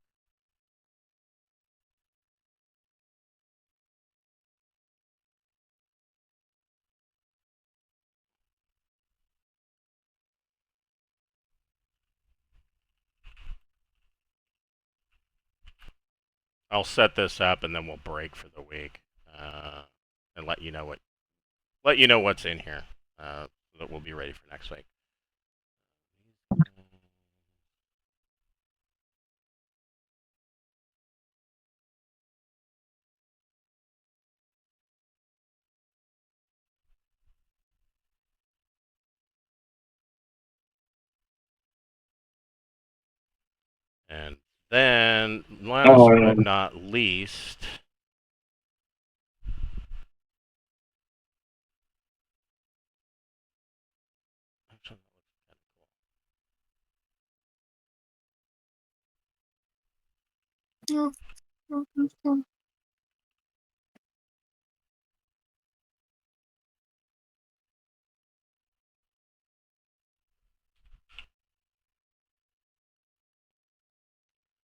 I'll set this up and then we'll break for the week, and let you know what's in here, so that we'll be ready for next week. And then, last but not least,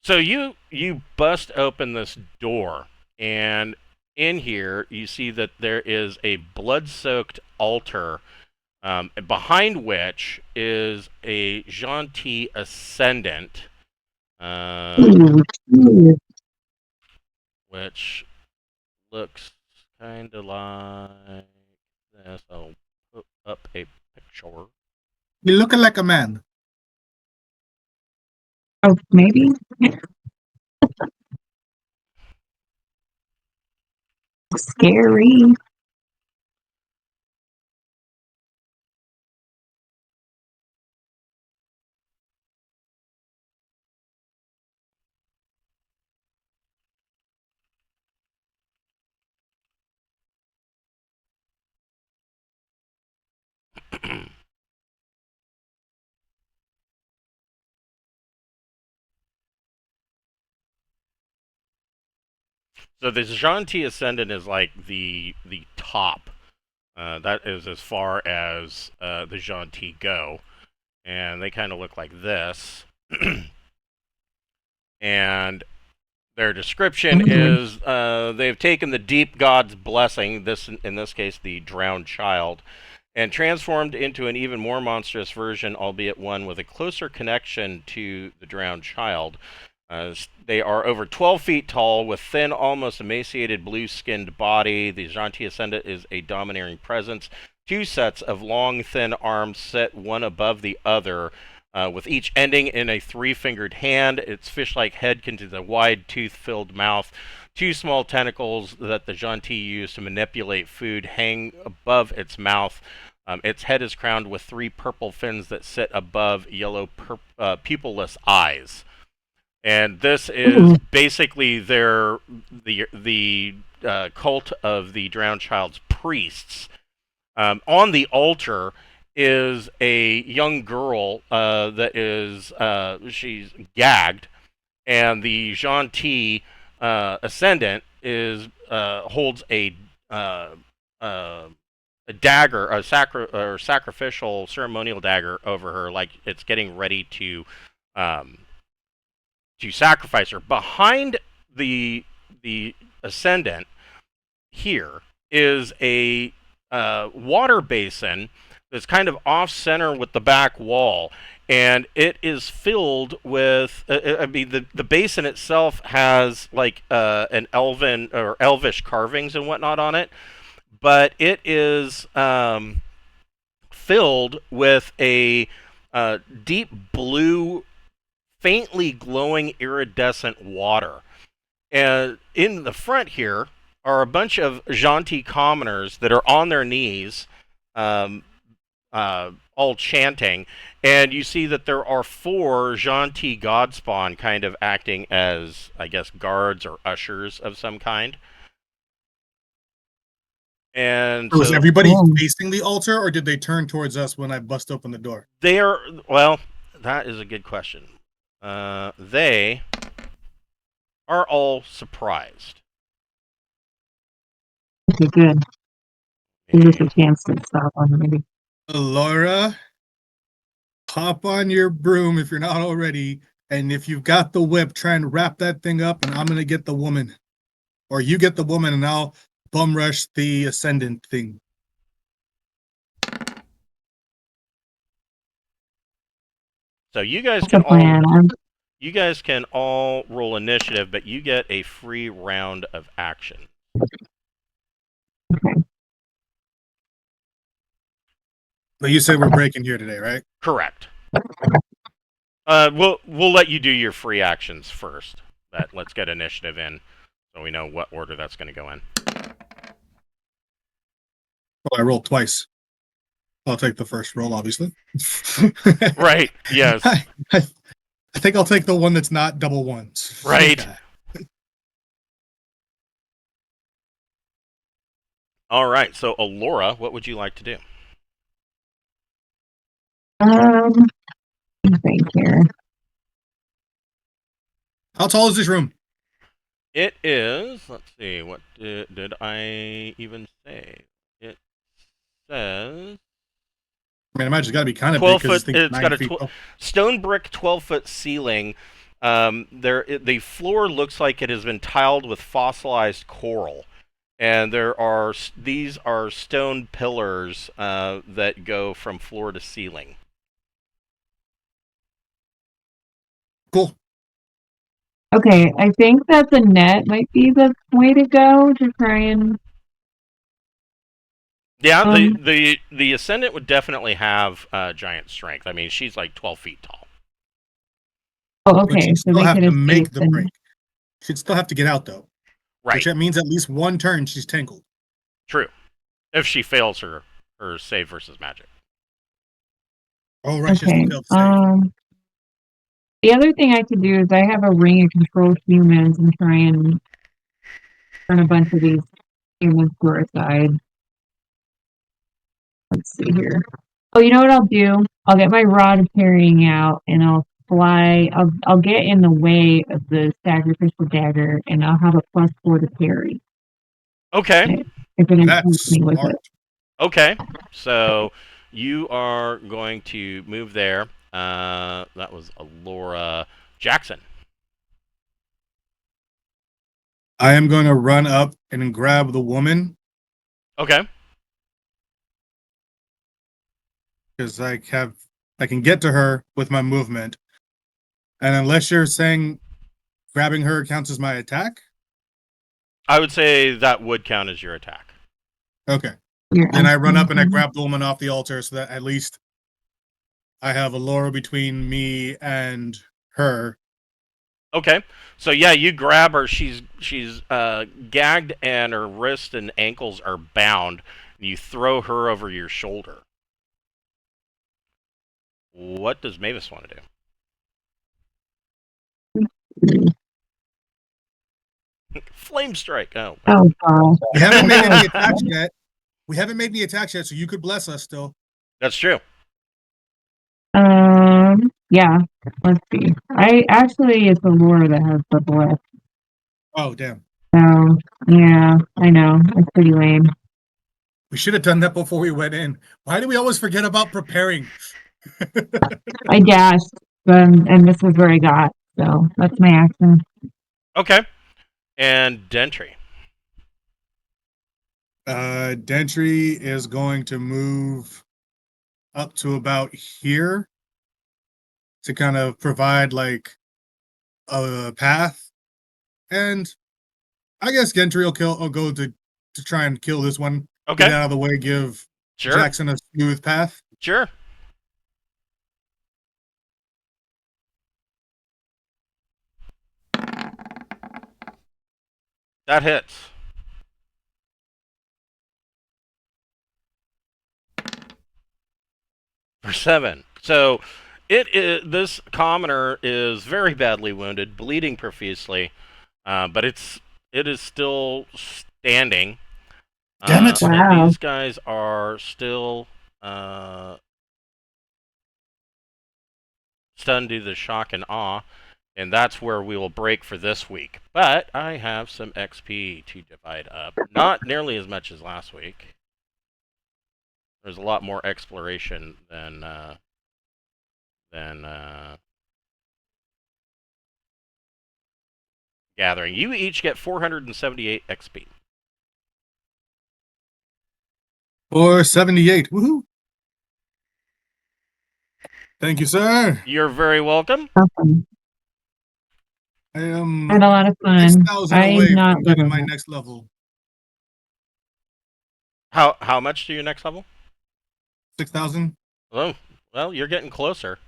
so you bust open this door, and in here you see that there is a blood-soaked altar, behind which is a Xanntii ascendant, which looks kind of like this. I'll put up a picture. You're looking like a man. Oh, maybe. Scary. So the Xanntii Ascendant is like the top. That is as far as the Xanntii go, and they kind of look like this. And their description is they've taken the deep god's blessing, this in this case the drowned child, and transformed into an even more monstrous version, albeit one with a closer connection to the drowned child. They are over 12 feet tall, with thin, almost emaciated, blue-skinned body. The Xanntii Ascendant is a domineering presence. Two sets of long, thin arms set one above the other, with each ending in a three-fingered hand. Its fish-like head contains a wide, tooth-filled mouth. Two small tentacles that the Xanntii use to manipulate food hang above its mouth. Its head is crowned with three purple fins that sit above yellow pupilless eyes. And this is basically the cult of the drowned child's priests. On the altar is a young girl that is she's gagged, and the Xanntii Ascendant is holds a dagger, a sacrificial ceremonial dagger over her, like it's getting ready to sacrifice her. Behind the Ascendant here is a water basin that's kind of off center with the back wall, and it is filled with I mean the basin itself has like an elven or elvish carvings and whatnot on it, but it is filled with a deep blue, faintly glowing iridescent water. And in the front here are a bunch of Xanntii commoners that are on their knees, all chanting, and you see that there are four Xanntii godspawn kind of acting as, I guess, guards or ushers of some kind. And Was so everybody facing the altar, or did they turn towards us when I bust open the door? they are, well, that is a good question. They are all surprised. Okay, good. Give us a chance to stop on maybe. Laura, hop on your broom if you're not already, and if you've got the whip, try and wrap that thing up, and I'm gonna get the woman. Or you get the woman, and I'll bum rush the Ascendant thing. So you guys That's can the plan. You guys can all roll initiative, but you get a free round of action. Okay. But you said we're breaking here today, right? Correct. We'll let you do your free actions first. But let's get initiative in, so we know what order that's going to go in. Well, I rolled twice. I'll take the first roll, obviously. Right. Yes. I think I'll take the one that's not double ones. Right. Okay. All right. So, Alora, what would you like to do? Let me think here. How tall is this room? It is. Let's see. What did I even say? It says I mean, I imagine it's got to be kind of big 12 because foot. it's It's got 9 a feet. stone brick 12-foot ceiling. The floor looks like it has been tiled with fossilized coral, and these are stone pillars that go from floor to ceiling. Cool. Okay, I think that the net might be the way to go to try and. Yeah, the ascendant would definitely have giant strength. I mean, she's like 12 feet tall. Oh, But okay, she'd so still they have could to escape make the and. break. She'd still have to get out, though. Right. Which that means at least one turn she's tangled. True. If she fails her save versus magic. Oh, right. She has Okay. to fail the save. The other thing I could do is I have a ring of control humans and try and turn a bunch of these humans to our side. Let's see here. Oh, you know what I'll do? I'll get my rod of carrying out and I'll fly. I'll get in the way of the sacrificial dagger and I'll have a +4 to parry Okay. if it That's improves me with smart. it. Okay. So you are going to move there. That was Alora Jackson. I am going to run up and grab the woman Okay. because I can get to her with my movement. And unless you're saying grabbing her counts as my attack, I would say that would count as your attack. okay. You're Then I run up and I asking- grab the woman off the altar so that at least I have Alora between me and her. Okay. So yeah, you grab her. She's gagged and her wrists and ankles are bound. And you throw her over your shoulder. What does Mavis want to do? Flame strike. Oh. Oh, God. We haven't made any attacks yet. So you could bless us still. That's true. Yeah. Let's see. It's Allura that has the bless. Oh, damn. So yeah, I know it's pretty lame. We should have done that before we went in. Why do we always forget about preparing? I dashed, and this was where I got. So that's my action. Okay. And Dentry. Dentry is going to move up to about here to kind of provide like a path. And I guess Gentry will go to try and kill this one. Okay. Get out of the way, give Sure. Jackson a smooth path. Sure. That hits. For 7. So this commoner is very badly wounded, bleeding profusely, but it is still standing. Damn it. Wow. And these guys are still stunned due to the shock and awe, and that's where we will break for this week. But I have some XP to divide up. Not nearly as much as last week. There's a lot more exploration than gathering. You each get 478 XP. Or 78. Woohoo. Thank you, sir. You're very welcome. Awesome. I am Had a lot of fun. 6,000 I'm away not from good getting at my that. next level. How much to your next level? 6,000. Oh, well, you're getting closer.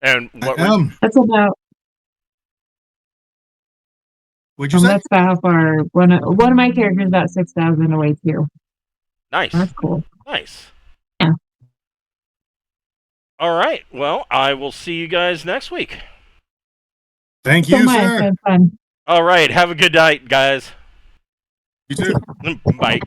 And I what were you? am. That's about What'd you say? that's about how far one of my characters is about 6,000 away too. Nice, That's cool. nice. Yeah. All right. Well, I will see you guys next week. Thank So you, much. sir. Had fun. All right. Have a good night, guys. You too. Bye.